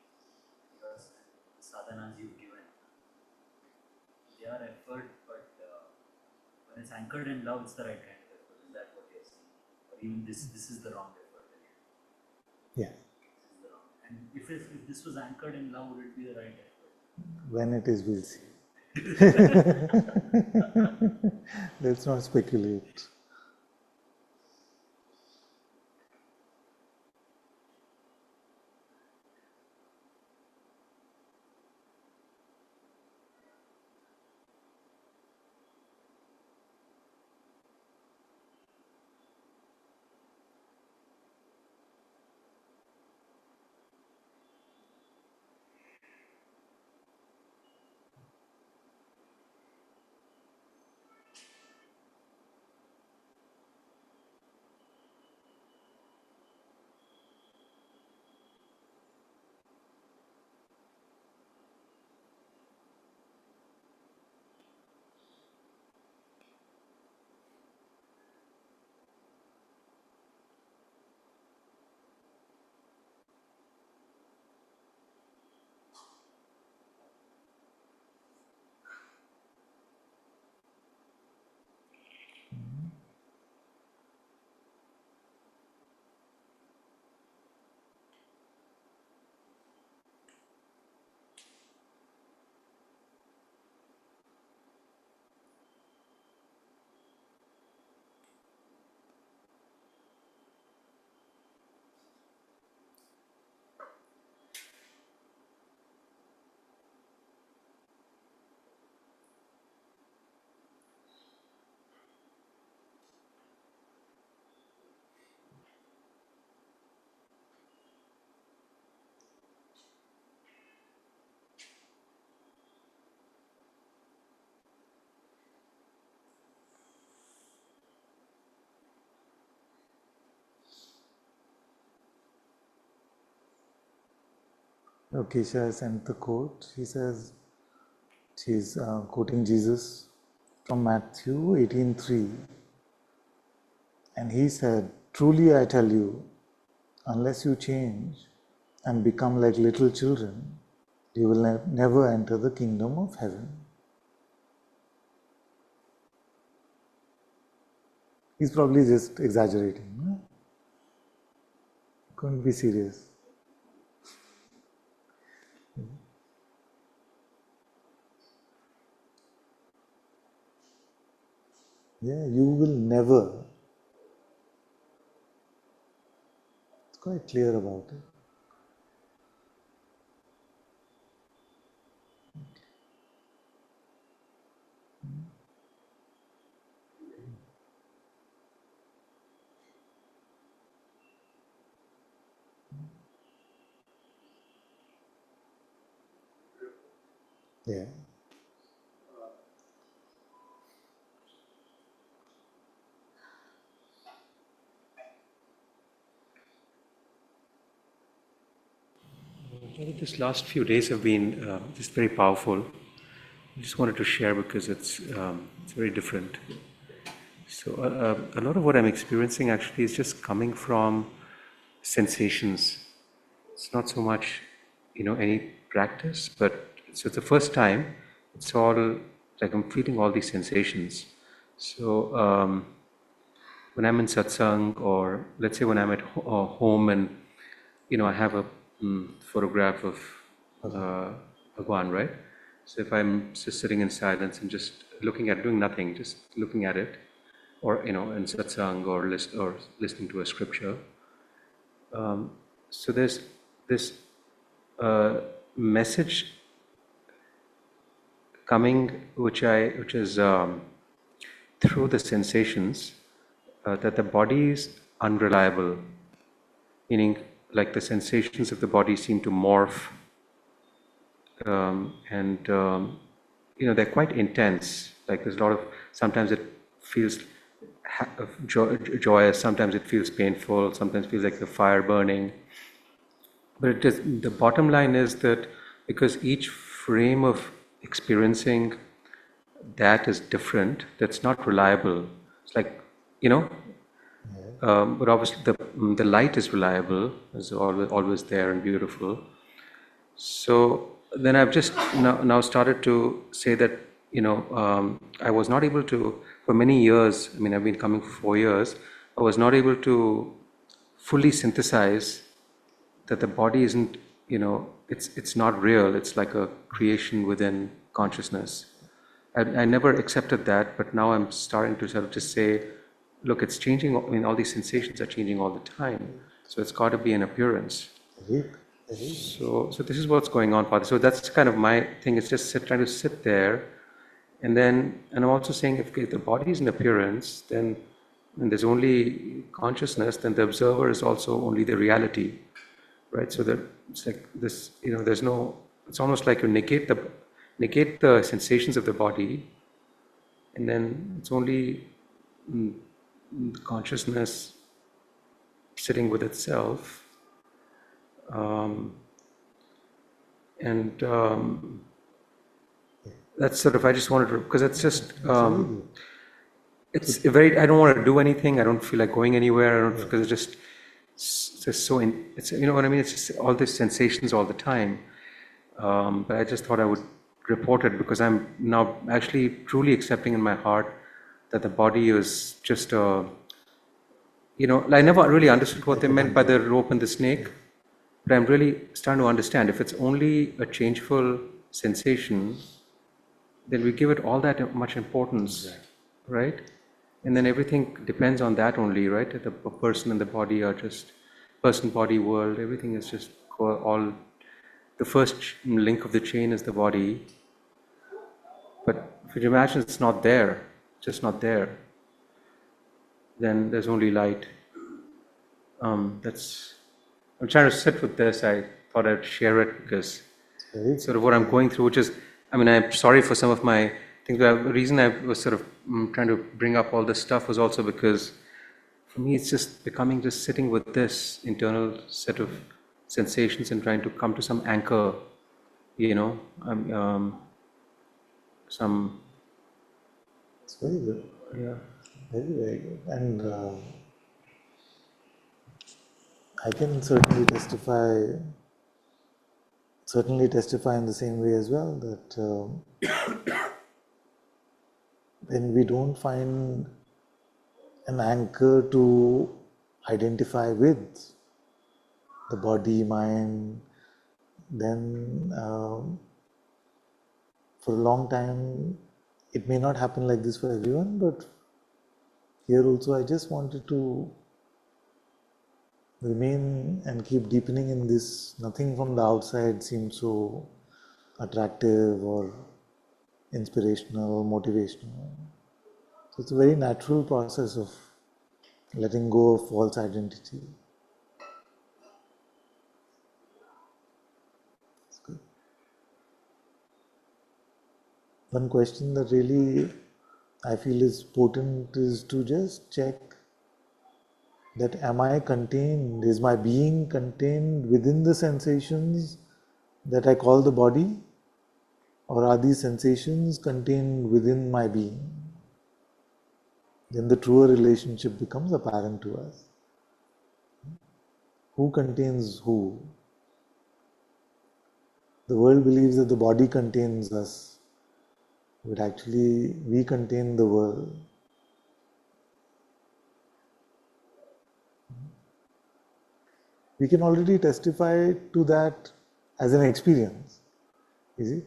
Because the sadhanas you've given, they are effort, but when it's anchored in love, it's the right kind of effort. Is that what you're saying? Or even this is the wrong effort again? Yeah. This is the wrong. And if this was anchored in love, would it be the right effort? When it is, we'll see. Let's not speculate. Kesha sent the quote. She says, she's quoting Jesus from Matthew 18:3. And he said, "Truly I tell you, unless you change and become like little children, you will never enter the kingdom of heaven." He's probably just exaggerating. No? Couldn't be serious. Yeah, you will never. It's quite clear about it. Yeah. This last few days have been just very powerful. I just wanted to share because it's very different. So a lot of what I'm experiencing actually is just coming from sensations. It's not so much, any practice, but so it's the first time. It's all like I'm feeling all these sensations. So when I'm in satsang, or let's say when I'm at home and I have a photograph of Bhagwan, right? So if I'm just sitting in silence and just looking at, doing nothing, just looking at it, or in satsang, or listening to a scripture. So there's this message coming, which is through the sensations, that the body is unreliable, meaning like the sensations of the body seem to morph, and they're quite intense. Like there's a lot of, sometimes it feels joyous, sometimes it feels painful, sometimes it feels like the fire burning. But the bottom line is that because each frame of experiencing that is different, that's not reliable. It's like, but obviously the light is reliable, is always there and beautiful. So then I've just now started to say that, I was not able to, for many years, I mean, I've been coming for 4 years, I was not able to fully synthesize that the body isn't, it's not real, it's like a creation within consciousness. I never accepted that, but now I'm starting to sort of just say, look, it's changing, I mean, all these sensations are changing all the time, so it's got to be an appearance. So this is what's going on, Father. So that's kind of my thing. It's just trying to sit there, and I'm also saying, if the body is an appearance, then and there's only consciousness, then the observer is also only the reality, right? So that it's like this, there's no. It's almost like you negate the sensations of the body, and then it's only the consciousness sitting with itself. And that's sort of, I just wanted to, because it's just, it's very, I don't want to do anything, I don't feel like going anywhere, I don't, because it's just so, it's, you know what I mean, it's just all these sensations all the time. But I just thought I would report it, because I'm now actually truly accepting in my heart that the body is just a, I never really understood what they meant by the rope and the snake. But I'm really starting to understand, if it's only a changeful sensation, then we give it all that much importance, right? And then everything depends on that only, right? The person and the body are just person, body, world. Everything is just all. The first link of the chain is the body. But if you imagine it's not there, just not there, then there's only light. I'm trying to sit with this. I thought I'd share it because it's sort of what I'm going through, which is, I mean, I'm sorry for some of my things. The reason I was sort of trying to bring up all this stuff was also because for me, it's just becoming just sitting with this internal set of sensations and trying to come to some anchor, some. It's very good. Yeah. Very, very good. And I can certainly testify in the same way as well, that when we don't find an anchor to identify with the body, mind, then for a long time, it may not happen like this for everyone, but here also I just wanted to remain and keep deepening in this. Nothing from the outside seems so attractive or inspirational, motivational. So it's a very natural process of letting go of false identity. It's good. One question that really I feel is potent is to just check that am I contained, is my being contained within the sensations that I call the body, or are these sensations contained within my being? Then the truer relationship becomes apparent to us. Who contains who? The world believes that the body contains us, but actually we contain the world. We can already testify to that as an experience. You see?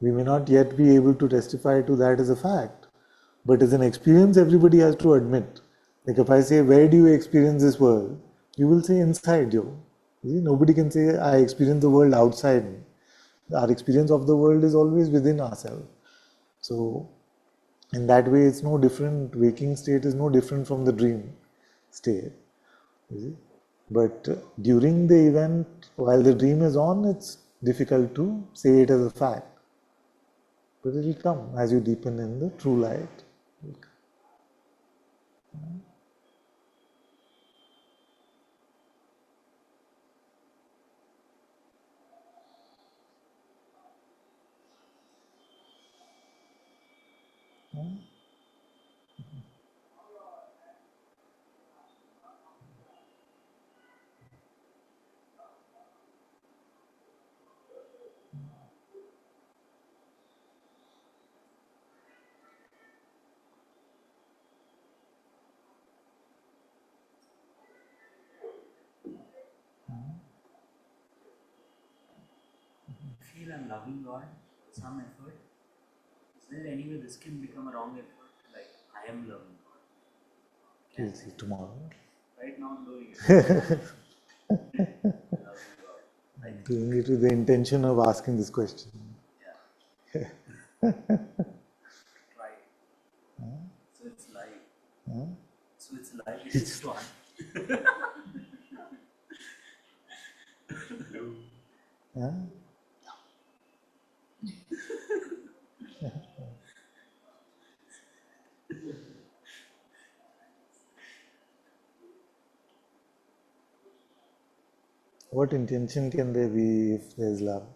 We may not yet be able to testify to that as a fact, but as an experience, everybody has to admit. Like if I say, where do you experience this world? You will say, inside you. You see? Nobody can say, I experience the world outside me. Our experience of the world is always within ourselves. So, in that way, it's no different. Waking state is no different from the dream state. You see? But during the event, while the dream is on, it's difficult to say it as a fact. But it will come as you deepen in the true light. loving God with some effort, well, anyway, this can become a wrong effort. Like, I am loving God. We'll see tomorrow. Right now, I'm doing it. Loving God. Like, Doing it with the intention of asking this question. yeah. Try. So it's live. So it's live. It's to Yeah? What intention can there be if there is love?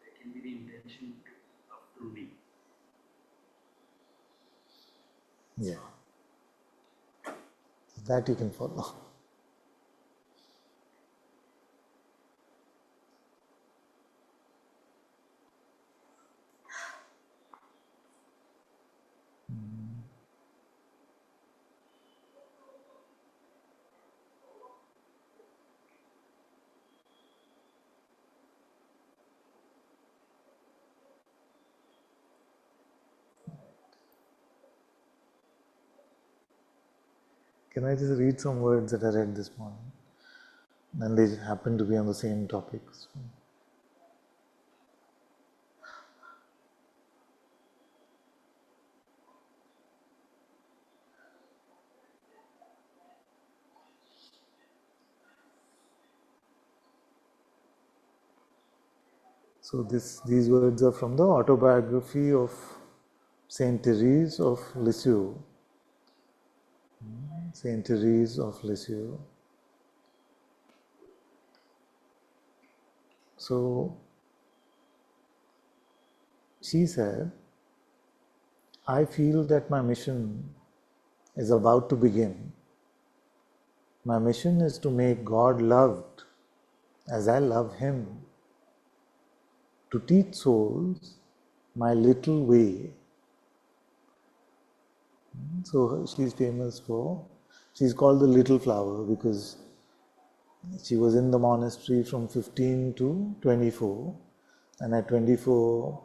That can be the intention of truly. Yeah. That you can follow. Can I just read some words that I read this morning? And they happen to be on the same topics. So these words are from the autobiography of Saint Therese of Lisieux. Saint Therese of Lisieux. So she said, I feel that my mission is about to begin. My mission is to make God loved as I love Him, to teach souls my little way. So she's famous for, she's called the little flower because she was in the monastery from 15 to 24, and at 24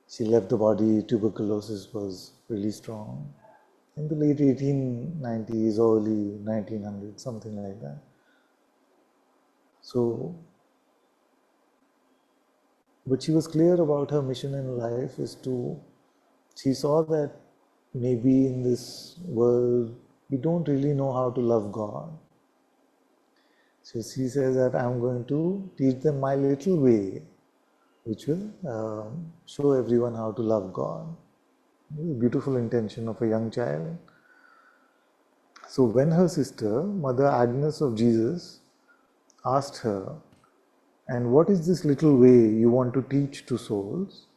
she left the body. Tuberculosis was really strong. In the late 1890s, early 1900s, something like that. So, but she was clear about her mission in life is to, she saw that maybe in this world we don't really know how to love God. So she says that I'm going to teach them my little way, which will show everyone how to love God. Beautiful intention of a young child. So when her sister, Mother Agnes of Jesus, asked her, and what is this little way you want to teach to souls?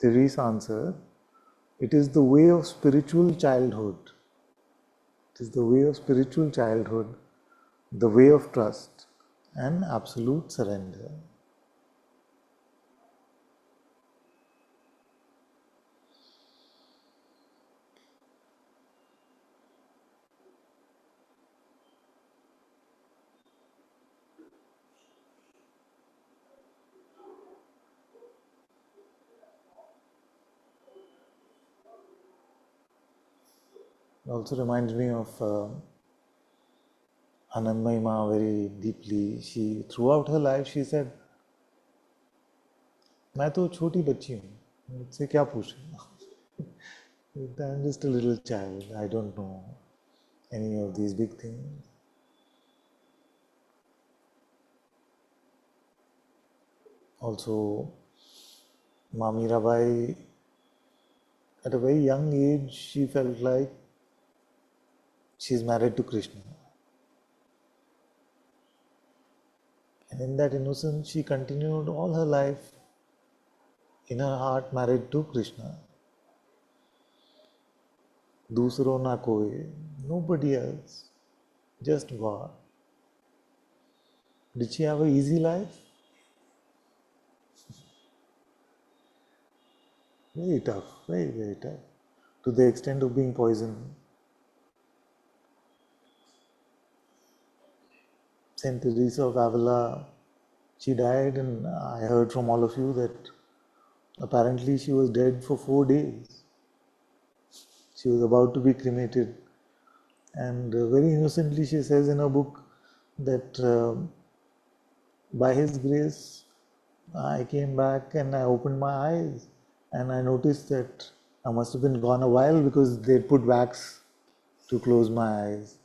Therese answered, it is the way of spiritual childhood. It is the way of spiritual childhood, the way of trust and absolute surrender. It also reminds me of Anandmayima very deeply. She, throughout her life, she said, मैं तो छोटी बच्ची हूँ, मुझसे क्या पूछ रहे हो? I'm just a little child. I don't know any of these big things. Also, Ma Mirabai, at a very young age, she felt like she's married to Krishna. And in that innocence, she continued all her life in her heart married to Krishna. दूसरो ना कोई, nobody else, just God. Did she have an easy life? Very tough, very, very tough, to the extent of being poisoned. Saint Teresa of Avila, she died, and I heard from all of you that apparently she was dead for 4 days. She was about to be cremated, and very innocently she says in her book that by His grace I came back and I opened my eyes and I noticed that I must have been gone a while because they put wax to close my eyes.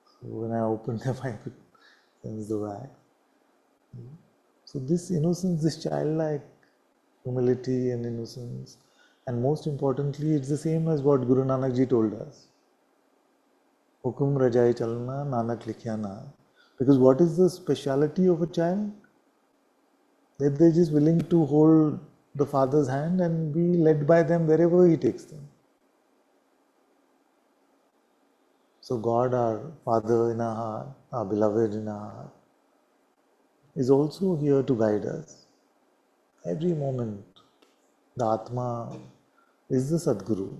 So when I opened them, I could sense the wax. So this innocence, this childlike humility and innocence, and most importantly, it's the same as what Guru Nanak Ji told us. Hukum Rajai Chalna, Nanak Likhya Na. Because what is the speciality of a child? That they're just willing to hold the father's hand and be led by them wherever he takes them. So God, our Father in our heart, our beloved in our heart, is also here to guide us. Every moment, the Atma is the Sadguru.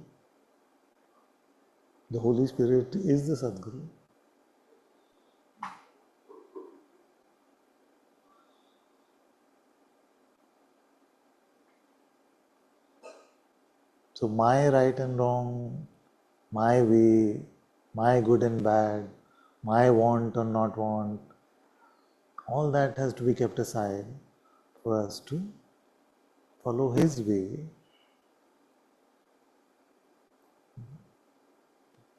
The Holy Spirit is the Sadguru. So my right and wrong, my way, my good and bad, my want or not want, all that has to be kept aside for us to follow His way,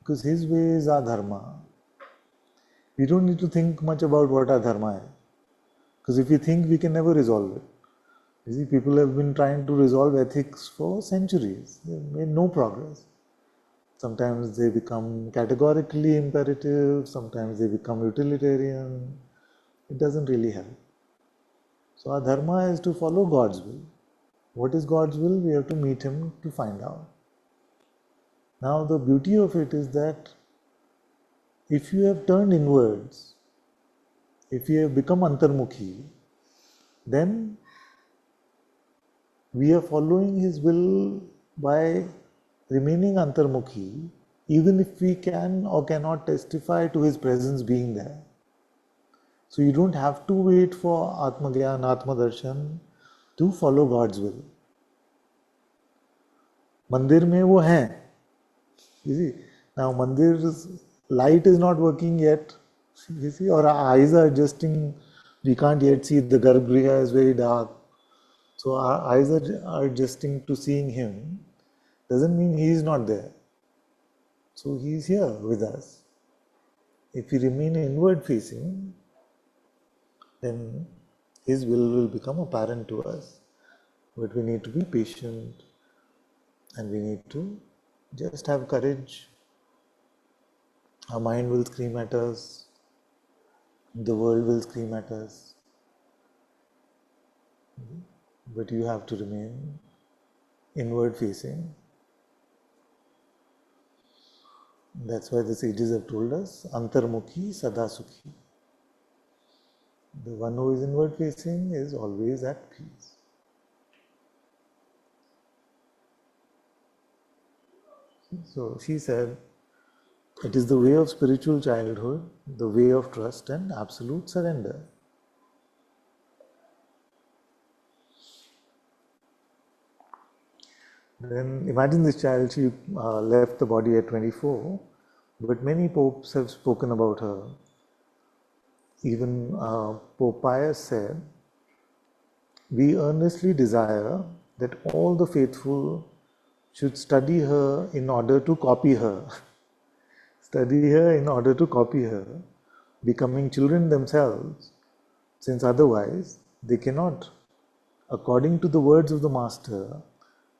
because His way is our dharma. We don't need to think much about what our dharma is, because if we think, we can never resolve it. You see, people have been trying to resolve ethics for centuries. They've made no progress. Sometimes they become categorically imperative, sometimes they become utilitarian. It doesn't really help. So our dharma is to follow God's will. What is God's will? We have to meet Him to find out. Now the beauty of it is that if you have turned inwards, if you have become antarmukhi, then we are following His will by remaining antarmukhi, even if we can or cannot testify to His presence being there. So you don't have to wait for Atmagyan, Atmadarshan to follow God's will. Mandir mein wo hai. You see, now Mandir's light is not working yet. You see, or our eyes are adjusting. We can't yet see. The Garbhagriha is very dark. So our eyes are adjusting to seeing Him. Doesn't mean He is not there. So He is here with us. If we remain inward facing, then His will become apparent to us. But we need to be patient and we need to just have courage. Our mind will scream at us, the world will scream at us, but you have to remain inward facing. That's why the sages have told us, Antarmukhi Sada Sukhi. The one who is inward facing is always at peace. So she said, it is the way of spiritual childhood, the way of trust and absolute surrender. Then imagine this child, she left the body at 24, but many popes have spoken about her. Even Pope Pius said, we earnestly desire that all the faithful should study her in order to copy her. Study her in order to copy her, becoming children themselves, since otherwise they cannot, according to the words of the Master,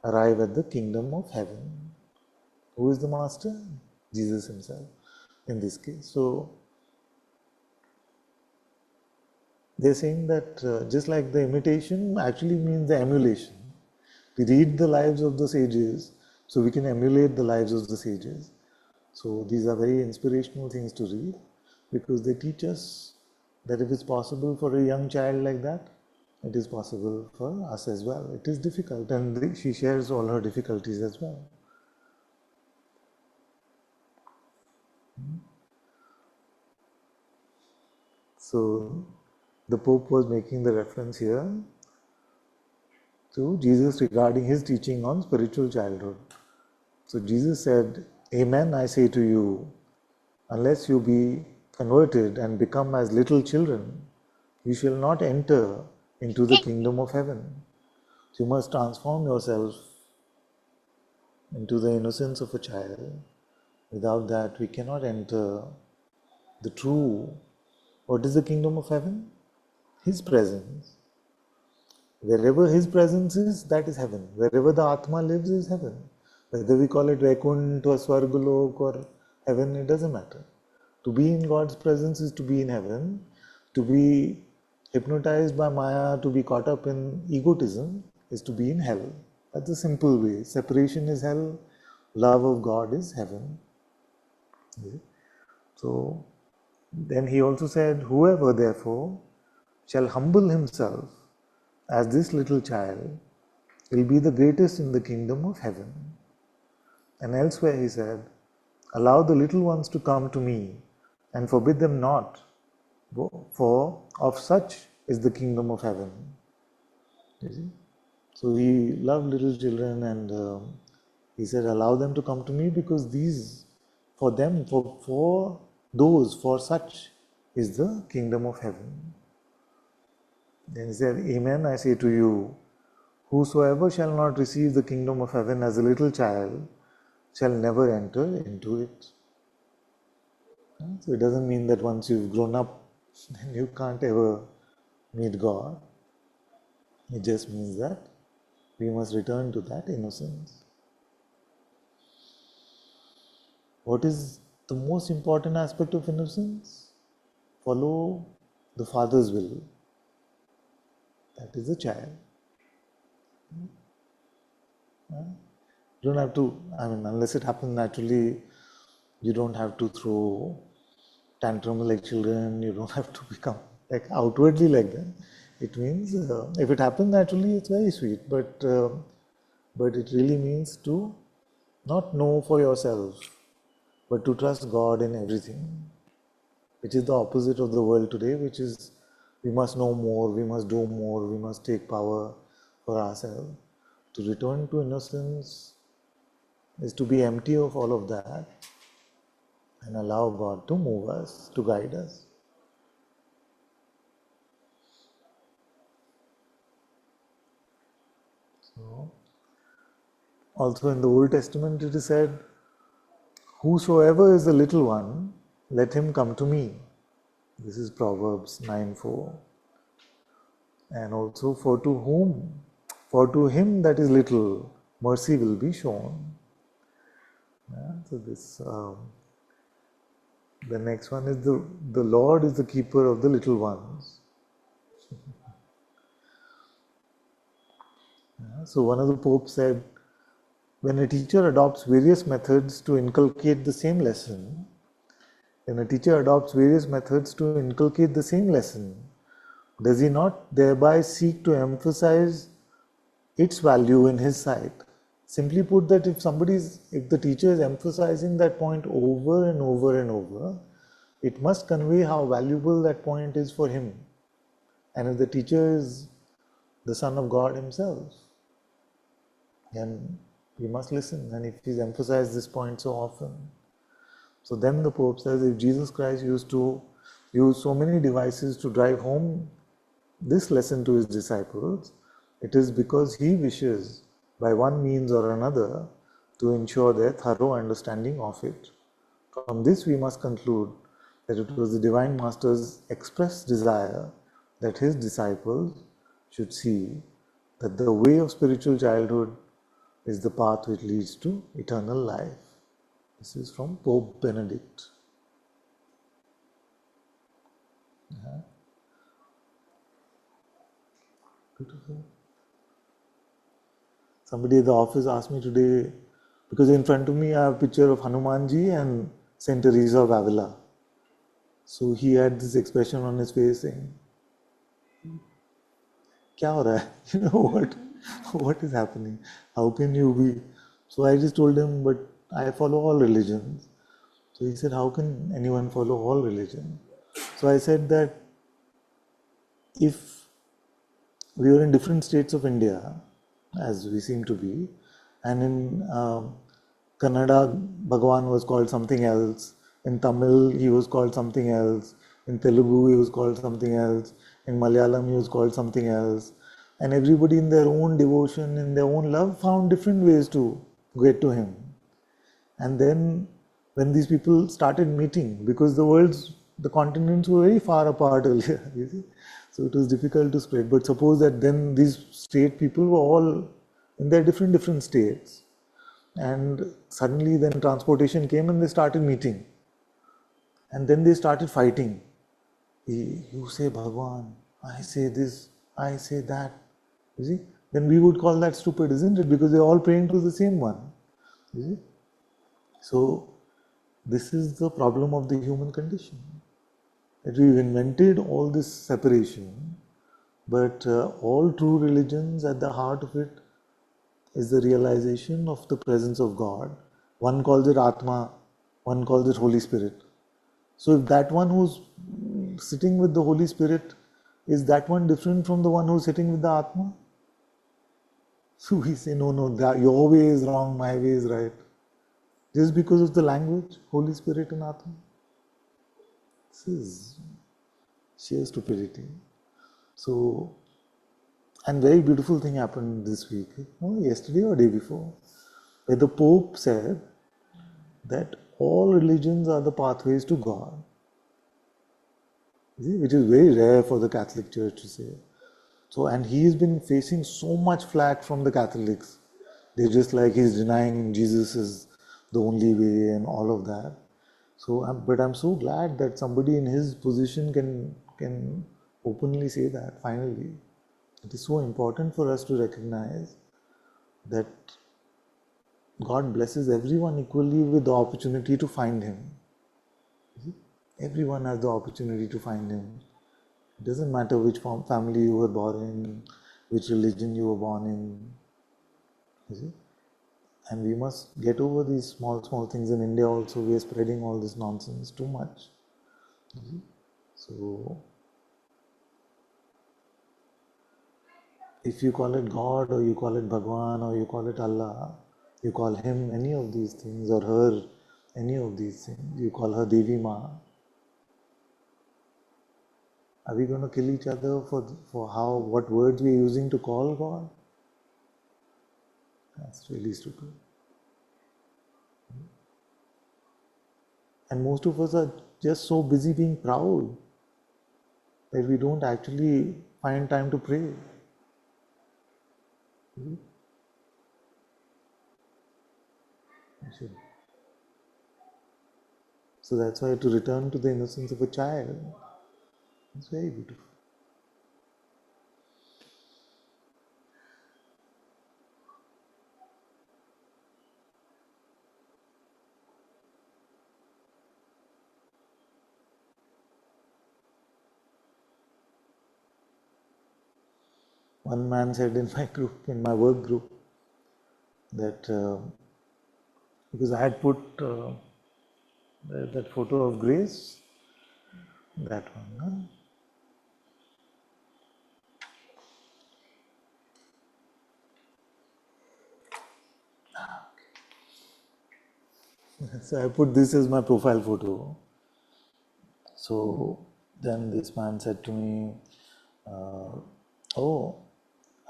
arrive at the kingdom of heaven. Who is the Master? Jesus Himself in this case. So they're saying that just like the imitation actually means the emulation. We read the lives of the sages so we can emulate the lives of the sages. So these are very inspirational things to read, because they teach us that if it's possible for a young child like that, it is possible for us as well. It is difficult, and she shares all her difficulties as well. So the Pope was making the reference here to Jesus regarding his teaching on spiritual childhood. So Jesus said, "Amen, I say to you, unless you be converted and become as little children, you shall not enter into the kingdom of heaven." So you must transform yourself into the innocence of a child. Without that, we cannot enter the true. What is the kingdom of heaven? His presence. Wherever His presence is, that is heaven. Wherever the Atma lives is heaven. Whether we call it Vaikuntha or Swargalok or heaven, it doesn't matter. To be in God's presence is to be in heaven. To be hypnotized by Maya, to be caught up in egotism, is to be in hell. That's a simple way. Separation is hell, love of God is heaven. So then he also said, "Whoever therefore shall humble himself as this little child will be the greatest in the kingdom of heaven." And elsewhere he said, "Allow the little ones to come to me and forbid them not, for of such is the kingdom of heaven." You see? So he loved little children, and he said, "Allow them to come to me, because these, for them, for those, for such is the kingdom of heaven." Then he said, "Amen, I say to you, whosoever shall not receive the kingdom of heaven as a little child shall never enter into it." So it doesn't mean that once you've grown up, then you can't ever meet God. It just means that we must return to that innocence. What is the most important aspect of innocence? Follow the Father's will. That is the child. You don't have to, unless it happens naturally, you don't have to throw tantrum like children, you don't have to become like outwardly like that. It means, if it happens naturally, it's very sweet, but it really means to not know for yourself, but to trust God in everything, which is the opposite of the world today, which is we must know more, we must do more, we must take power for ourselves. To return to innocence is to be empty of all of that and allow God to move us, to guide us. So, also in the Old Testament it is said, "Whosoever is the little one, let him come to me." This is Proverbs 9:4. And also, for to him that is little, mercy will be shown. Yeah, so this, the next one is the Lord is the keeper of the little ones. Yeah, so one of the popes said, when a teacher adopts various methods to inculcate the same lesson, does he not thereby seek to emphasize its value in his sight? Simply put, that if the teacher is emphasizing that point over and over and over, it must convey how valuable that point is for him. And if the teacher is the Son of God himself, then we must listen. And if he's emphasized this point so often, so then the Pope says, if Jesus Christ used to use so many devices to drive home this lesson to his disciples, it is because he wishes, by one means or another, to ensure their thorough understanding of it. From this we must conclude that it was the Divine Master's express desire that his disciples should see that the way of spiritual childhood is the path which leads to eternal life. This is from Pope Benedict. Yeah. Beautiful. Somebody at the office asked me today, Because in front of me I have a picture of Hanumanji and Saint Teresa of Avila. So he had this expression on his face saying, "Kya ho raha hai?" You know what? What is happening? How can you be? So I just told him, but I follow all religions. So he said, how can anyone follow all religions? So I said that if we were in different states of India, as we seem to be, and in Kannada, Bhagwan was called something else. In Tamil, he was called something else. In Telugu, he was called something else. In Malayalam, he was called something else. And everybody in their own devotion, in their own love, found different ways to get to him. And then when these people started meeting, because the continents were very far apart earlier, you see, so it was difficult to spread. But suppose that then these state people were all in their different states, and suddenly then transportation came and they started meeting, and then they started fighting. You say Bhagwan, I say this, I say that. You see, then we would call that stupid, isn't it? Because they're all praying to the same one. You see, so this is the problem of the human condition. That we've invented all this separation, but all true religions, at the heart of it, is the realization of the presence of God. One calls it Atma, one calls it Holy Spirit. So if that one who's sitting with the Holy Spirit, is that one different from the one who's sitting with the Atma? So we say, no, your way is wrong, my way is right. Just because of the language, Holy Spirit and Atma. This is sheer stupidity. So, and very beautiful thing happened this week, yesterday or day before, where the Pope said that all religions are the pathways to God. Which is very rare for the Catholic Church to say. So, and he's been facing so much flack from the Catholics. They're just like he's denying Jesus is the only way and all of that. So, but I'm so glad that somebody in his position can openly say that. Finally, it is so important for us to recognize that God blesses everyone equally with the opportunity to find Him. Everyone has the opportunity to find Him. It doesn't matter which family you were born in, which religion you were born in. You see? And we must get over these small things. In India also, we are spreading all this nonsense too much. You see? So, if you call it God, or you call it Bhagwan, or you call it Allah, you call him any of these things, or her any of these things, you call her Devi Ma, are we going to kill each other for what words we are using to call God? That's really stupid. And most of us are just so busy being proud that we don't actually find time to pray. So that's why to return to the innocence of a child is very beautiful. One man said in my group, in my work group, that because I had put that photo of Grace, that one. So I put this as my profile photo. So then this man said to me, "Oh,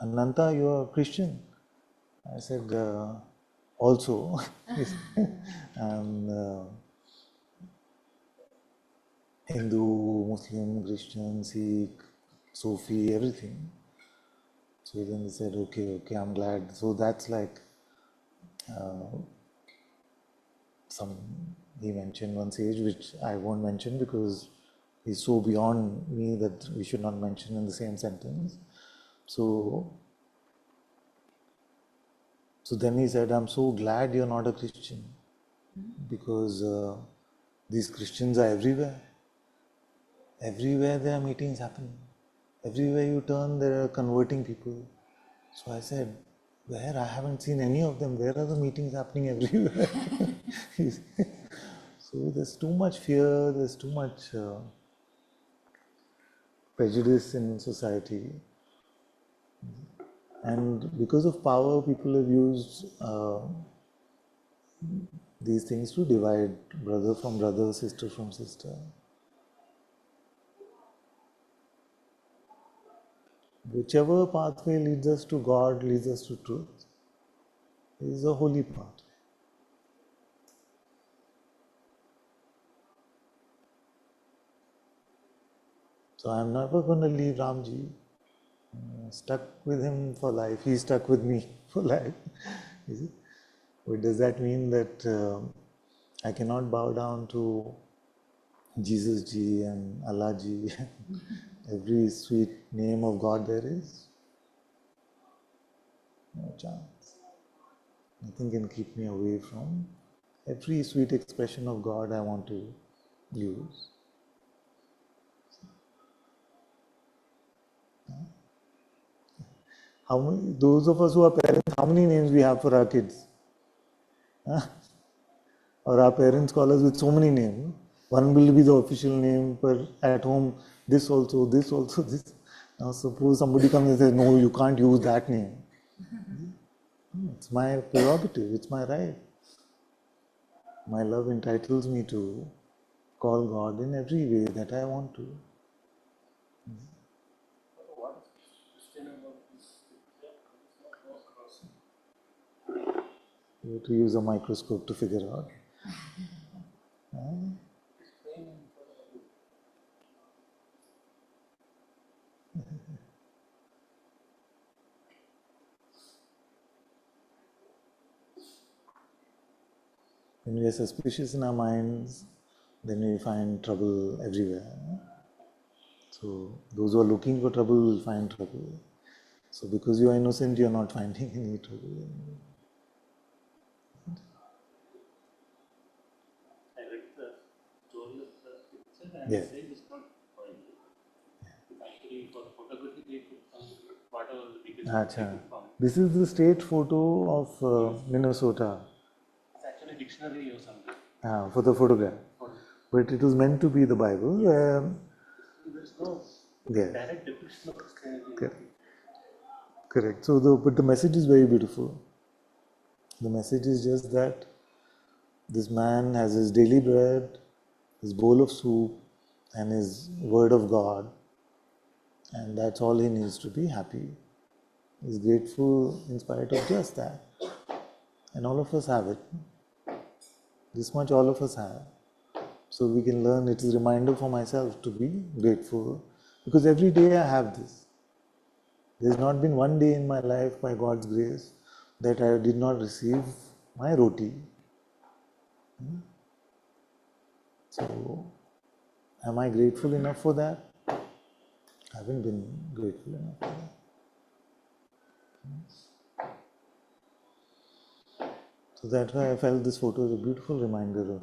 Ananta, you are a Christian?" I said, "Also, I'm Hindu, Muslim, Christian, Sikh, Sufi, everything." So then he said, okay, I'm glad. So that's like he mentioned one sage which I won't mention because he's so beyond me that we should not mention in the same sentence. So So then he said, I'm so glad you're not a Christian, because these Christians are everywhere. Everywhere there are meetings happening. Everywhere you turn, there are converting people. So I said, where? I haven't seen any of them. Where are the meetings happening everywhere? So there's too much fear, there's too much prejudice in society. And because of power, people have used these things to divide brother from brother, sister from sister. Whichever pathway leads us to God, leads us to truth, is a holy path. So I'm never going to leave Ramji. Stuck with him for life. He's stuck with me for life. You see? But does that mean that I cannot bow down to Jesus Ji and Allah Ji, every sweet name of God there is? No chance. Nothing can keep me away from every sweet expression of God I want to use. How many, those of us who are parents, how many names we have for our kids? Huh? Or our parents call us with so many names. One will be the official name, but at home, this also, this also, this. Now suppose somebody comes and says, no, you can't use that name. It's my prerogative, it's my right. My love entitles me to call God in every way that I want to. What is Christian about this picture? It's not no cross. You have to use a microscope to figure out. Explain for the When we are suspicious in our minds, then we find trouble everywhere. So those who are looking for trouble will find trouble. So because you are innocent, you are not finding any trouble. I read the story of the picture and Yeah. they say it's not oil. Actually, for photography, they put some whatever the biggest they Acha. could found. This is the state photo of Minnesota It's actually dictionary or something. for the photograph. But it was meant to be the Bible. There's no Yeah. direct depiction of Christianity. Correct. Correct. So, but the message is very beautiful. The message is just that this man has his daily bread, his bowl of soup, and his word of God, and that's all he needs to be happy. He's grateful in spite of just that. And all of us have it. This much all of us have. So we can learn, it is a reminder for myself to be grateful, because every day I have this. There's not been one day in my life, by God's grace, that I did not receive my roti. So, am I grateful enough for that? I haven't been grateful enough for that. So that's why I felt this photo is a beautiful reminder of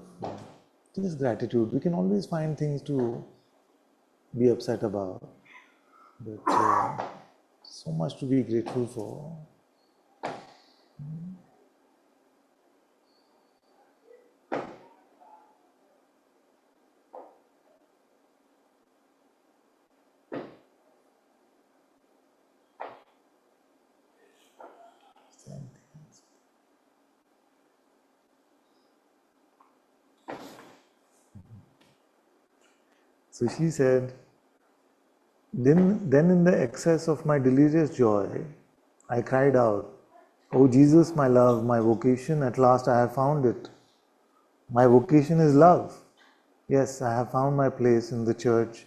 just gratitude. We can always find things to be upset about, but so much to be grateful for. So she said, then in the excess of my delirious joy, I cried out, "Oh Jesus, my love, my vocation, at last I have found it. My vocation is love. Yes, I have found my place in the church,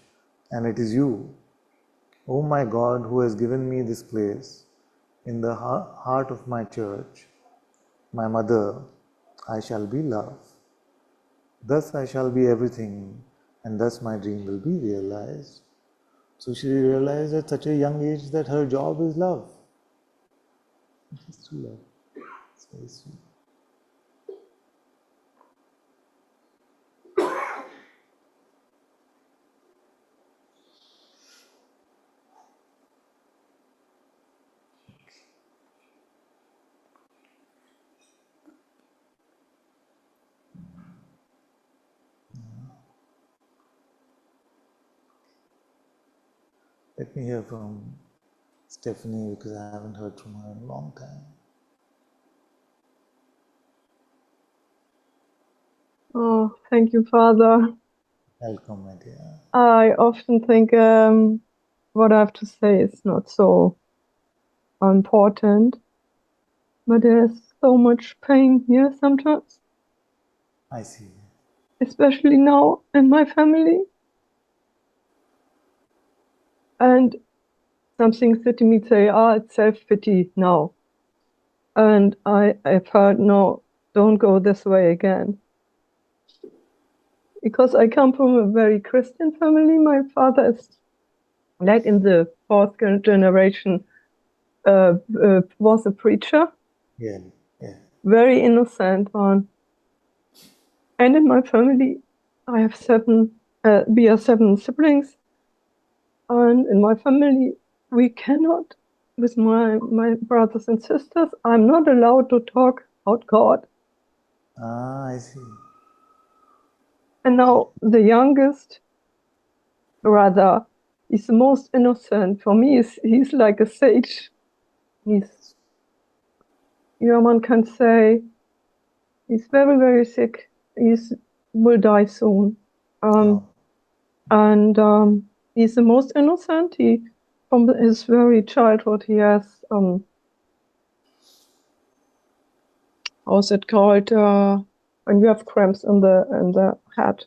and it is you. Oh my God, who has given me this place in the heart of my church, my mother, I shall be love. Thus I shall be everything, and thus my dream will be realized." So she realized at such a young age that her job is love. Just to love. Very sweet. Let me hear from Stephanie because I haven't heard from her in a long time. Oh, thank you, Father. Welcome, my dear. I often think what I have to say is not so important, but there's so much pain here sometimes, I see. especially now in my family. And something sitting me say, it's self-pity now. And I've heard, no, don't go this way again. Because I come from a very Christian family. My father is like in the fourth generation, was a preacher. Yeah, yeah. Very innocent one. And in my family, I have we are 7 siblings. And in my family, we cannot, with my brothers and sisters, I'm not allowed to talk about God. I see. And now the youngest brother is the most innocent. For me, he's like a sage. He's, one can say, he's very, very sick. Will die soon. And he's the most innocent. From his very childhood, he has, how's it called, when you have cramps in the head,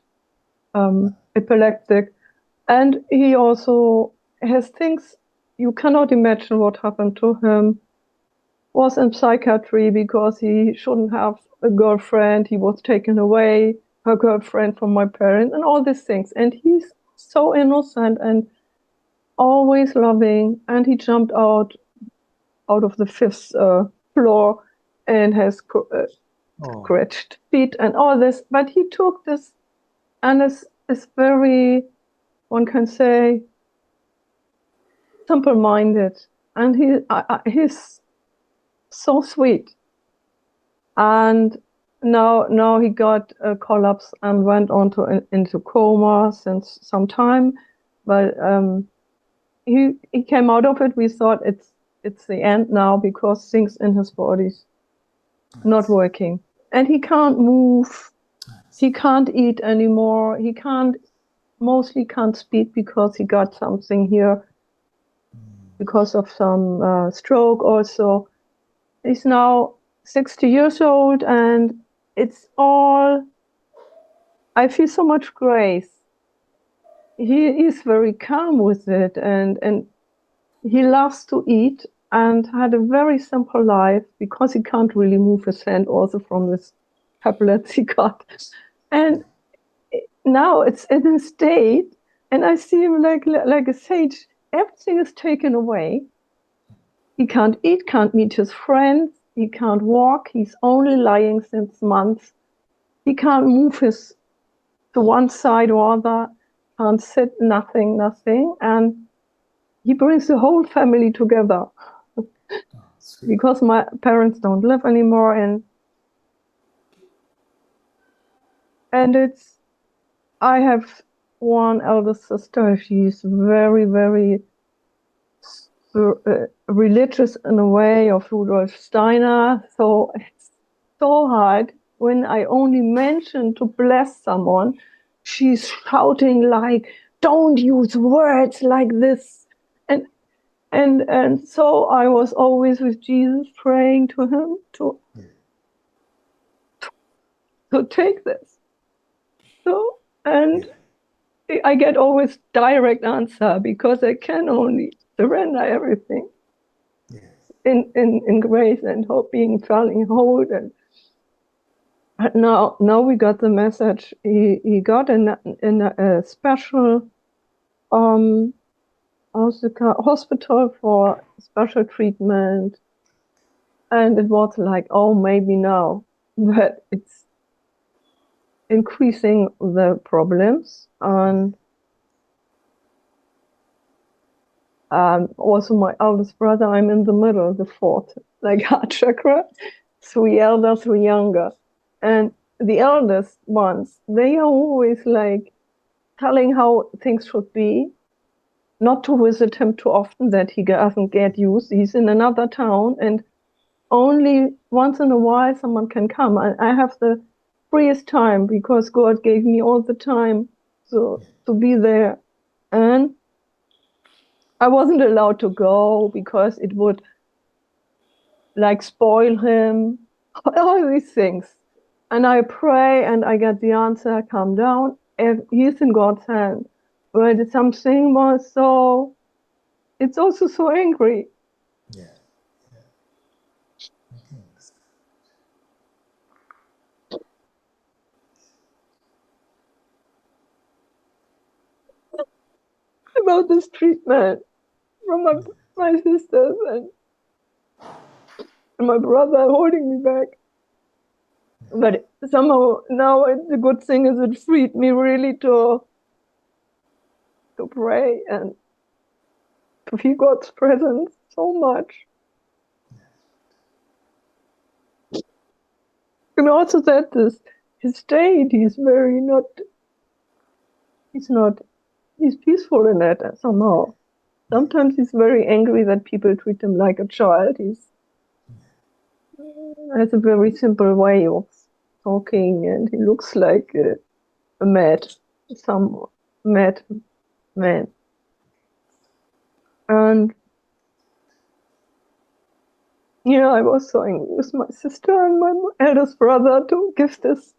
epileptic. And he also has things you cannot imagine what happened to him. Was in psychiatry because he shouldn't have a girlfriend. He was taken away, her girlfriend from my parents, and all these things. And he's so innocent and always loving. And he jumped out of the 5th floor and has scratched feet and all this. But he took this, and is very, one can say, simple-minded. And he's so sweet. And now he got a collapse and went into coma since some time. But he came out of it. We thought it's the end now because things in his body's not working. And he can't move. He can't eat anymore. He mostly can't speak because he got something here because of some stroke also. He's now 60 years old, and it's all, I feel so much grace. He is very calm with it, and he loves to eat and had a very simple life because he can't really move his hand also from this tablets he got. And now it's in a state, and I see him like a sage. Everything is taken away. He can't eat, can't meet his friends. He can't walk. He's only lying since months. He can't move to one side or other. Can't sit, nothing. And he brings the whole family together because my parents don't live anymore. And I have one elder sister. She's very, very religious in a way of Rudolf Steiner. So it's so hard when I only mention to bless someone, she's shouting like, don't use words like this. And so I was always with Jesus praying to him to take this. So, and I get always direct answer because I can only surrender everything in grace and hope, feeling hold. And now we got the message. He got in a special hospital for special treatment. And it was like, oh, maybe now, but it's increasing the problems. And also my eldest brother, I'm in the middle, the fourth, like heart chakra, 3 elder, 3 younger. And the eldest ones, they are always like telling how things should be, not to visit him too often, that he doesn't get used. He's in another town, and only once in a while someone can come. I have the freest time because God gave me all the time to be there. And I wasn't allowed to go because it would like spoil him, all these things. And I pray and I get the answer, calm down. If he's in God's hand. But something was so, it's also so angry. Yeah. About this treatment from my sisters and my brother holding me back. But somehow now the good thing is it freed me really to pray and to feel God's presence so much. And also that his state, he's peaceful in that somehow. Sometimes he's very angry that people treat him like a child. He has a very simple way of talking, and he looks like some mad man. And yeah, I was so angry with my sister and my eldest brother to give this.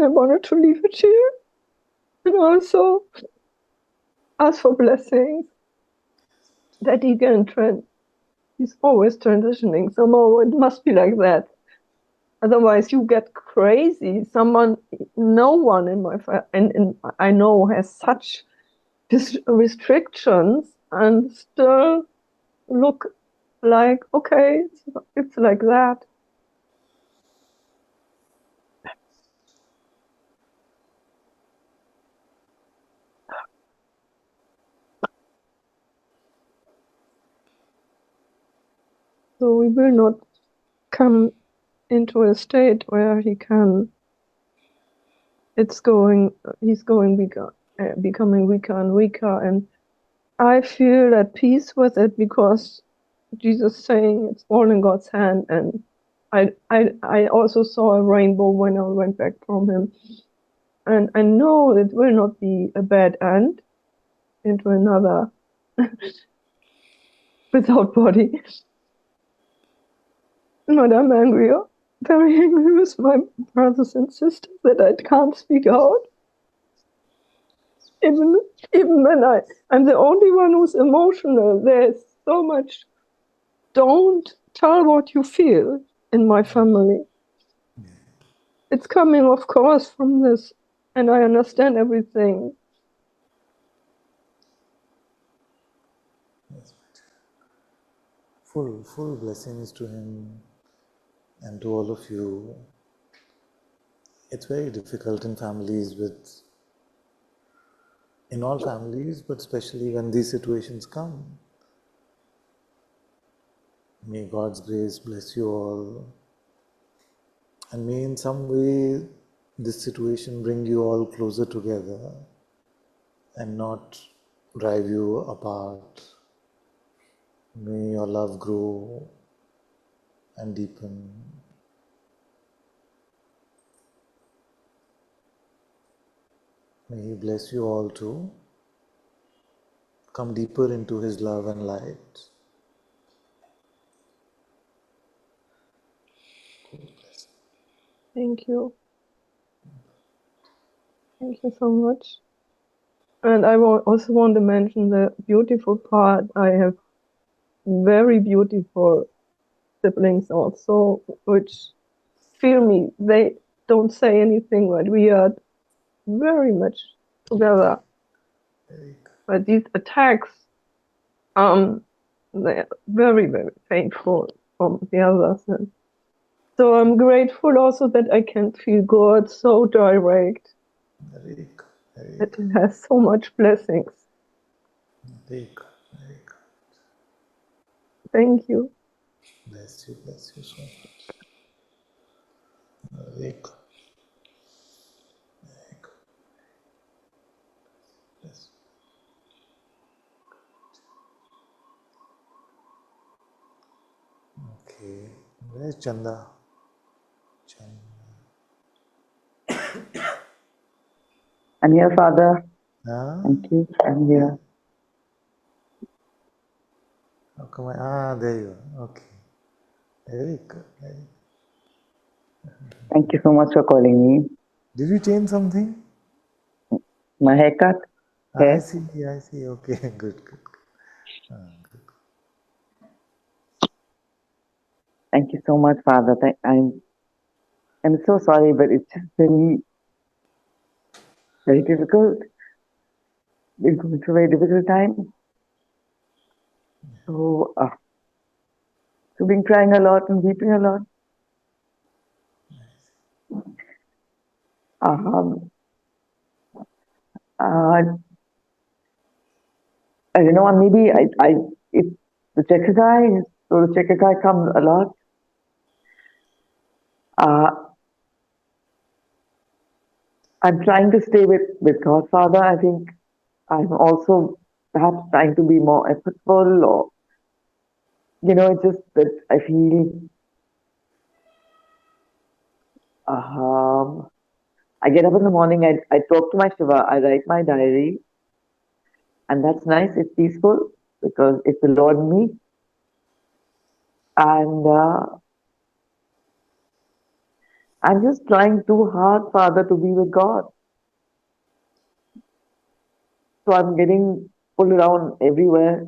I wanted to leave it here and also ask for blessings that he can he's always transitioning. Somehow it must be like that. Otherwise you get crazy. No one in my and I know has such restrictions and still look like, okay, it's like that. So we will not come into a state where he's going weaker, becoming weaker and weaker. And I feel at peace with it because Jesus saying it's all in God's hand. And I also saw a rainbow when I went back from him. And I know it will not be a bad end into another without body. But I'm angry, very angry with my brothers and sisters that I can't speak out. Even when I'm the only one who's emotional, there's so much, don't tell what you feel in my family. It's coming, of course, from this, and I understand everything. Yes. Full blessings to him and to all of you. It's very difficult in all families, but especially when these situations come. May God's grace bless you all. And may in some way this situation bring you all closer together and not drive you apart. May your love grow and deepen. May He bless you all to come deeper into His love and light. Thank you. Thank you so much. And I also want to mention the beautiful part. I have very beautiful siblings also, which feel me. They don't say anything, but we are very much together. But these attacks, they're very, very painful. from the others. And so I'm grateful also that I can feel God so direct. Very good. Very That good. it has so much blessings. Very good. Very good. Thank you. Bless you so much. Very good. Very good. Bless you. Okay. Where's Chanda? I'm here, Father. Ah, Thank you. I'm here. how come there you are. Okay. Very good. Very good. Thank you so much for calling me. Did you change something? My haircut? I Hair? see. I see. Okay. Good. Good. Good. Thank you so much, Father. I'm so sorry, but it's just very, very difficult. We're going through a very difficult time. So been crying a lot and weeping a lot. Um, uh, I don't know, maybe if the checker guy, so the checker guy comes a lot. Uh, I'm trying to stay with God, Father. I think I'm also perhaps trying to be more effortful, or, it's just that I feel I get up in the morning, I talk to my Shiva, I write my diary, and that's nice, it's peaceful because it's the Lord in me. And I'm just trying too hard, Father, to be with God. So I'm getting pulled around everywhere.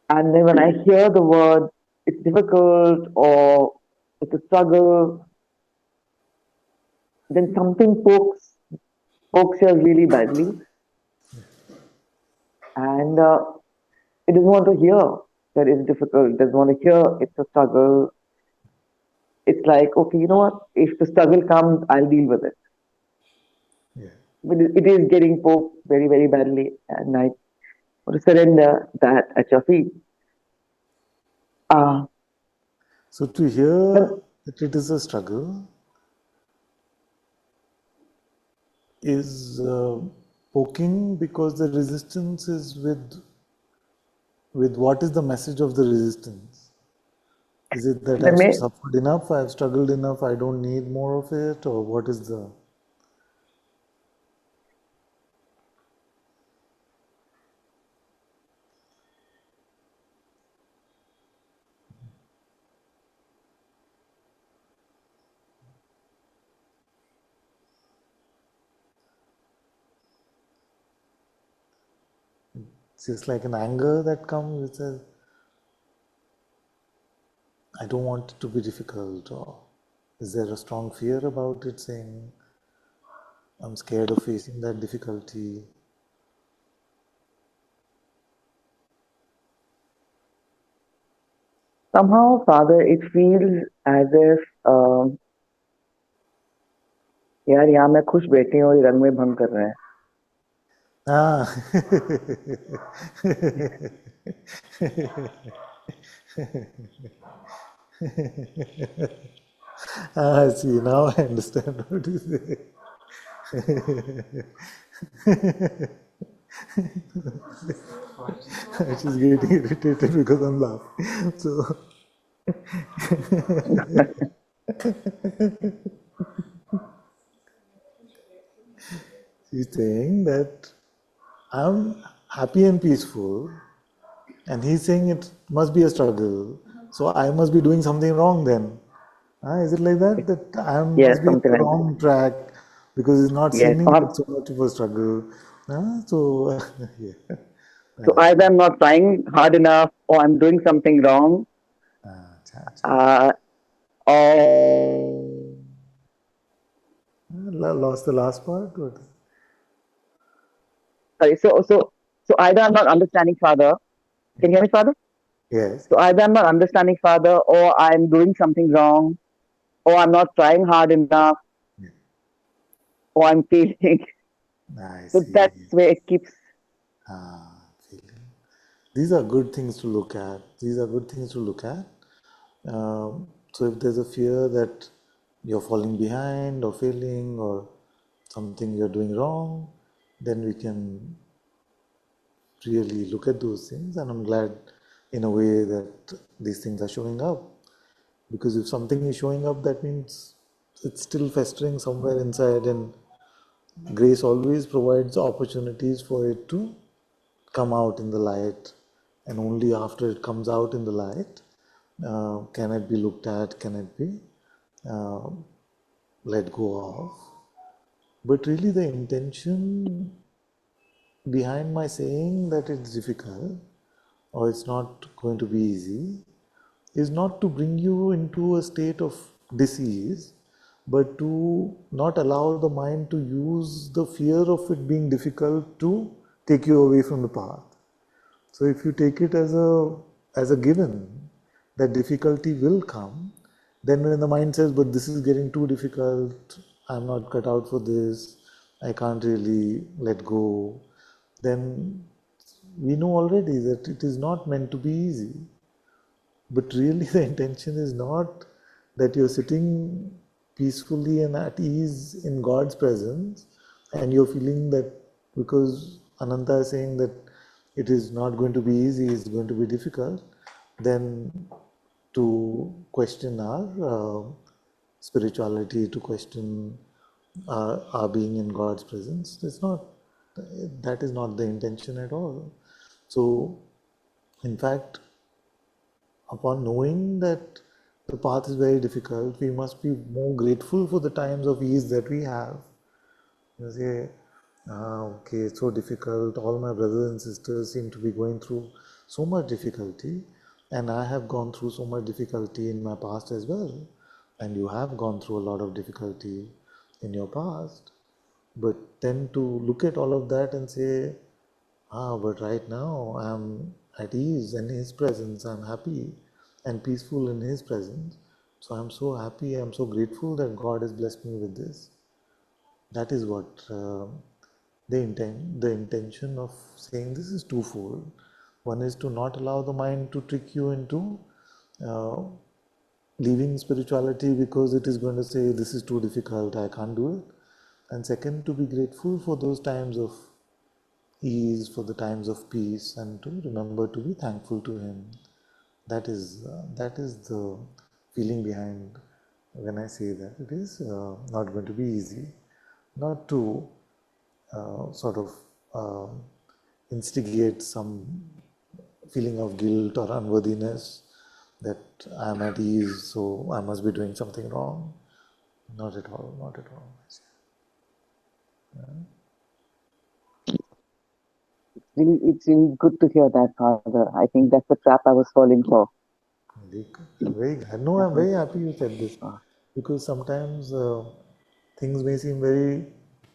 And then when I hear the word, it's difficult or it's a struggle, then something pokes here really badly. And it doesn't want to hear that it's difficult, it doesn't want to hear it's a struggle. It's like, okay, you know what? If the struggle comes, I'll deal with it. Yeah. But it is getting poked very, very badly. And I want to surrender that at your feet. So to hear that it is a struggle is poking, because the resistance is with what is the message of the resistance? Is it that I've suffered enough, I've struggled enough, I don't need more of it, or what is the... It's just like an anger that comes, which says, I don't want it to be difficult, or is there a strong fear about it, saying, I'm scared of facing that difficulty? Somehow, Father, it feels as if यार यहाँ मैं खुश बैठी हूँ और ये रंग में भंग कर रहे हैं. See, now I understand what you say. She's getting irritated because I'm laughing. So she's saying that I'm happy and peaceful, and he's saying it must be a struggle, so I must be doing something wrong then. Is it like that? That I Yes, must be on something the like that. wrong track because he's not Yes. seeming like so much of a struggle. So, yeah. So either I'm not trying hard enough, or I'm doing something wrong, or Lost the last part. What? sorry. So either I'm not understanding, Father. Can you hear me, Father? Yes. So either I'm not understanding Father, or I'm doing something wrong, or I'm not trying hard enough, Yeah. or I'm failing. I So see. that's where it keeps. Feeling. These are good things to look at. These are good things to look at. So if there's a fear that you're falling behind or failing or something you're doing wrong, then we can really look at those things. And I'm glad in a way that these things are showing up. Because if something is showing up, that means it's still festering somewhere inside, and grace always provides opportunities for it to come out in the light, and only after it comes out in the light can it be looked at, can it be uh, let go of. But really, the intention behind my saying that it's difficult or it's not going to be easy is not to bring you into a state of disease, but to not allow the mind to use the fear of it being difficult to take you away from the path. So if you take it as a given that difficulty will come, then when the mind says, "But this is getting too difficult, I'm not cut out for this, I can't really let go," then we know already that it is not meant to be easy. But really, the intention is not that you're sitting peacefully and at ease in God's presence and you're feeling that because Ananta is saying that it is not going to be easy, it's going to be difficult, then to question our spirituality, to question our being in God's presence. It's not, that is not the intention at all. So, in fact, upon knowing that the path is very difficult, we must be more grateful for the times of ease that we have. You say, okay, it's so difficult. All my brothers and sisters seem to be going through so much difficulty, and I have gone through so much difficulty in my past as well. And you have gone through a lot of difficulty in your past. But then to look at all of that and say, but right now I'm at ease in His presence, I'm happy and peaceful in His presence. So I'm so happy, I'm so grateful that God has blessed me with this. That is what the intention of saying this is twofold. One is to not allow the mind to trick you into uh, leaving spirituality because it is going to say this is too difficult, I can't do it. And second, to be grateful for those times of ease, for the times of peace, and to remember to be thankful to Him. That is the feeling behind when I say that it is not going to be easy, not to sort of instigate some feeling of guilt or unworthiness that I'm at ease, so I must be doing something wrong. Not at all, not at all. It's really good to hear that, Father. I think that's the trap I was falling for. I'm very glad. No, I'm very happy you said this because sometimes things may seem very,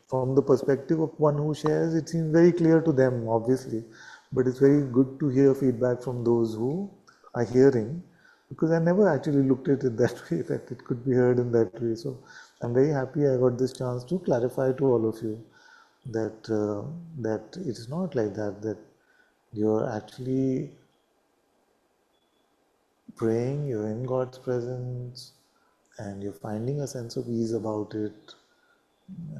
from the perspective of one who shares, it seems very clear to them, obviously. But it's very good to hear feedback from those who are hearing because I never actually looked at it that way, that it could be heard in that way. So I'm very happy I got this chance to clarify to all of you that that it is not like that, that you're actually praying, you're in God's presence, and you're finding a sense of ease about it.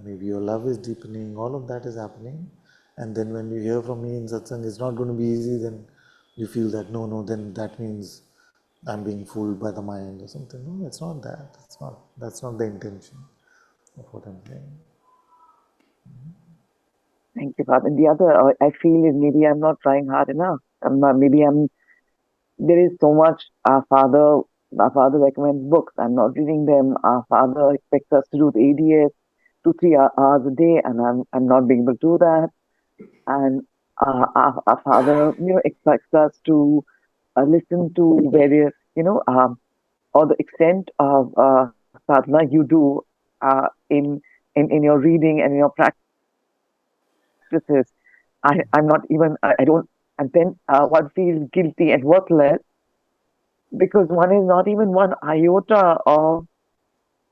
Maybe your love is deepening, all of that is happening. And then when you hear from me in Satsang, it's not going to be easy, then you feel that no, then that means I'm being fooled by the mind or something. No, it's not that. That's not the intention of what I'm saying. Thank you, Father. And the other, I feel is maybe I'm not trying hard enough. There is so much our Father recommends books. I'm not reading them. Our Father expects us to do the ADS 2-3 hours a day, and I'm not being able to do that. And our Father, expects us to listen to various, or the extent of sadhana you do in your reading and in your practices. I'm not even, I don't, and then one feels guilty and worthless because one is not even one iota of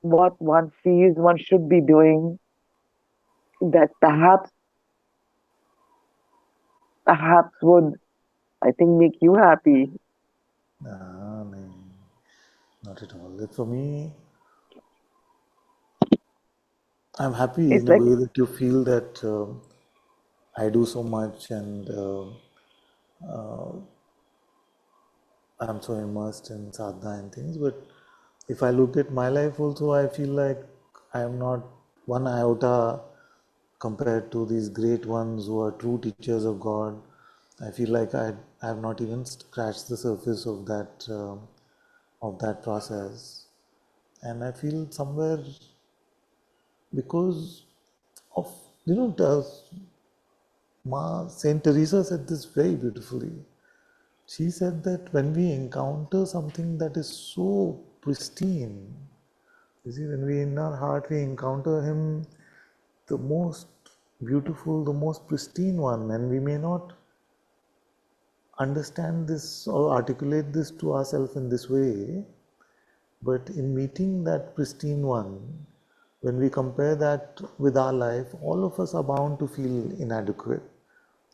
what one feels one should be doing, that perhaps would, I think, make you happy. No, not at all. For me, I'm happy It's in a like, way that you feel that I do so much and I'm so immersed in sadhana and things. But if I look at my life also, I feel like I am not one iota compared to these great ones who are true teachers of God. I feel like I have not even scratched the surface of that process, and I feel somewhere because of Saint Teresa said this very beautifully. She said that when we encounter something that is so pristine, you see, when we in our heart we encounter Him, the most beautiful, the most pristine one, and we may not understand this or articulate this to ourselves in this way, but in meeting that pristine one, when we compare that with our life, all of us are bound to feel inadequate.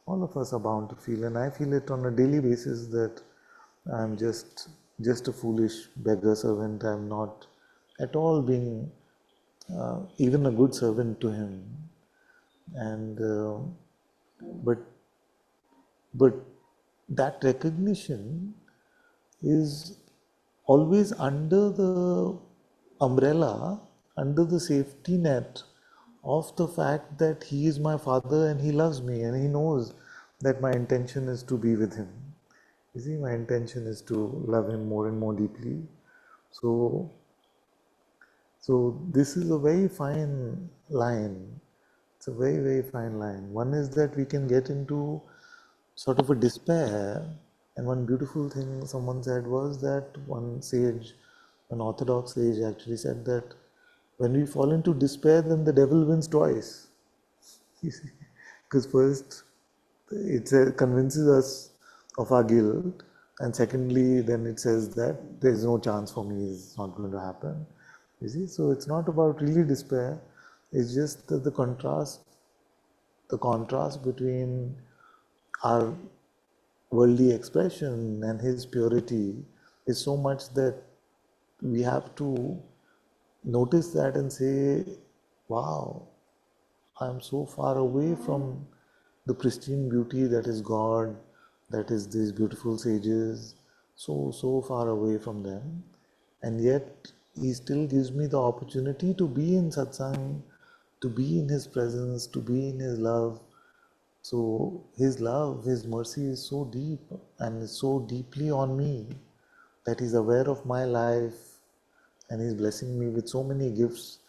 All of us are bound to feel, and I feel it on a daily basis that I'm just a foolish beggar servant. I'm not at all being even a good servant to Him, and but but that recognition is always under the umbrella, under the safety net of the fact that He is my Father and He loves me and He knows that my intention is to be with Him. You see, my intention is to love Him more and more deeply. So, so this is a very fine line. It's a very, very fine line. One is that we can get into sort of a despair. And one beautiful thing someone said was that one sage, an orthodox sage, actually said that when we fall into despair, then the devil wins twice. Because first, it convinces us of our guilt, and secondly, then it says that there is no chance for me, it's not going to happen. You see, so it's not about really despair. It's just that the contrast between our worldly expression and His purity is so much that we have to notice that and say, wow, I'm so far away from the pristine beauty that is God, that is these beautiful sages, so far away from them. And yet, He still gives me the opportunity to be in satsang, to be in His presence, to be in His love. So His love, His mercy is so deep and is so deeply on me that He's aware of my life and He's blessing me with so many gifts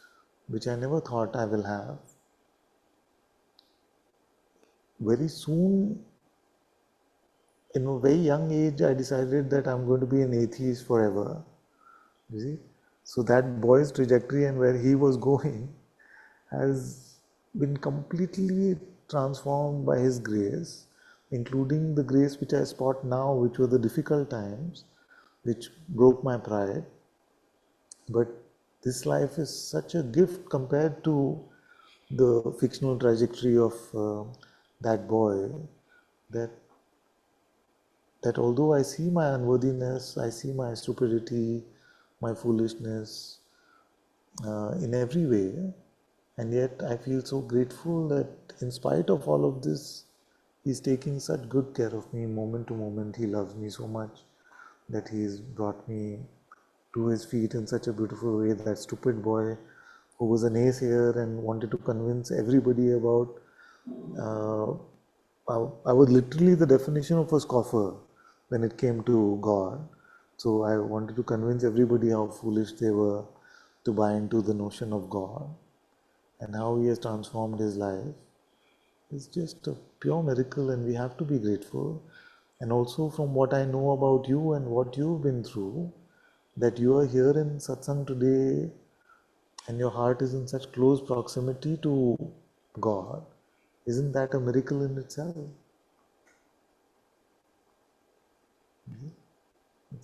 which I never thought I will have. Very soon, in a very young age, I decided that I'm going to be an atheist forever. You see? So that boy's trajectory and where he was going has been completely transformed by His grace, including the grace which I spot now, which were the difficult times, which broke my pride. But this life is such a gift compared to the fictional trajectory of that boy that although I see my unworthiness, I see my stupidity, my foolishness in every way, and yet I feel so grateful that in spite of all of this, He's taking such good care of me moment to moment. He loves me so much that He's brought me to His feet in such a beautiful way. That stupid boy who was an naysayer and wanted to convince everybody about uh, I was literally the definition of a scoffer when it came to God. So I wanted to convince everybody how foolish they were to buy into the notion of God and how He has transformed his life. It's just a pure miracle, and we have to be grateful. And also, from what I know about you and what you've been through, that you are here in satsang today and your heart is in such close proximity to God. Isn't that a miracle in itself?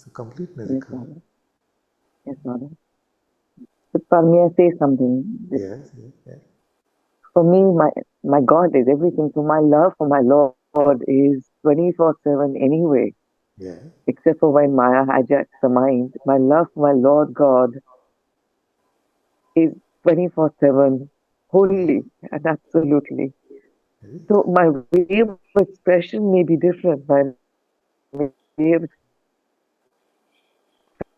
It's a complete Yes, miracle. Father. Yes, Father. But may I say something? Yes, yes, yes. For me, my God is everything. So my love for my Lord is 24/7 anyway, Yeah, except for when Maya hijacks the mind. My love for my Lord God is 24/7, wholly and absolutely. very So my way of expression may be different. My way of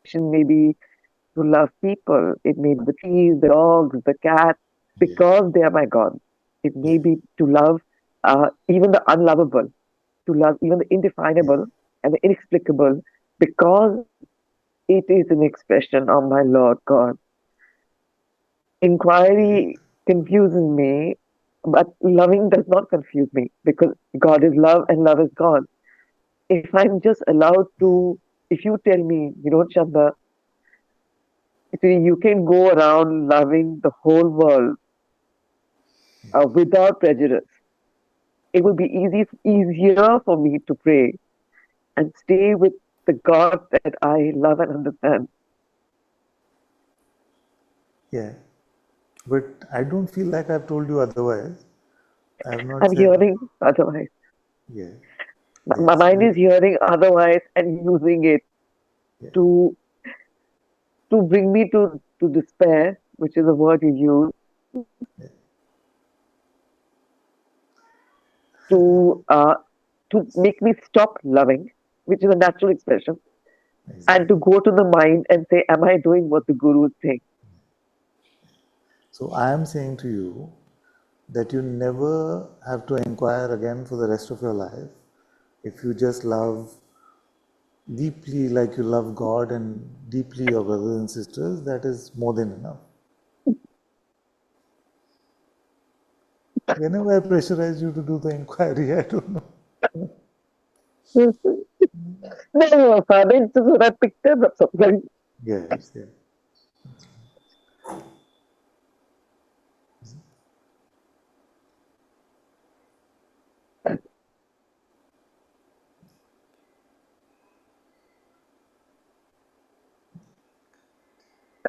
expression may be to love people. It may be the trees, the dogs, the cats, yeah, because they are my God. It yeah, may be to love even the unlovable, to love even the yeah, indefinable and the inexplicable, because it is an expression of my Lord God. very Inquiry confuses me, but loving does not confuse me because God is love and love is God. If I'm just allowed to, if you tell me, Chanda, see, you can go around loving the whole world without prejudice. It will be easier for me to pray and stay with the God that I love and understand. yeah. But I don't feel like I've told you otherwise. I have not I'm said, hearing otherwise. yeah, My yes, mind is hearing otherwise and using it yeah, to bring me to despair, which is a word you use, yeah, to uh, to make me stop loving, which is a natural expression, and to exactly. go to the mind and say, "Am I doing what the guru is saying?" So I am saying to you that you never have to inquire again for the rest of your life. If you just love deeply like you love God and deeply your brothers and sisters, that is more than enough. Whenever I pressurize you to do the inquiry, I don't know. No, Father, it's just what I picked up something. Yes, yeah.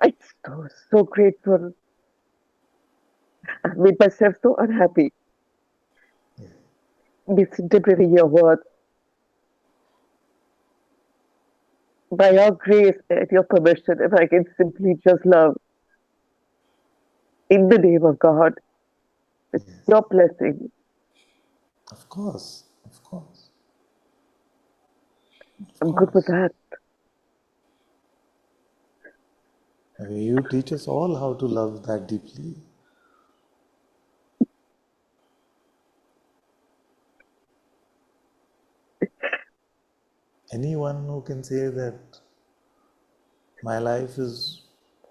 I'm so grateful. I made myself so unhappy misinterpreting your words. By your grace and your permission, if I can simply just love in the name of God, with Yes, your blessing, of course, of course, of I'm good with course. that. I mean, you teach us all how to love that deeply. Anyone who can say that my life is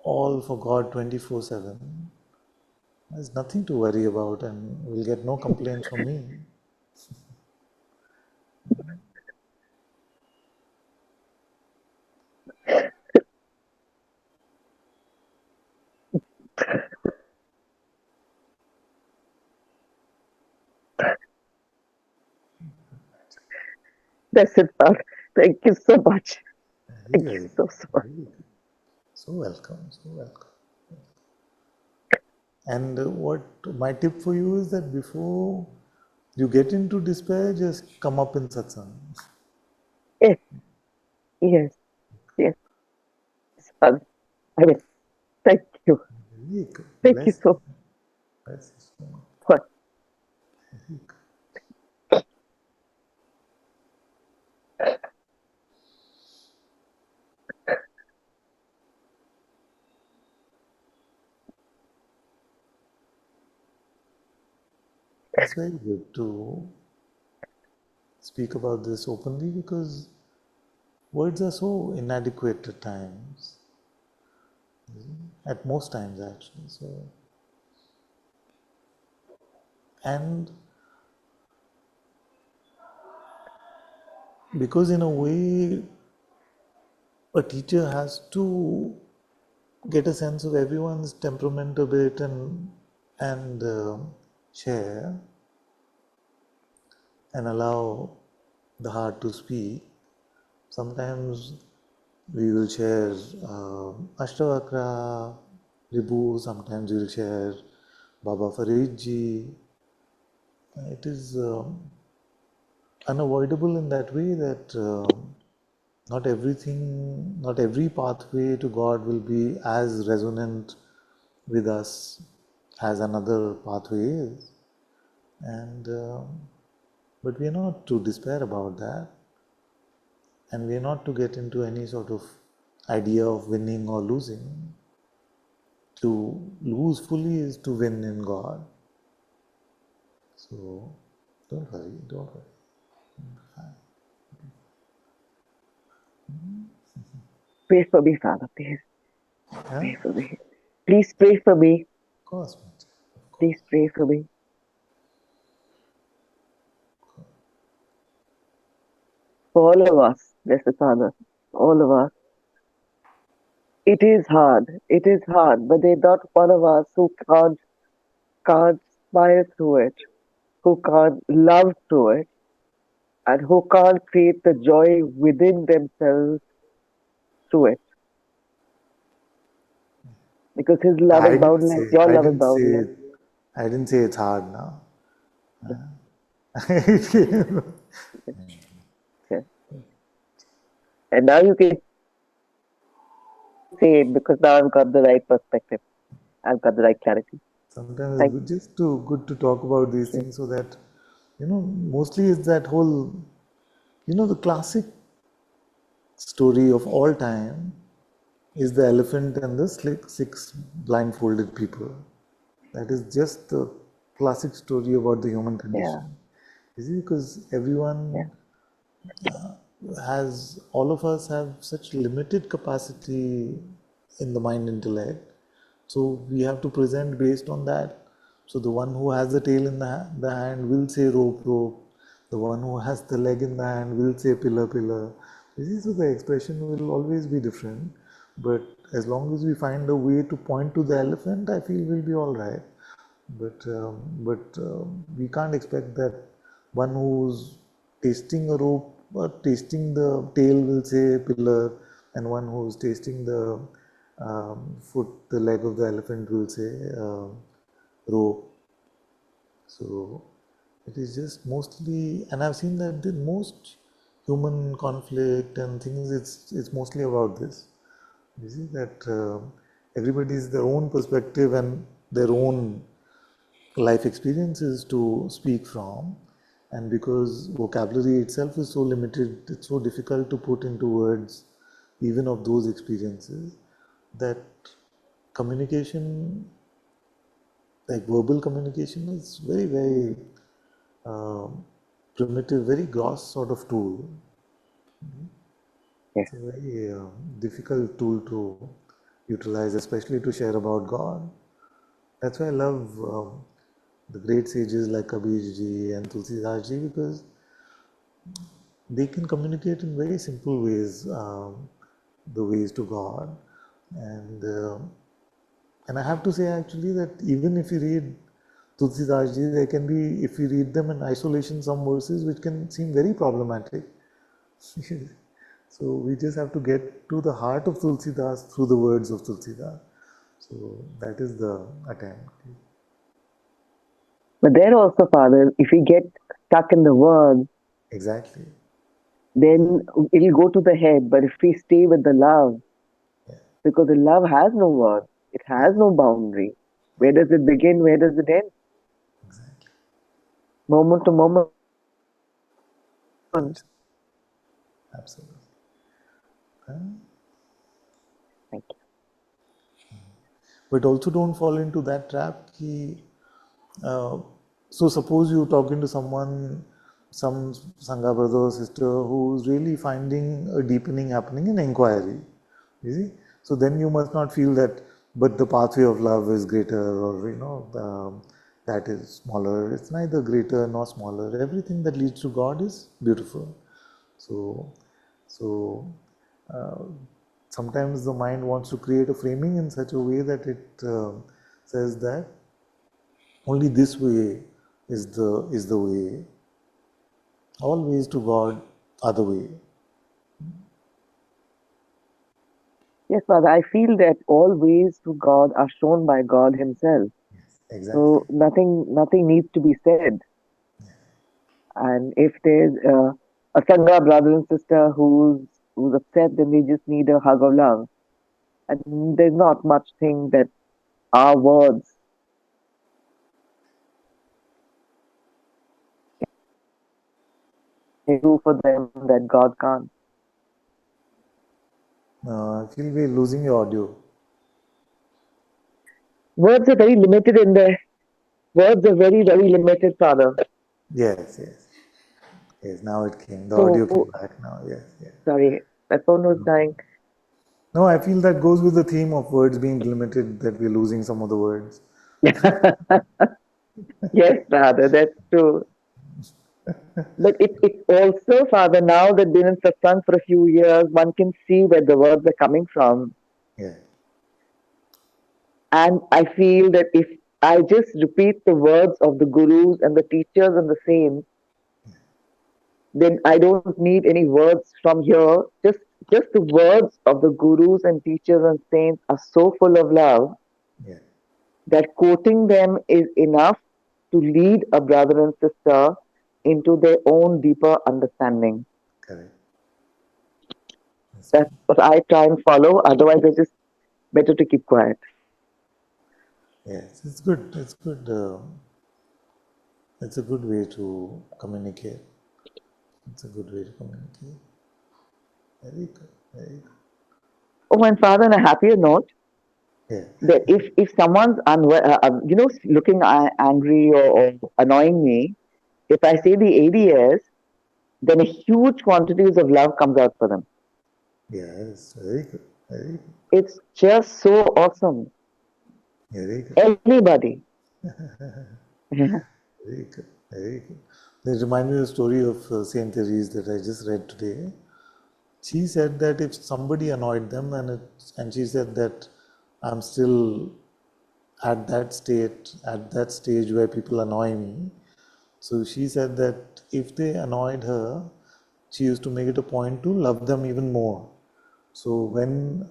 all for God 24/7, there's nothing to worry about and will get no complaints from me. That's it, Father. Thank you so much. Very Thank you good. so much. Very good. So welcome, so welcome. And what my tip for you is that before you get into despair, just come up in satsang. Yes, yes, yes, Father. I will. Thank you. Very good. Thank you so Bless you so much. much. Very good. It's very good to speak about this openly because words are so inadequate at times, at most times actually. So, and because in a way, a teacher has to get a sense of everyone's temperament a bit and share and allow the heart to speak. Sometimes We will share Ashtavakra, Vibhu, sometimes we will share Baba Faridji. It is unavoidable in that way that not everything, not every pathway to God will be as resonant with us as another pathway is. And but we are not to despair about that, and we are not to get into any sort of idea of winning or losing. To lose fully is to win in God. So don't worry, don't worry. Pray for me, Father, please. Yeah? Pray for me. Please pray for me. Of course, Mate. Of course. Please pray for me. For all of us, Blessed Father, all of us. It is hard. It is hard, but there's not one of us who can't smile through it, who can't love through it, and who can't create the joy within themselves through it. Because His love is boundless, your love is boundless. I didn't say it's hard now. Okay. And now you can say it because now I've got the right perspective. I've got the right clarity. Sometimes Thank it's just good to talk about these things so that, mostly it's that whole, the classic story of all time is the elephant and the six blindfolded people. That is just the classic story about the human condition. You see, because everyone all of us have such limited capacity in the mind intellect. So we have to present based on that. So the one who has the tail in the hand will say rope, rope. The one who has the leg in the hand will say pillar, pillar. You see, so the expression will always be different. But as long as we find a way to point to the elephant, I feel we'll be all right. But we can't expect that one who's tasting a rope or tasting the tail will say pillar, and one who's tasting the foot, the leg of the elephant will say rope. So it is just mostly, and I've seen that the most human conflict and things, it's mostly about this. You see that everybody's their own perspective and their own life experiences to speak from, and because vocabulary itself is so limited, it's so difficult to put into words even of those experiences, that communication, like verbal communication, is very, very primitive, very gross sort of tool. It's a very difficult tool to utilize, especially to share about God. That's why I love the great sages like Kabirji and Tulsidas ji, because they can communicate in very simple ways, the ways to God. And I have to say actually that even if you read Tulsidas ji, there can be, if you read them in isolation, some verses which can seem very problematic. So we just have to get to the heart of Tulsidas through the words of Tulsidas. So that is the attempt. But there also, Father, if we get stuck in the words, Exactly. then it'll go to the head. But if we stay with the love, because the love has no words, it has no boundary. Where does it begin? Where does it end? Exactly. Moment to moment. Absolutely. Thank you. But also don't fall into that trap. So suppose you're talking to someone, some Sangha brother or sister who's really finding a deepening happening in inquiry. You see? So then you must not feel that, but the pathway of love is greater, or that is smaller. It's neither greater nor smaller. Everything that leads to God is beautiful. So sometimes the mind wants to create a framing in such a way that it says that only this way is the way. All ways to God are the way. Yes, Father, I feel that all ways to God are shown by God Himself. Exactly. So nothing needs to be said. And if there's a Sangha brother and sister who's upset, then they just need a hug of love. And there's not much thing that our words can do for them that God can't. I feel we're losing your audio. Words are very limited in there. Words are very, very limited, Father. Yes, yes. Yes, now it came. The audio came So, back now. Yes, yes. sorry, my phone was dying. No, I feel that goes with the theme of words being limited, that we're losing some of the words. Yes, Father, that's true. But it's also, Father, now that been in satsang for a few years, one can see where the words are coming from. Yeah. And I feel that if I just repeat the words of the gurus and the teachers and the saints, then I don't need any words from here. Just the words of the gurus and teachers and saints are so full of love Yeah. that quoting them is enough to lead a brother and sister into their own deeper understanding. Correct. That's what I try and follow. Otherwise, it's just better to keep quiet. Yes, it's good. It's good. It's a good way to communicate. It's a good way to communicate. Very good. Very good. Oh, and Father, on a happier note, Yeah. that if someone's looking angry or annoying me, if I say the ADS, then a huge quantities of love comes out for them. Yes. Very good. Very good. It's just so awesome. Very good. Anybody. Very good. Very good. They remind me of the story of Saint Therese that I just read today. She said that if somebody annoyed them, and she said that I'm still at that stage where people annoy me. So she said that if they annoyed her, she used to make it a point to love them even more. So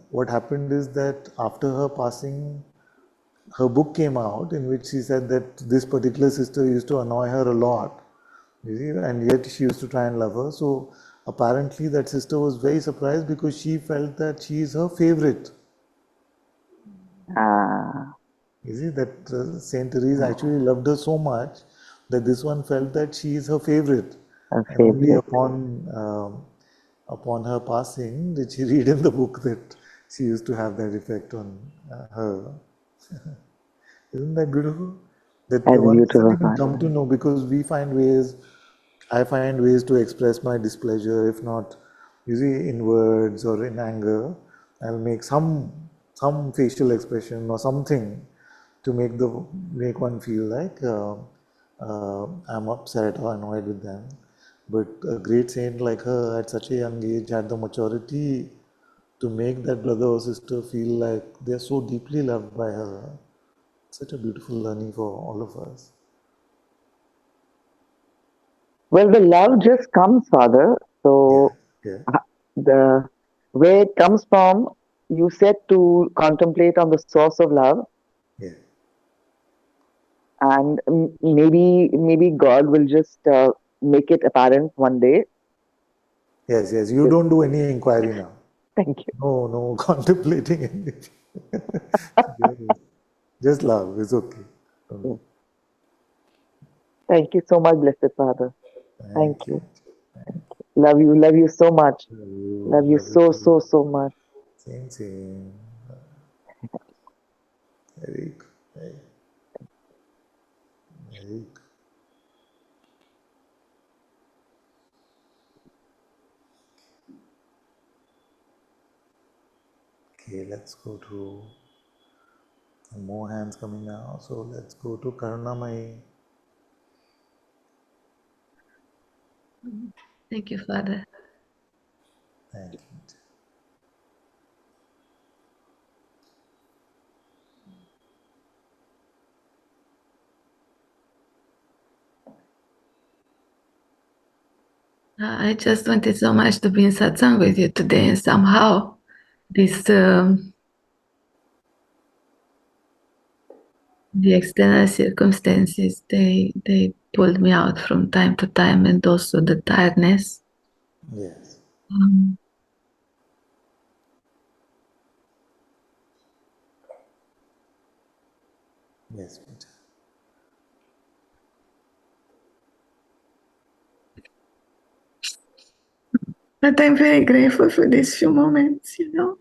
what happened is that after her passing, her book came out in which she said that this particular sister used to annoy her a lot, you see, and yet she used to try and love her. So apparently that sister was very surprised because she felt that she is her favorite. You see that Saint Therese actually loved her so much that this one felt that she is her favorite, A and only favorite. upon her passing did she read in the book that she used to have that effect on her. Isn't that beautiful? That That's one doesn't beautiful, even Father. come to know, because I find ways to express my displeasure, if not, you see, in words or in anger. I'll make some facial expression or something to make one feel like I'm upset or annoyed with them. But a great saint like her at such a young age had the maturity to make that brother or sister feel like they're so deeply loved by her. Such a beautiful learning for all of us. Well, the love just comes, Father. Yeah, So yeah, the where it comes from, you said to contemplate on the source of love, yeah. and maybe God will just make it apparent one day. Yes, yes. You don't do any inquiry now. Thank you. No, no contemplating anything. Just love. It's okay. Thank you so much, Blessed Father. Thank Thank you. you. Love you so much. Love you Love you so, too. so, so much. Same, same. Very good. Very good. Okay, let's go to more hands coming now. So let's go to Karunamai. Thank you, Father. Thank you. I just wanted so much to be in satsang with you today, and somehow this the external circumstances they pulled me out from time to time, and also the tiredness. Yes. Um, Yes, Peter. but I'm very grateful for these few moments, you know.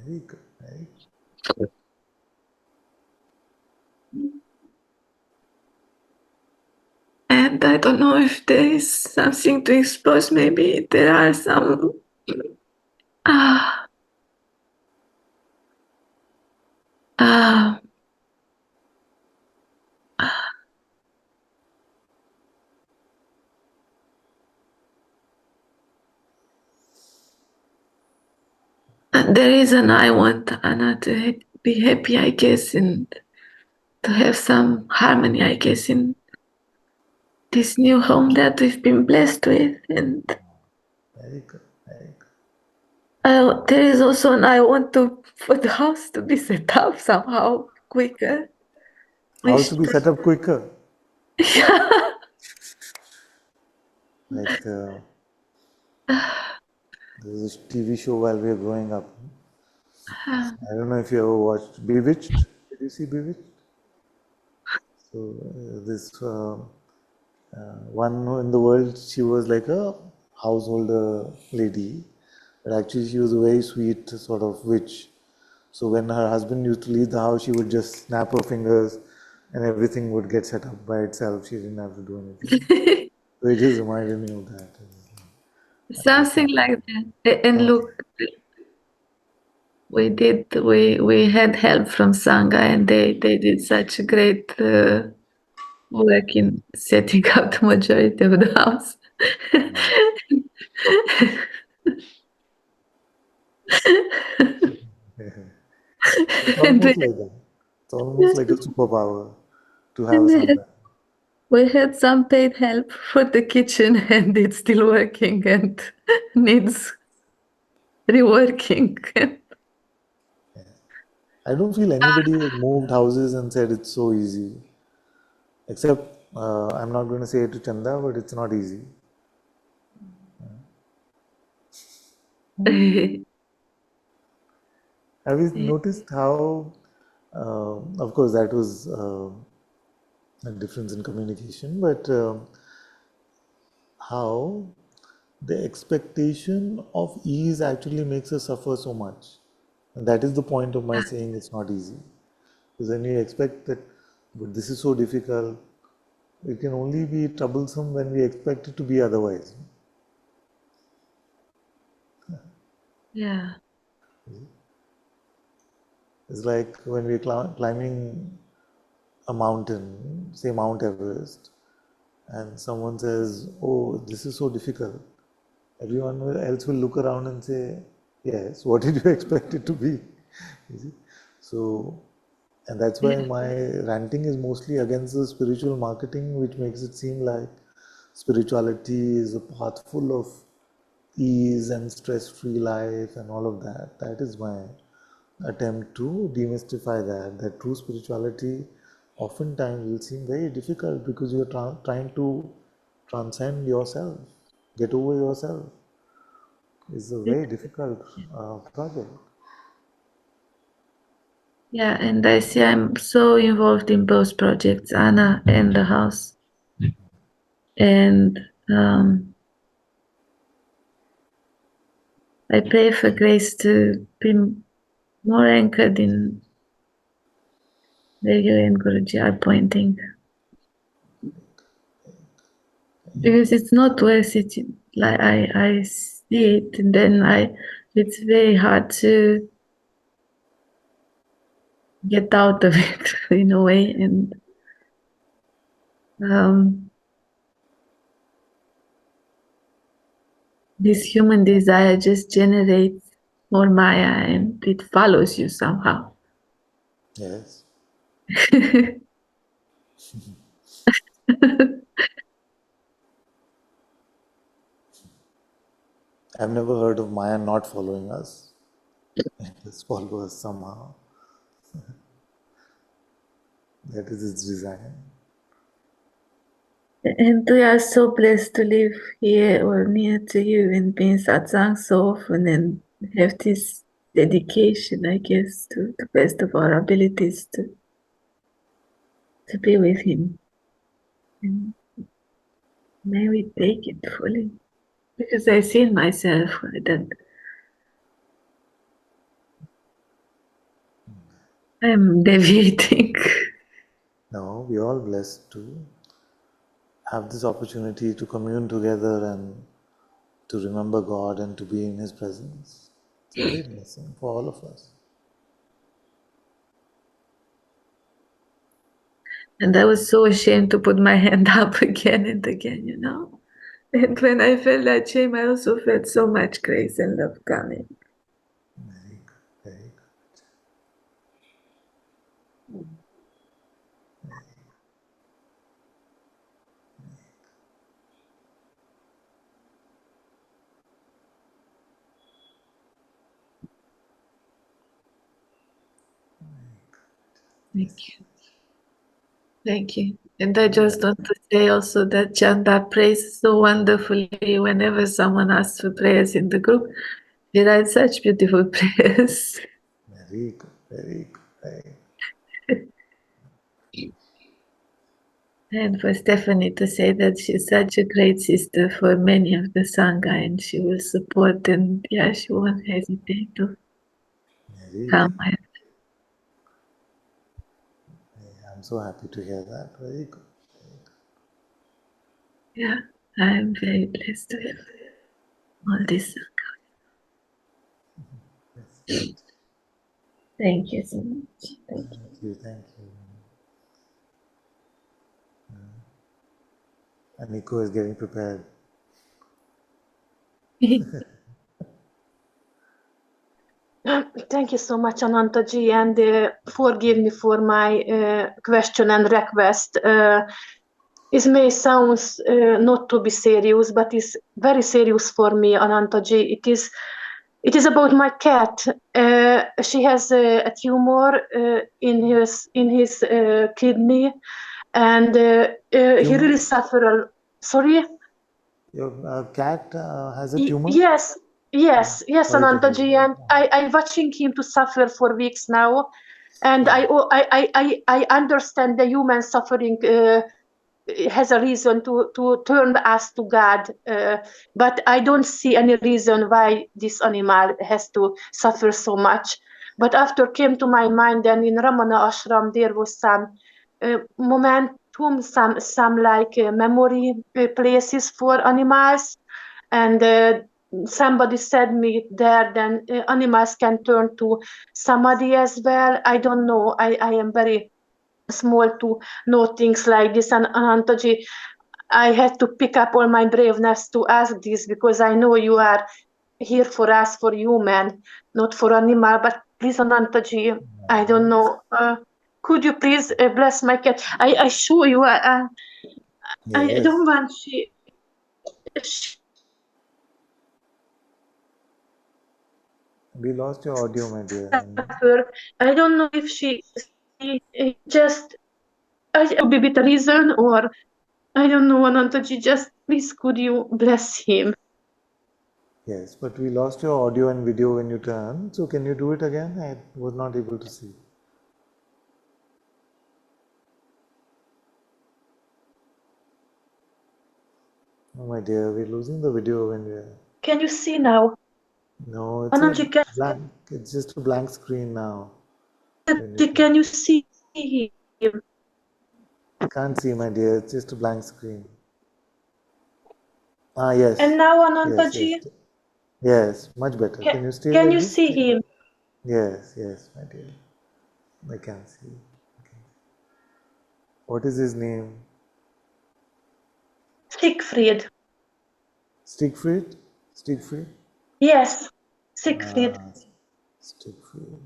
Very good. Very good. And I don't know if there is something to expose. Maybe there are some. Ah, ah, the reason I want Anna to be happy, I guess, and to have some harmony, I guess, in this new home that we've been blessed with. And Very good. Very good. there is also I want for the house to be set up somehow quicker. House to be set up quicker. Yeah. Like there's a TV show while we were growing up. I don't know if you ever watched Bewitched. Did you see Bewitched? So this one in the world, she was like a householder lady, but actually she was a very sweet sort of witch. So when her husband used to leave the house, she would just snap her fingers, and everything would get set up by itself. She didn't have to do anything. So it just reminded me of that. Something like that. And look, we had help from Sangha, and they did such a great work in setting up the majority of the house. It's and almost like that. It's almost like a superpower to have we somewhere. we had some paid help for the kitchen, and it's still working and needs reworking. I don't feel anybody has moved houses and said it's so easy. Except, I'm not going to say it to Chanda, but it's not easy. Have you noticed how, of course, that was a difference in communication, but how the expectation of ease actually makes us suffer so much. And that is the point of my saying it's not easy. Because when you expect that, but this is so difficult, it can only be troublesome when we expect it to be otherwise. Yeah. It's like when we're climbing a mountain, say Mount Everest, and someone says, "Oh, this is so difficult." Everyone else will look around and say, "Yes, what did you expect it to be?" You see? So, and that's why my ranting is mostly against the spiritual marketing, which makes it seem like spirituality is a path full of ease and stress-free life and all of that. That is my attempt to demystify that true spirituality oftentimes will seem very difficult because you're trying to transcend yourself, get over yourself. It's a very difficult project. Yeah, and I see I'm so involved in both projects, Anna and the house. And I pray for grace to be more anchored in where you and Guruji are pointing. Because it's not worth it. Like I see it, and then it's very hard to get out of it in a way. And this human desire just generates more Maya, and it follows you somehow. Yes. I've never heard of Maya not following us. It just follows us somehow. That is its design. And we are so blessed to live here or near to you and be in Satsang so often and have this dedication, I guess, to the best of our abilities to be with him. And may we take it fully. Because I see in myself that I'm deviating. No, we're all blessed to have this opportunity to commune together and to remember God and to be in His presence. It's a great blessing for all of us. And I was so ashamed to put my hand up again and again, you know. And when I felt that shame, I also felt so much grace and love coming. Very good, very good. Thank you. Thank you. And I just want to say also that Chanda prays so wonderfully whenever someone asks for prayers in the group. He writes such beautiful prayers. Very good, very good, very good. And for Stephanie to say that she's such a great sister for many of the Sangha and she will support and she won't hesitate to Very good. come. I'm so happy to hear that. Very good. Yeah, I'm very blessed to have all this. Thank you so much. Thank you, thank you. And Nico is getting prepared. Thank you so much, Ananta-ji, and forgive me for my question and request. It may sound not to be serious, but it's very serious for me, Ananta-ji. It is about my cat. She has a tumor in his kidney, and he really suffered. Sorry. Your cat has a tumor? Yes, yes, Sorry to hear Ananta-ji, that. and I watching him to suffer for weeks now, and I understand the human suffering has a reason to turn us to God, but I don't see any reason why this animal has to suffer so much. But after came to my mind, and in Ramana ashram there was some momentum, some like memory places for animals, and somebody said me there then animals can turn to samadhi as well. I don't know, I am very small to know things like this, and Anantaji, I had to pick up all my braveness to ask this because I know you are here for us, for human, not for animal. But please, Anantaji, I don't know. Could you please bless my cat? I show you. I Yes. don't want she We lost your audio, my dear. suffer. I don't know if she just could be with a reason, or I don't know, Anantaji. Just please, could you bless him? Yes, but we lost your audio and video when you turned. So can you do it again? I was not able to see. Oh my dear, we're losing the video when we're... Can you see now? No, it's a Anantaji, can blank. It's just a blank screen now. can you see him? Can't see, my dear. It's just a blank screen. Ah, yes. And now, Yes, yes. Anantaji, Yes, much better. Can you stay can like you this? see him? Yes, yes, my dear. I can see. Okay. What is his name? Siegfried. Siegfried? Siegfried? Yes, Siegfried. Ah, Siegfried.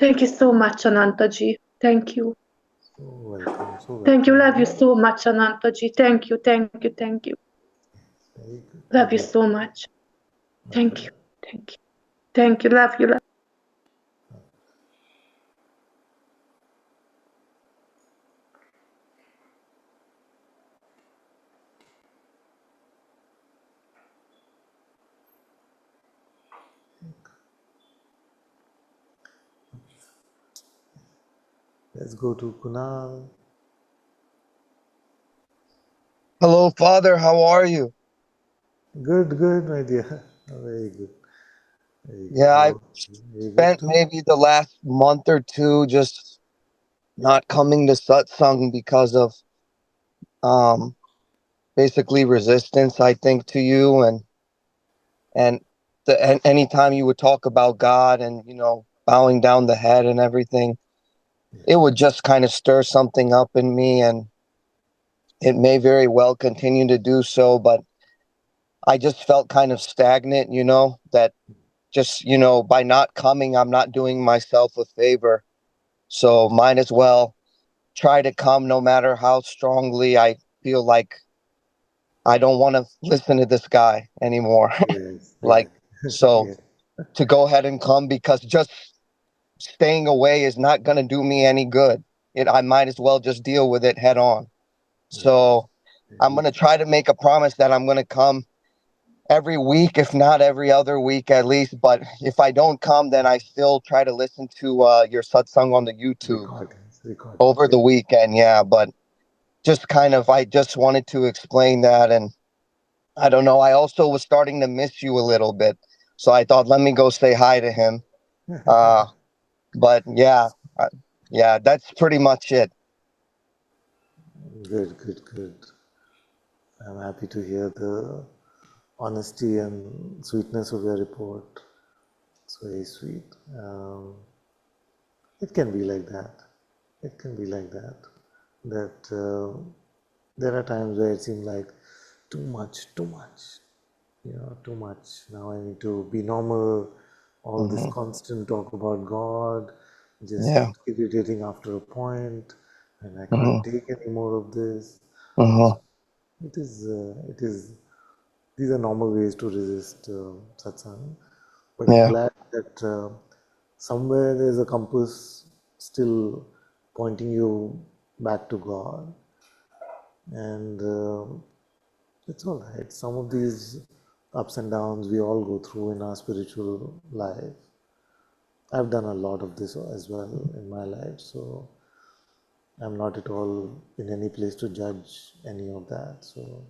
Thank you so much, Anantaji. Thank you. So welcome, so welcome. Thank you. Love you so much, Anantaji. Thank you, thank you, thank you. Very good. Love you so much. Thank you, thank you. Thank you, love you, love. Let's go to Kunal. Hello, Father. How are you? Good, good, my dear. Very good. Very good. Yeah, I've Very good spent too. maybe the last month or two just not coming to satsang because of basically resistance, I think, to you and anytime you would talk about God and bowing down the head and everything, it would just kind of stir something up in me, and it may very well continue to do so, but I just felt kind of stagnant, that just, by not coming, I'm not doing myself a favor. So might as well try to come no matter how strongly I feel like I don't want to listen to this guy anymore. Yes, Like, so yes. to go ahead and come, because just staying away is not going to do me any good. I might as well just deal with it head on. So I'm going to try to make a promise that I'm going to come every week, if not every other week at least. But if I don't come, then I still try to listen to your satsang on the YouTube over the weekend. Yeah, but just kind of, I just wanted to explain that. And I don't know, I also was starting to miss you a little bit. So I thought, let me go say hi to him. But yeah, that's pretty much it. Good, good, good. I'm happy to hear the honesty and sweetness of your report. It's very sweet. It can be like that. It can be like that. That there are times where it seems like too much, too much. Now I need to be normal. All this constant talk about God just Yeah. irritating after a point, and I can't take any more of this. It is. These are normal ways to resist satsang. But I'm Yeah. glad that somewhere there's a compass still pointing you back to God, and it's all right. Some of these ups and downs we all go through in our spiritual life. I've done a lot of this as well in my life, so I'm not at all in any place to judge any of that. So,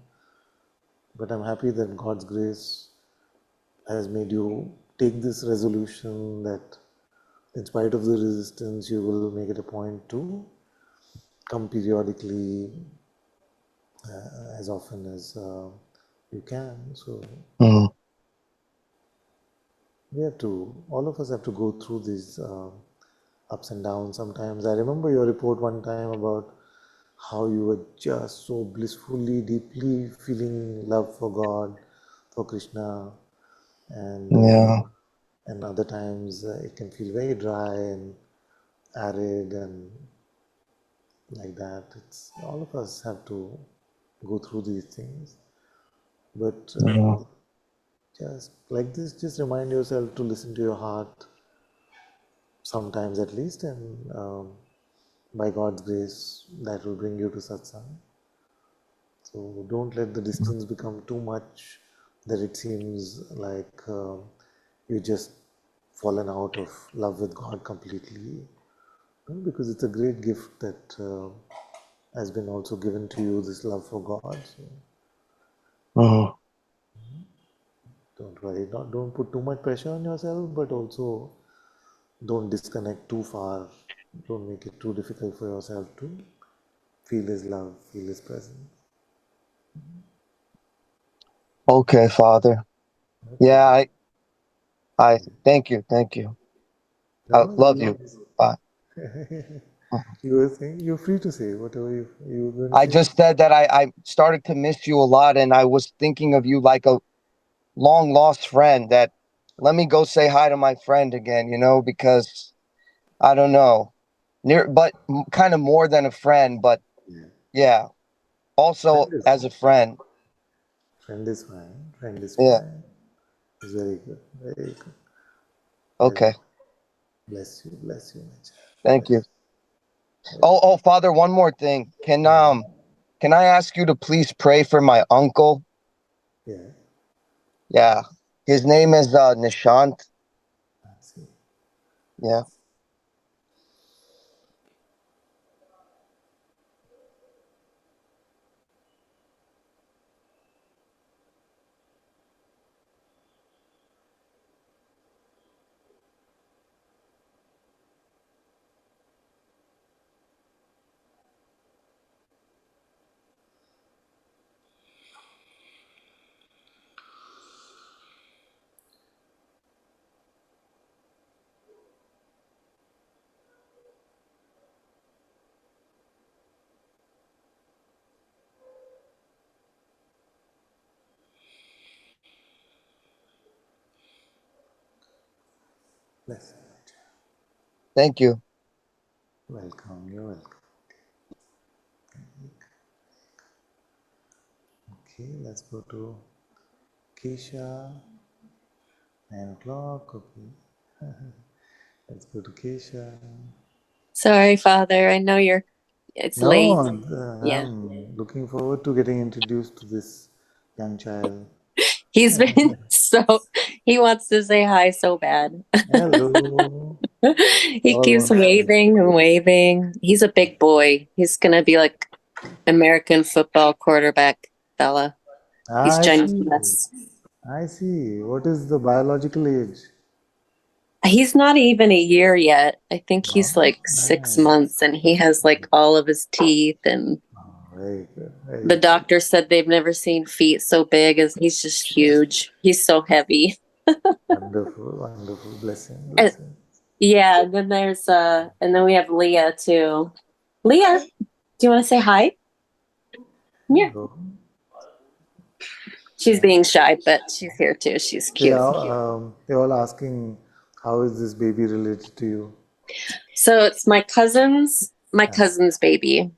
but I'm happy that God's grace has made you take this resolution that in spite of the resistance, you will make it a point to come periodically as often as you can. So we have to, all of us have to go through these ups and downs sometimes. I remember your report one time about how you were just so blissfully, deeply feeling love for God, for Krishna, and other times it can feel very dry and arid and like that. It's all of us have to go through these things, but just like this, just remind yourself to listen to your heart sometimes at least, and by God's grace, that will bring you to satsang. So don't let the distance become too much that it seems like you just fallen out of love with God completely. Because it's a great gift that has been also given to you, this love for God. So don't worry, don't put too much pressure on yourself, but also don't disconnect too far. Don't make it too difficult for yourself to feel His love, feel His presence. Okay, Father. Yeah, I thank you. I No, love you. Bye. you were saying, you're free to say whatever you were going to I say. just said that I started to miss you a lot, and I was thinking of you like a long lost friend. That let me go say hi to my friend again, because I don't know, but kind of more than a friend, but yeah, also as a friend. Friend is fine. Friend is Yeah. fine. It's very good. Very good. Okay. Bless you. Bless you, my child. Thank you. Oh, Father, one more thing. Can I ask you to please pray for my uncle? Yeah. Yeah. His name is Nishant. Yeah. Bless you, my child. Thank you. Welcome. You're welcome. Okay, let's go to Kesha. 9 o'clock. Okay. Let's go to Kesha. Sorry, Father. I know it's No, late. Yeah. I'm looking forward to getting introduced to this young child. He's been he wants to say hi so bad. Hello. He All keeps want to say. waving and waving. He's a big boy. He's gonna be like American football quarterback fella. He's I see. ginormous. I see. What is the biological age? He's not even a year yet. I think he's Oh, like 6 months, and he has like all of his teeth, and very good. Very the good. doctor said they've never seen feet so big as he's just huge. He's so heavy. Wonderful, wonderful. Blessing, And blessing. yeah, and then there's and then we have Leah too. Leah, do you want to say hi? Yeah. Hello. She's being shy, but she's here too. She's cute. They're all asking, how is this baby related to you? So it's my cousin's babies.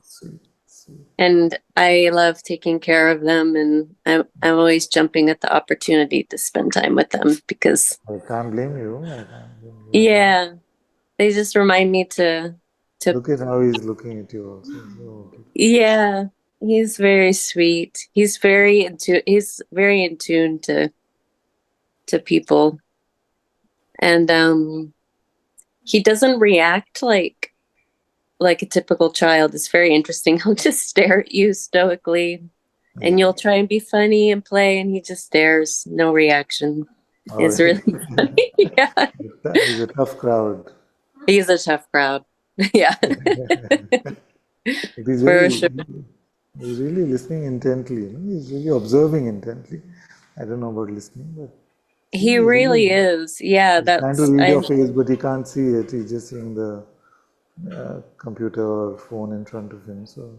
Sweet, sweet. And I love taking care of them, and I'm always jumping at the opportunity to spend time with them because I can't blame you. I can't blame you. yeah, they just remind me to Look at how he's looking at you also. So, yeah, he's very sweet. He's very in tune to people, and he doesn't react like a typical child. It's very interesting. He'll just stare at you stoically, and you'll try and be funny and play, and he just stares, no reaction. all It's right. really funny. Yeah, He's a tough crowd. he's a tough crowd. Yeah, He's for sure. he's really listening intently. You know? He's really observing intently. I don't know about listening, but He really is. Yeah, he's trying to read your face, but he can't see it. He's just seeing the computer or phone in front of him. So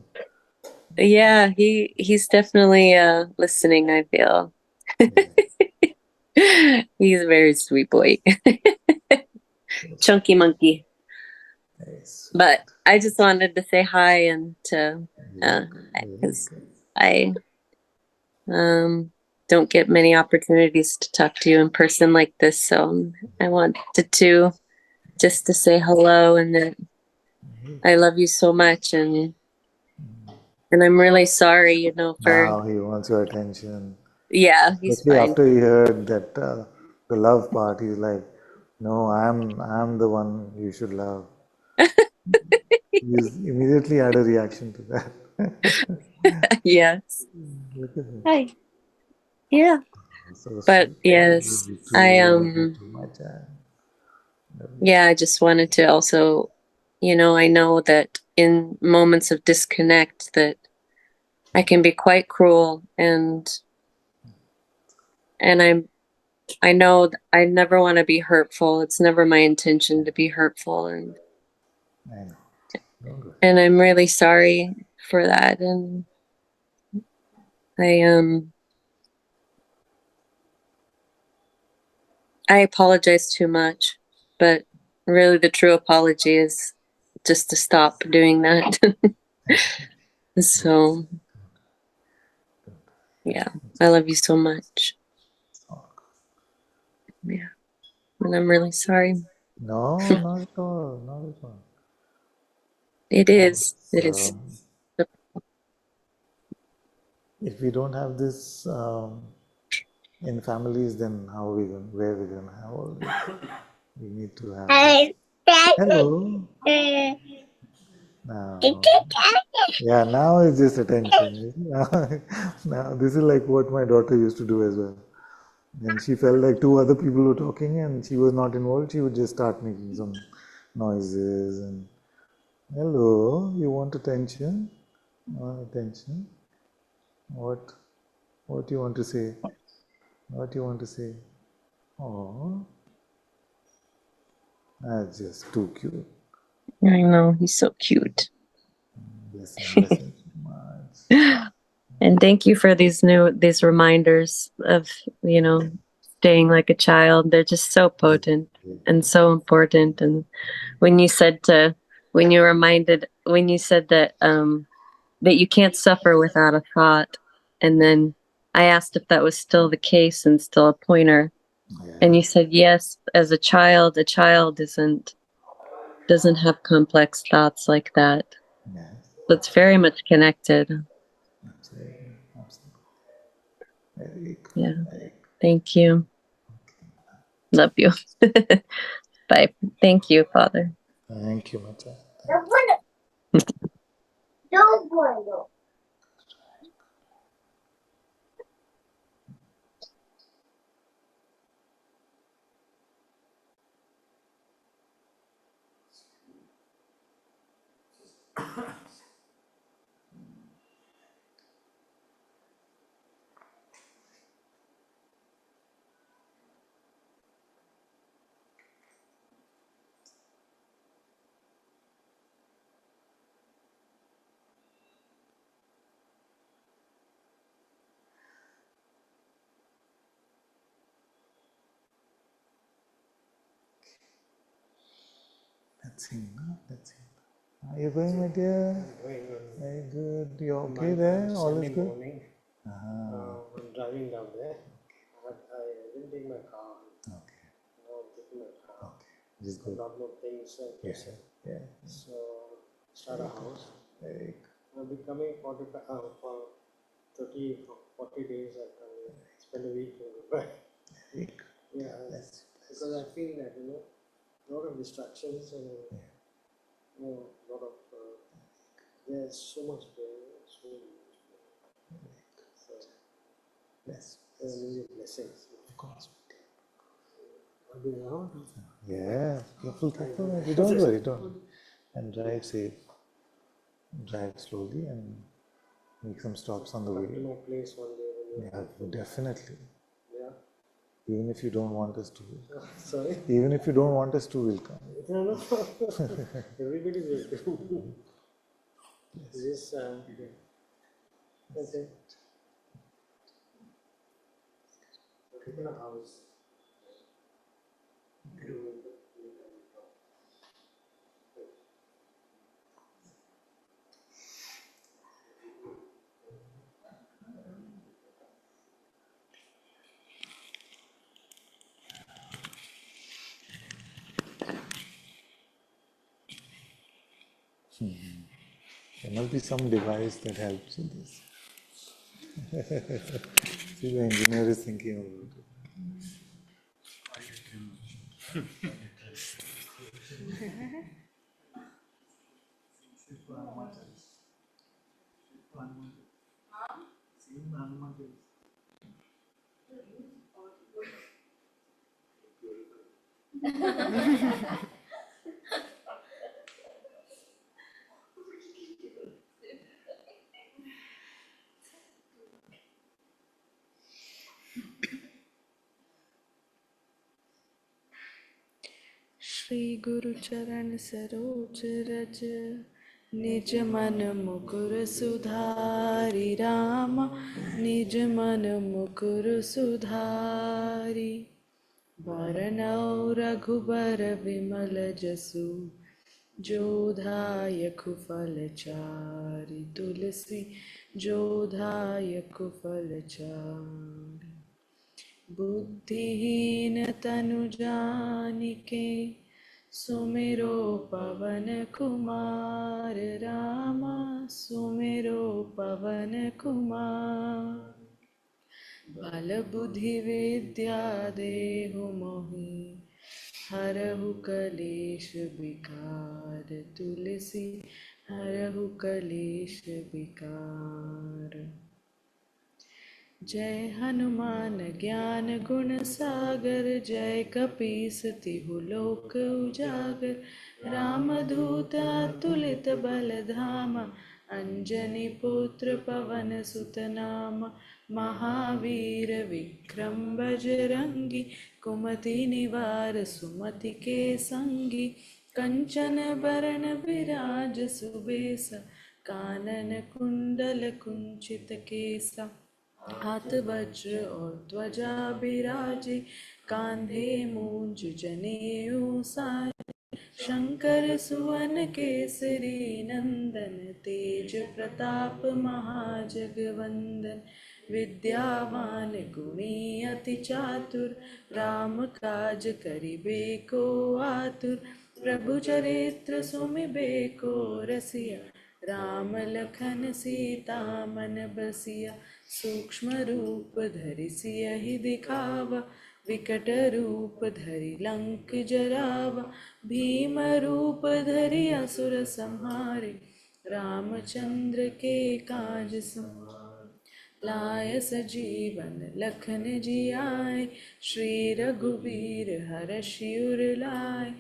yeah, he's definitely listening, I feel. He's a very sweet boy. Chunky monkey. nice. But I just wanted to say hi and to because I don't get many opportunities to talk to you in person like this, so I wanted to just to say hello and that I love you so much, and I'm really sorry, you know, for Now he wants your attention. yeah, he's Especially fine. after he heard that the love part, he's like, "No, I'm the one you should love." He's immediately had a reaction to that. Yes. Look at him. Hi. Yeah. So But sweet. yes, Love you I too, love you too, my child. yeah, I just wanted to also, you know, I know that in moments of disconnect that I can be quite cruel, and I know I never want to be hurtful. It's never my intention to be hurtful, and I know. Don't worry. and I'm really sorry for that, and I apologize too much, but really the true apology is just to stop doing that. So, yeah, I love you so much. Yeah, and I'm really sorry. No, not at all, not at all. It is. It is. If we don't have this in families, then how are we going? Where are we going to have all this? We need to have. Hello. Now, yeah, now it's just attention. Now, this is like what my daughter used to do as well. And she felt like two other people were talking and she was not involved. She would just start making some noises and, hello, you want attention? Attention. What do you want to say? What do you want to say? Oh, that's just too cute. I know, he's so cute. Bless him so much. And thank you for these reminders of, staying like a child. They're just so potent and so important. And when you said that that you can't suffer without a thought, and then I asked if that was still the case and still a pointer, and you said yes. As a child doesn't have complex thoughts like that. So it's very much connected. Absolutely. Very good. Yeah. Thank you. Love you. Bye. Thank you, Father. Thank you, Mata. Let's see. Let's see. How are you going, my dear? Very good. You okay there? All is good? Morning. I'm driving down there. I didn't take my car. Okay. Now I'm taking my car. Okay. Just go. A lot more things. Yeah. So, start a house. Very good. I'll be coming for 30, 40 days. I'll come spend a week in Dubai. Very good. Yeah. Because I feel that, a lot of distractions and a lot of there's so much pain, so much pain. So, Bless. Blessings. Of course. I'll be around. Yeah. Careful. Don't worry. Don't. And drive safe. Drive slowly and make some stops on the way. Come to my place one day. Yeah, definitely. Yeah. Even if you don't want us to. Sorry? Even if you don't want us to, we'll come. No. Everybody's welcome. This, okay. Taking a house. There must be some device that helps with this. See, the engineer is thinking about it. Shri गुरु चरण सरोज रज निज मन मुकुर सुधारि राम निज मन मुकुर सुधारि वरनौ रघुबर विमल जसु जोधायकु फलचारि तुलसी जोधायकु फलचारि बुद्धिहीन तनु जानिके सुमिरो पवन कुमार रामा सुमिरो पवन कुमार बल बुद्धि विद्या देहु मोहि हरहु कलेश विकार तुलसी हरहु कलेश विकार। जय हनुमान ज्ञान गुण सागर जय कपीस तिहु लोक उजागर रामदूत अतुलित बल धामा अंजनी पुत्र पवन सुत नामा महावीर विक्रम बजरंगी कुमति निवार सुमति के संगी कंचन बरन विराज सुबेसा कानन कुंडल कुंचित केसा हाथ वज्र और ध्वजा बिराजे कांधे मूंज जनेऊ साजे शंकर सुवन केसरी नंदन तेज प्रताप महाजगवंदन विद्यावान गुणी अति चातुर राम काज करिबे को आतुर प्रभु चरित्र सुमिबे को रसिया राम लखन सीता मन बसिया सूक्ष्म रूप धरि सियहि दिखावा विकट रूप धरि लंक जरावा भीम रूप धरि असुर संहारे रामचंद्र के काज संवारे लाय सजीवन लखन जियाए श्री रघुवीर हर्षि उर लाए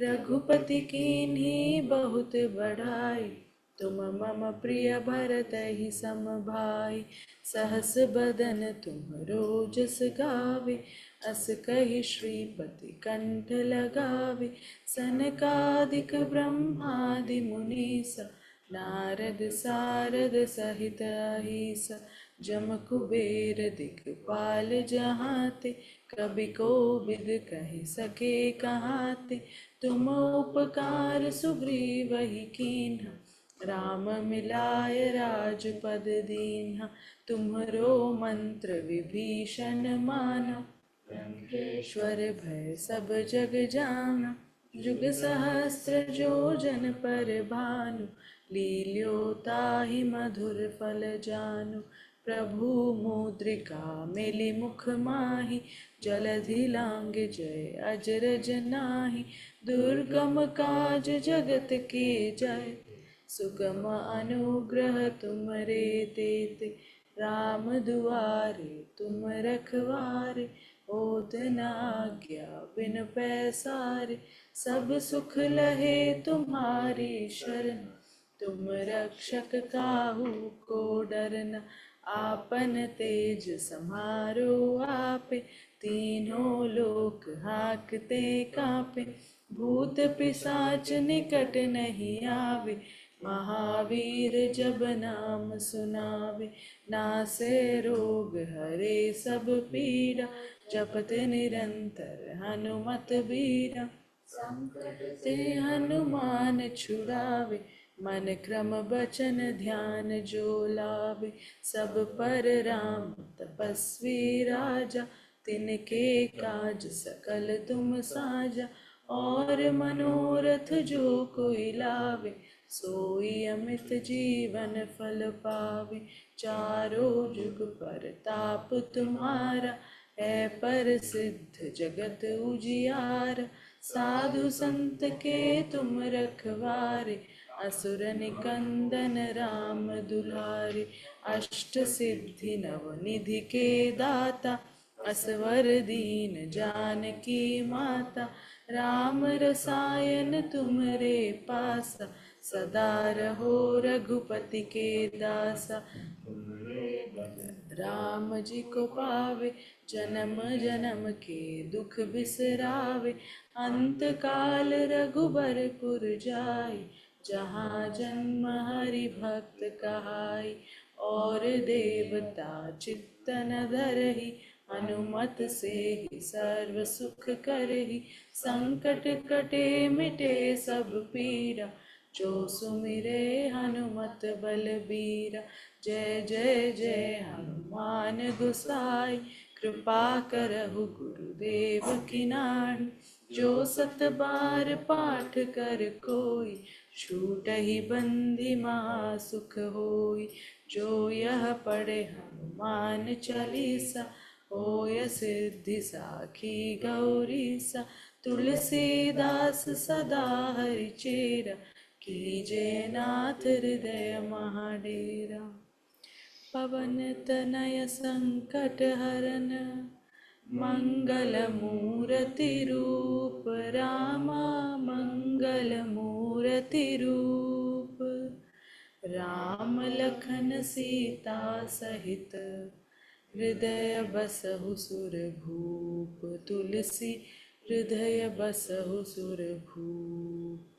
रघुपति कीन्ही बहुत बढ़ाई तुम मम प्रिय भरतहि सम भाई सहस बदन तुम्हरो जस गावे अस कहि श्रीपति कंठ लगावे सनकादिक ब्रह्मादि मुनीसा नारद सारद सहित अहिसा जम कुबेर दिखपाल जहाते कवि कोविद कहि सके कहाते तुम उपकार सुग्रीवहि कीन्हा राम मिलाय राजपद दीन्हा तुम्हरो मंत्र विभीषण माना लंकेश्वर भय सब जग जाना जुग सहस्त्र जो जन पर भानु लील्यो ताहि मधुर फल जानु प्रभु मुद्रिका मिली मुख माहि जलधि लांघ जय अजरज नाही दुर्गम काज जगत के जय सुगम अनुग्रह तुमरे तेते राम दुआरे तुम रखवारे होत न आज्ञा बिन पैसारे सब सुख लहे तुम्हारी शरण तुम रक्षक काहू को डरना आपन तेज समारो आपे तीनों लोक हाकते कापे भूत पिशाच निकट नहीं आवे महावीर जब नाम सुनावे नासे रोग हरे सब पीड़ा जपत निरंतर हनुमत बीरा संकट ते हनुमान छुड़ावे मन क्रम बचन ध्यान जो लावे सब पर राम तपस्वी राजा तिनके काज सकल तुम साजा और मनोरथ जो कोई लावे सोई अमित जीवन फल पावे चारों जुग परताप तुम्हारा है प्रसिद्ध जगत उजियार साधु संत के तुम रखवारे असुर निकंदन राम दुलारे अष्ट सिद्धि नव निधि के दाता असवर दीन जानकी माता राम रसायन तुमरे पासा सदा रहो रघुपति के दासा राम जी को पावे जन्म जन्म के दुख बिसरावे अंत काल रघुबरपुर जाई जहाँ जन्म हरि भक्त कहाई और देवता चित्तन धरहि हनुमत से ही सर्व सुख करहि, संकट कटे मिटे सब पीरा, जो सुमिरे हनुमत बलबीरा। जय जय जय हनुमान गोसाई, कृपा करहु गुरुदेव की नाहि। जो सत बार पाठ कर कोई, छूटहि बंदी महासुख होई। जो यह पढ़े हनुमान चालीसा, होय सिद्धि साखी गौरीसा। तुलसीदास सदा हरिचेरा, कीजय नाथ हृदय महाडेरा। पवन तनय संकट हरन, मंगल मूर्ति रूप रामा, मंगल मूर्ति रूप। राम लखन सीता सहित, हृदय बसहु सुर भूप। तुलसी हृदय बसहु सुर भूप।